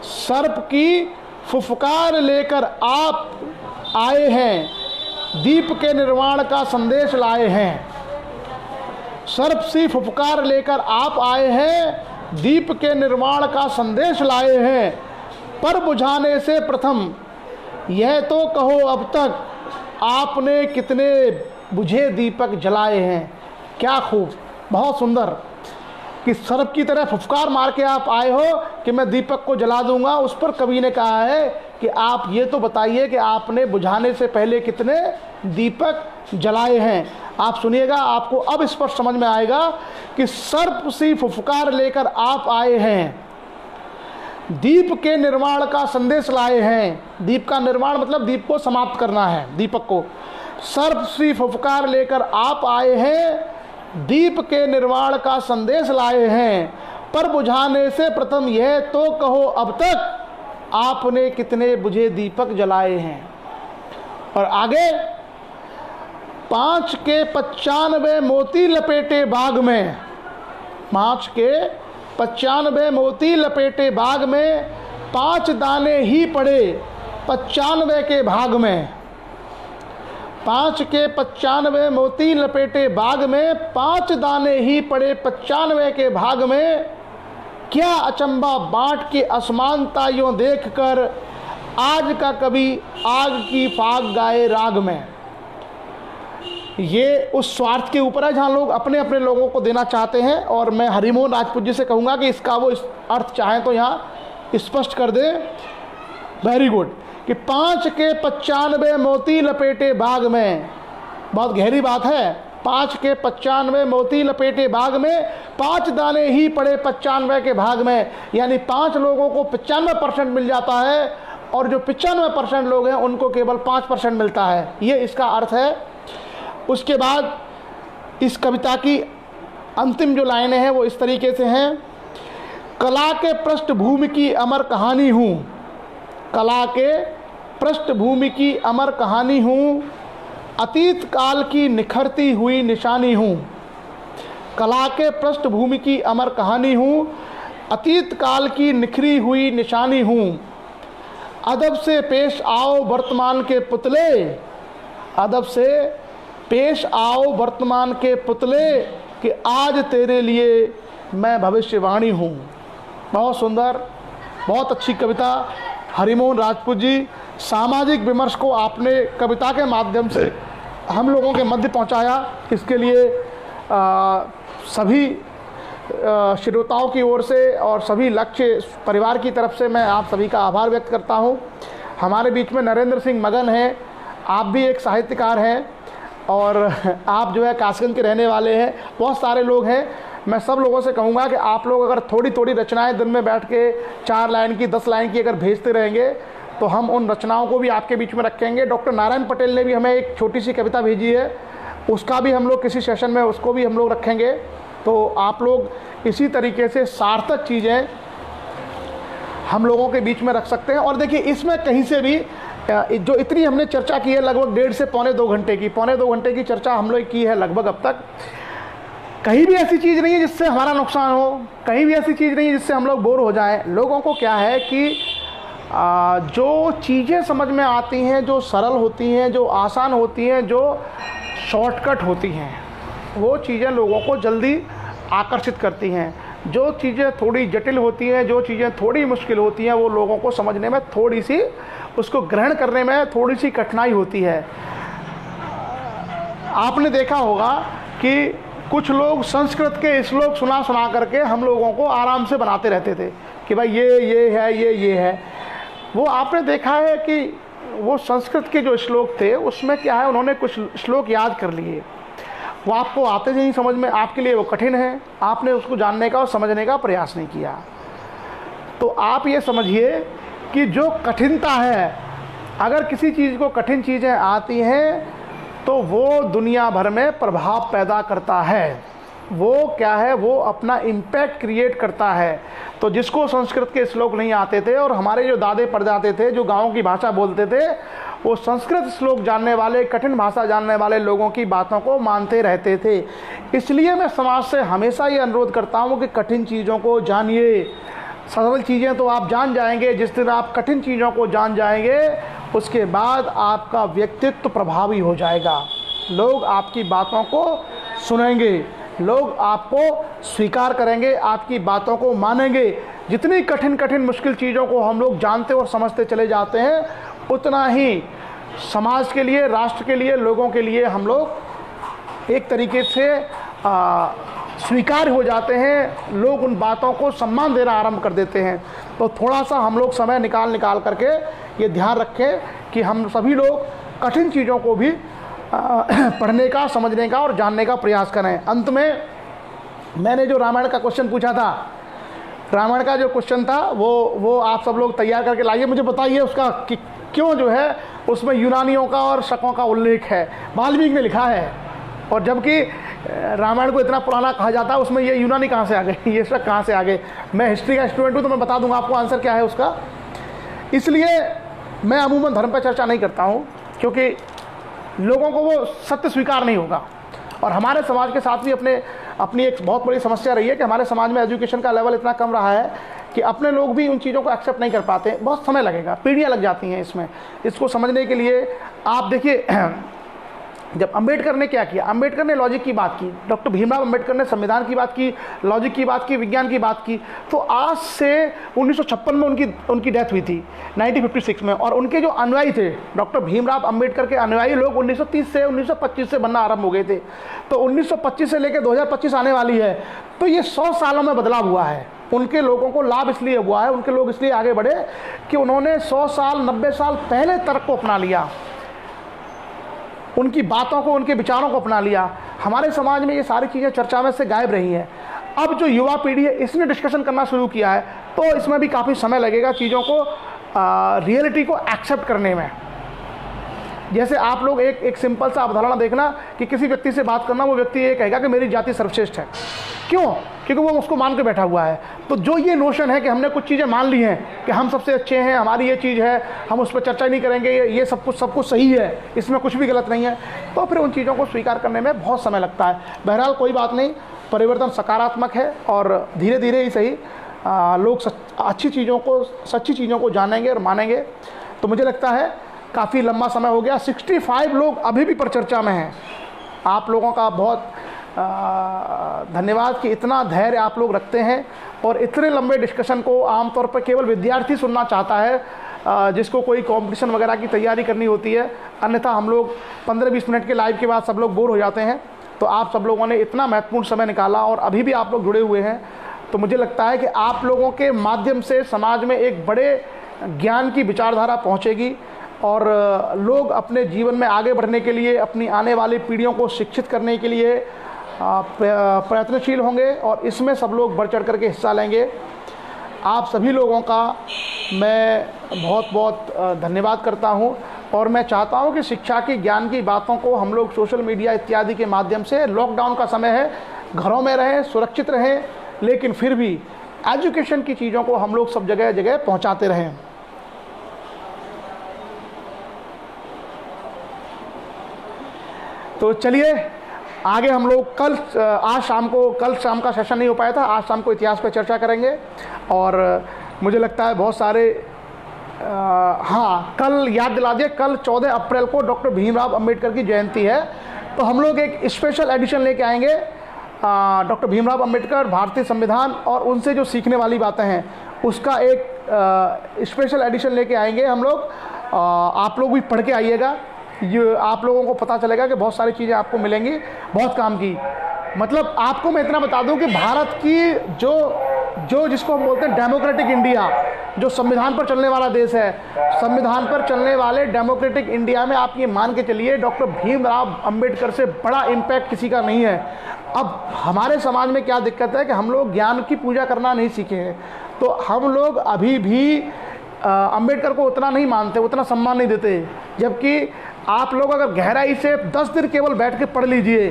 सर्प की फुफकार लेकर आप आए हैं, दीप के निर्वाण का संदेश लाए हैं। सर्प सी फुफकार लेकर आप आए हैं, दीप के निर्वाण का संदेश लाए हैं। पर बुझाने से प्रथम यह तो कहो अब तक, आपने कितने बुझे दीपक जलाए हैं। क्या खूब, बहुत सुंदर कि सर्प की तरह फुफकार मार के आप आए हो कि मैं दीपक को जला दूंगा। उस पर कवि ने कहा है कि आप ये तो बताइए कि आपने बुझाने से पहले कितने दीपक जलाए हैं। आप सुनिएगा, आपको अब स्पष्ट समझ में आएगा कि सर्प सी फुफकार लेकर आप आए हैं, दीप के निर्माण का संदेश लाए हैं। दीप का निर्माण मतलब दीप को समाप्त करना है, दीपक को। सर्प सी फुफकार लेकर आप आए हैं, दीप के निर्माण का संदेश लाए हैं। पर बुझाने से प्रथम यह तो कहो अब तक, आपने कितने बुझे दीपक जलाए हैं। और आगे, 5 के 95 मोती लपेटे बाग में, 5 के 95 मोती लपेटे बाग में, 5 दाने ही पड़े 95 के भाग में। 5 के 95 मोती लपेटे बाग में, 5 दाने ही पड़े 95 के भाग में। क्या अचंबा बांट के असमानता यूं देख कर, आज का कवि आग की फाग गाए राग में। ये उस स्वार्थ के ऊपर है जहाँ लोग अपने अपने लोगों को देना चाहते हैं। और मैं हरिमोहन राजपूत जी से कहूँगा कि इसका वो अर्थ चाहें तो यहाँ स्पष्ट कर दें। वेरी गुड, कि 5 के 95 मोती लपेटे बाग में, बहुत गहरी बात है। 5 के 95 मोती लपेटे बाग में, 5 दाने ही पड़े 95 के भाग में। यानी 5 लोगों को 95% मिल जाता है और जो 95% लोग हैं उनको केवल 5% मिलता है। ये इसका अर्थ है। उसके बाद इस कविता की अंतिम जो लाइनें हैं वो इस तरीके से हैं। कला के पृष्ठभूमि की अमर कहानी हूँ, कला के पृष्ठभूमि की अमर कहानी हूँ, अतीत काल की निखरती हुई निशानी हूँ। कला के पृष्ठभूमि की अमर कहानी हूँ, अतीत काल की निखरी हुई निशानी हूँ। अदब से पेश आओ वर्तमान के पुतले, अदब से पेश आओ वर्तमान के पुतले, कि आज तेरे लिए मैं भविष्यवाणी हूँ। बहुत सुंदर, बहुत अच्छी कविता हरिमोहन राजपूत जी। सामाजिक विमर्श को आपने कविता के माध्यम से हम लोगों के मध्य पहुँचाया, इसके लिए सभी श्रोताओं की ओर से और सभी लक्ष्य परिवार की तरफ से मैं आप सभी का आभार व्यक्त करता हूँ। हमारे बीच में नरेंद्र सिंह मगन हैं, आप भी एक साहित्यकार हैं और आप जो है कासगंज के रहने वाले हैं। बहुत सारे लोग हैं। मैं सब लोगों से कहूँगा कि आप लोग अगर थोड़ी थोड़ी रचनाएं दिन में बैठ के 4 लाइन की 10 लाइन की अगर भेजते रहेंगे तो हम उन रचनाओं को भी आपके बीच में रखेंगे। डॉक्टर नारायण पटेल ने भी हमें एक छोटी सी कविता भेजी है, उसका भी हम लोग किसी सेशन में उसको भी हम लोग रखेंगे। तो आप लोग इसी तरीके से सार्थक चीज़ें हम लोगों के बीच में रख सकते हैं। और देखिए, इसमें कहीं से भी जो इतनी हमने चर्चा की है, लगभग 1.5 से पौने 2 घंटे की चर्चा हम लोग की है लगभग अब तक, कहीं भी ऐसी चीज़ नहीं है जिससे हमारा नुकसान हो, कहीं भी ऐसी चीज़ नहीं है जिससे हम लोग बोर हो जाएं। लोगों को क्या है कि जो चीज़ें समझ में आती हैं, जो सरल होती हैं, जो आसान होती हैं, जो शॉर्टकट होती हैं, वो चीज़ें लोगों को जल्दी आकर्षित करती हैं। जो चीज़ें थोड़ी जटिल होती हैं, जो चीज़ें थोड़ी मुश्किल होती हैं, वो लोगों को समझने में थोड़ी सी, उसको ग्रहण करने में थोड़ी सी कठिनाई होती है। आपने देखा होगा कि कुछ लोग संस्कृत के श्लोक सुना करके हम लोगों को आराम से बनाते रहते थे कि भाई ये है, ये है। वो आपने देखा है कि वो संस्कृत के जो श्लोक थे उसमें क्या है, उन्होंने कुछ श्लोक याद कर लिए, वो आपको आते नहीं समझ में, आपके लिए वो कठिन है, आपने उसको जानने का और समझने का प्रयास नहीं किया। तो आप ये समझिए कि जो कठिनता है, अगर किसी चीज़ को कठिन चीज़ें आती हैं तो वो दुनिया भर में प्रभाव पैदा करता है। वो क्या है, वो अपना इम्पैक्ट क्रिएट करता है। तो जिसको संस्कृत के श्लोक नहीं आते थे, और हमारे जो दादे परदादे थे जो गाँव की भाषा बोलते थे, वो संस्कृत श्लोक जानने वाले, कठिन भाषा जानने वाले लोगों की बातों को मानते रहते थे। इसलिए मैं समाज से हमेशा ये अनुरोध करता हूँ कि कठिन चीज़ों को जानिए। सरल चीज़ें तो आप जान जाएंगे, जिस दिन आप कठिन चीज़ों को जान जाएंगे उसके बाद आपका व्यक्तित्व प्रभावी हो जाएगा। लोग आपकी बातों को सुनेंगे, लोग आपको स्वीकार करेंगे, आपकी बातों को मानेंगे। जितनी कठिन कठिन मुश्किल चीज़ों को हम लोग जानते और समझते चले जाते हैं, उतना ही समाज के लिए, राष्ट्र के लिए, लोगों के लिए हम लोग एक तरीके से स्वीकार हो जाते हैं। लोग उन बातों को सम्मान देना आरंभ कर देते हैं। तो थोड़ा सा हम लोग समय निकाल करके ये ध्यान रखें कि हम सभी लोग कठिन चीज़ों को भी पढ़ने का, समझने का और जानने का प्रयास करें। अंत में मैंने जो रामायण का क्वेश्चन पूछा था, रामायण का जो क्वेश्चन था वो आप सब लोग तैयार करके लाइए, मुझे बताइए उसका कि क्यों जो है उसमें यूनानियों का और शकों का उल्लेख है। वाल्मीकि ने लिखा है, और जबकि रामायण को इतना पुराना कहा जाता है, उसमें ये यूनानी कहाँ से आ गए, ये शक कहाँ से आ गए। मैं हिस्ट्री का स्टूडेंट हूँ तो मैं बता दूंगा आपको आंसर क्या है उसका। इसलिए मैं अमूमन धर्म पर चर्चा नहीं करता हूँ, क्योंकि लोगों को वो सत्य स्वीकार नहीं होगा। और हमारे समाज के साथ भी अपनी एक बहुत बड़ी समस्या रही है कि हमारे समाज में एजुकेशन का लेवल इतना कम रहा है कि अपने लोग भी उन चीज़ों को एक्सेप्ट नहीं कर पाते। बहुत समय लगेगा, पीढ़ियाँ लग जाती हैं इसको समझने के लिए। आप देखिए, जब अंबेडकर ने क्या किया, अंबेडकर ने लॉजिक की बात की, डॉक्टर भीमराव अंबेडकर ने संविधान की बात की, लॉजिक की बात की, विज्ञान की बात की। तो आज से 1956 में उनकी डेथ हुई थी, 1956 में। और उनके जो अनुयायी थे, डॉक्टर भीमराव अंबेडकर के अनुयायी लोग 1930 से 1925 से बनना आरंभ हो गए थे। तो 1925 से लेकर 2025 आने वाली है, तो ये 100 सालों में बदलाव हुआ है। उनके लोगों को लाभ इसलिए हुआ है, उनके लोग इसलिए आगे बढ़े कि उन्होंने 100 साल 90 साल पहले तर्क को अपना लिया, उनकी बातों को, उनके विचारों को अपना लिया। हमारे समाज में ये सारी चीज़ें चर्चा में से गायब रही हैं। अब जो युवा पीढ़ी है इसने डिस्कशन करना शुरू किया है, तो इसमें भी काफ़ी समय लगेगा चीज़ों को, रियलिटी को एक्सेप्ट करने में। जैसे आप लोग एक सिंपल सा अवधारणा देखना कि किसी व्यक्ति से बात करना, वो व्यक्ति ये कहेगा कि मेरी जाति सर्वश्रेष्ठ है। क्यों? क्योंकि वो उसको मान के बैठा हुआ है। तो जो ये नोशन है कि हमने कुछ चीज़ें मान ली हैं कि हम सबसे अच्छे हैं, हमारी ये चीज़ है, हम उस पर चर्चा नहीं करेंगे, ये सब कुछ सही है, इसमें कुछ भी गलत नहीं है, तो फिर उन चीज़ों को स्वीकार करने में बहुत समय लगता है। बहरहाल कोई बात नहीं, परिवर्तन सकारात्मक है और धीरे धीरे ही सही लोग अच्छी चीज़ों को, सच्ची चीज़ों को जानेंगे और मानेंगे। तो मुझे लगता है काफ़ी लंबा समय हो गया, 65 लोग अभी भी परिचर्चा में हैं। आप लोगों का बहुत धन्यवाद कि इतना धैर्य आप लोग रखते हैं और इतने लंबे डिस्कशन को आमतौर पर केवल विद्यार्थी सुनना चाहता है, जिसको कोई कंपटीशन वगैरह की तैयारी करनी होती है। अन्यथा हम लोग 15-20 मिनट के लाइव के बाद सब लोग बोर हो जाते हैं। तो आप सब लोगों ने इतना महत्वपूर्ण समय निकाला और अभी भी आप लोग जुड़े हुए हैं, तो मुझे लगता है कि आप लोगों के माध्यम से समाज में एक बड़े ज्ञान की विचारधारा पहुँचेगी और लोग अपने जीवन में आगे बढ़ने के लिए, अपनी आने वाली पीढ़ियों को शिक्षित करने के लिए प्रयत्नशील होंगे और इसमें सब लोग बढ़ चढ़ करके हिस्सा लेंगे। आप सभी लोगों का मैं बहुत बहुत धन्यवाद करता हूं और मैं चाहता हूं कि शिक्षा की, ज्ञान की बातों को हम लोग सोशल मीडिया इत्यादि के माध्यम से, लॉकडाउन का समय है, घरों में रहें, सुरक्षित रहें, लेकिन फिर भी एजुकेशन की चीज़ों को हम लोग सब जगह जगह पहुंचाते रहें। तो चलिए आगे हम लोग कल शाम का सेशन नहीं हो पाया था, आज शाम को इतिहास पर चर्चा करेंगे। और मुझे लगता है बहुत सारे हाँ, कल याद दिला दिए, कल 14 अप्रैल को डॉक्टर भीमराव अंबेडकर की जयंती है, तो हम लोग एक स्पेशल एडिशन लेके आएंगे डॉक्टर भीमराव अंबेडकर, भारतीय संविधान और उनसे जो सीखने वाली बातें हैं उसका एक स्पेशल एडिशन लेके आएंगे हम लोग। आप लोग भी पढ़ के आइएगा, ये आप लोगों को पता चलेगा कि बहुत सारी चीज़ें आपको मिलेंगी बहुत काम की। मतलब आपको मैं इतना बता दूं कि भारत की जो जिसको हम बोलते हैं डेमोक्रेटिक इंडिया, जो संविधान पर चलने वाला देश है, संविधान पर चलने वाले डेमोक्रेटिक इंडिया में आप ये मान के चलिए डॉक्टर भीमराव अंबेडकर से बड़ा इम्पैक्ट किसी का नहीं है। अब हमारे समाज में क्या दिक्कत है कि हम लोग ज्ञान की पूजा करना नहीं सीखे हैं, तो हम लोग अभी भी अंबेडकर को उतना नहीं मानते, उतना सम्मान नहीं देते। जबकि आप लोग अगर गहराई से 10 दिन केवल बैठ के पढ़ लीजिए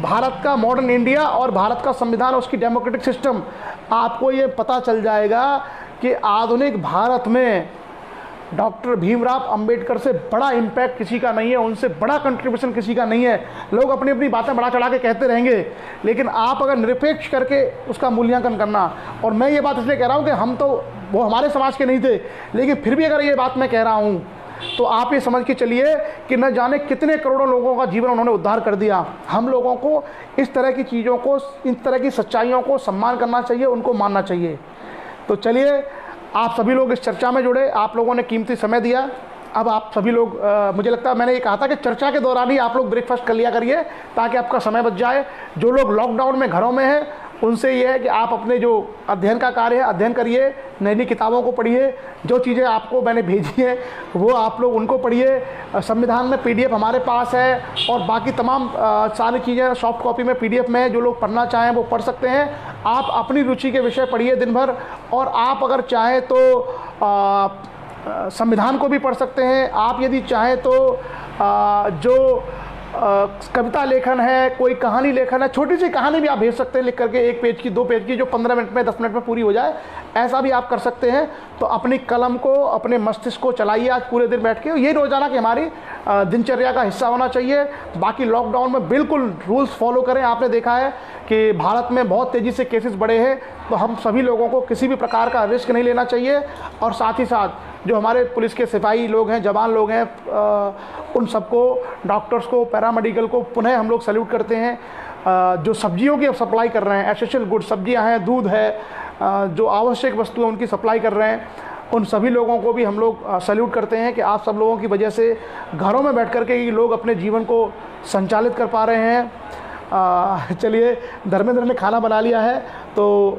भारत का मॉडर्न इंडिया और भारत का संविधान, उसकी डेमोक्रेटिक सिस्टम, आपको ये पता चल जाएगा कि आधुनिक भारत में डॉक्टर भीमराव अंबेडकर से बड़ा इम्पैक्ट किसी का नहीं है, उनसे बड़ा कंट्रीब्यूशन किसी का नहीं है। लोग अपनी अपनी बातें बढ़ा चढ़ा के कहते रहेंगे, लेकिन आप अगर निरपेक्ष करके उसका मूल्यांकन करना, और मैं ये बात इसलिए कह रहा हूँ कि हम तो वो हमारे समाज के नहीं थे, लेकिन फिर भी अगर ये बात मैं कह रहा हूँ तो आप ये समझ के चलिए कि न जाने कितने करोड़ों लोगों का जीवन उन्होंने उद्धार कर दिया। हम लोगों को इस तरह की चीज़ों को, इन तरह की सच्चाइयों को सम्मान करना चाहिए, उनको मानना चाहिए। तो चलिए आप सभी लोग इस चर्चा में जुड़े, आप लोगों ने कीमती समय दिया। अब आप सभी लोग मुझे लगता है मैंने ये कहा था कि चर्चा के दौरान ही आप लोग ब्रेकफास्ट कर लिया करिए ताकि आपका समय बच जाए। जो लोग लॉकडाउन में घरों में हैं उनसे ये है कि आप अपने जो अध्ययन का कार्य है अध्ययन करिए, नई नई किताबों को पढ़िए, जो चीज़ें आपको मैंने भेजी हैं वो आप लोग उनको पढ़िए। संविधान में PDF हमारे पास है और बाकी तमाम सारी चीज़ें सॉफ्ट कॉपी में PDF में है, जो लोग पढ़ना चाहें वो पढ़ सकते हैं। आप अपनी रुचि के विषय पढ़िए दिन भर, और आप अगर चाहें तो संविधान को भी पढ़ सकते हैं। आप यदि चाहें तो जो कविता लेखन है, कोई कहानी लेखन है, छोटी सी कहानी भी आप भेज सकते हैं लिख करके, 1 पेज की 2 पेज की, जो 15 मिनट में 10 मिनट में पूरी हो जाए, ऐसा भी आप कर सकते हैं। तो अपनी कलम को, अपने मस्तिष्क को चलाइए आज पूरे दिन बैठ के। ये रोज़ाना की हमारी दिनचर्या का हिस्सा होना चाहिए। बाकी लॉकडाउन में बिल्कुल रूल्स फॉलो करें। आपने देखा है कि भारत में बहुत तेज़ी से केसेस बढ़े हैं, तो हम सभी लोगों को किसी भी प्रकार का रिस्क नहीं लेना चाहिए। और साथ ही साथ जो हमारे पुलिस के सिपाही लोग हैं, जवान लोग हैं, उन सबको, डॉक्टर्स को, पैरामेडिकल को पुनः हम लोग सैल्यूट करते हैं। जो सब्जियों की सप्लाई कर रहे हैं, एसेंशियल गुड सब्जियां हैं, दूध है, जो आवश्यक वस्तुएं उनकी सप्लाई कर रहे हैं, उन सभी लोगों को भी हम लोग सैल्यूट करते हैं कि आप सब लोगों की वजह से घरों में बैठ कर के ये लोग अपने जीवन को संचालित कर पा रहे हैं। चलिए, धर्मेंद्र ने खाना बना लिया है। तो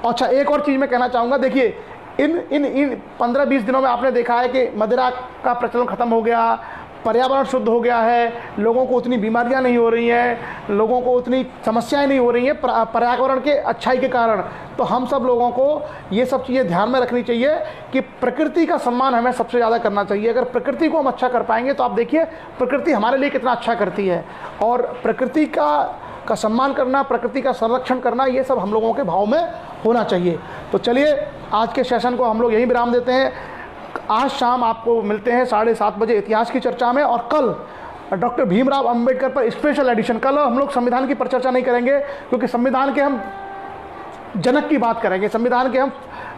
अच्छा, एक और चीज़ मैं कहना चाहूँगा। देखिए, इन 15-20 दिनों में आपने देखा है कि मदिरा का प्रचलन ख़त्म हो गया, पर्यावरण शुद्ध हो गया है, लोगों को उतनी बीमारियां नहीं हो रही हैं, लोगों को उतनी समस्याएं नहीं हो रही हैं पर्यावरण के अच्छाई के कारण। तो हम सब लोगों को ये सब चीज़ें ध्यान में रखनी चाहिए कि प्रकृति का सम्मान हमें सबसे ज़्यादा करना चाहिए। अगर प्रकृति को हम अच्छा कर पाएंगे तो आप देखिए प्रकृति हमारे लिए कितना अच्छा करती है, और प्रकृति का सम्मान करना, प्रकृति का संरक्षण करना, ये सब हम लोगों के भाव में होना चाहिए। तो चलिए, आज के सेशन को हम लोग यहीं विराम देते हैं। आज शाम आपको मिलते हैं 7:30 बजे इतिहास की चर्चा में, और कल डॉक्टर भीमराव अंबेडकर पर स्पेशल एडिशन। कल हम लोग संविधान की परिचर्चा नहीं करेंगे, क्योंकि संविधान के हम जनक की बात करेंगे, संविधान के हम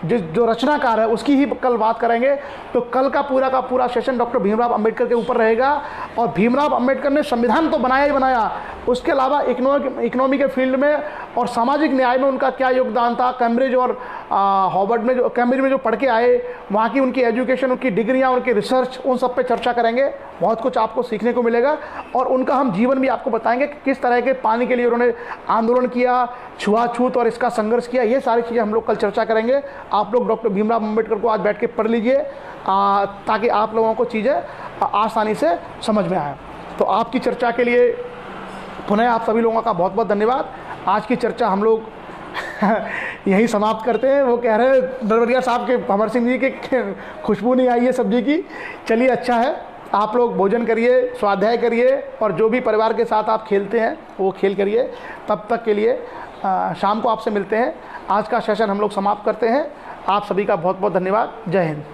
जो रचनाकार है उसकी ही कल बात करेंगे। तो कल का पूरा सेशन डॉक्टर भीमराव अंबेडकर के ऊपर रहेगा। और भीमराव अंबेडकर ने संविधान तो बनाया ही बनाया, उसके अलावा इकोनॉमी के फील्ड में और सामाजिक न्याय में उनका क्या योगदान था। कैम्ब्रिज और कैम्ब्रिज में जो पढ़ के आए, वहाँ की उनकी एजुकेशन, उनकी डिग्रियाँ, उनकी रिसर्च, उन सब पे चर्चा करेंगे। बहुत कुछ आपको सीखने को मिलेगा, और उनका हम जीवन भी आपको बताएंगे कि किस तरह के पानी के लिए उन्होंने आंदोलन किया, छुआछूत और इसका संघर्ष किया। ये सारी चीज़ें हम लोग कल चर्चा करेंगे। आप लोग डॉक्टर भीमराव अंबेडकर को आज बैठ के पढ़ लीजिए, ताकि आप लोगों को चीज़ें आसानी से समझ में आए। तो आपकी चर्चा के लिए पुनः आप सभी लोगों का बहुत बहुत धन्यवाद। आज की चर्चा हम लोग यही समाप्त करते हैं। वो कह रहे हैं नरवरिया साहब के, अमर सिंह जी के खुशबू नहीं आई है सब्जी की। चलिए, अच्छा है, आप लोग भोजन करिए, स्वाध्याय करिए और जो भी परिवार के साथ आप खेलते हैं वो खेल करिए। तब तक के लिए शाम को आपसे मिलते हैं। आज का सेशन हम लोग समाप्त करते हैं। आप सभी का बहुत बहुत धन्यवाद। जय हिंद।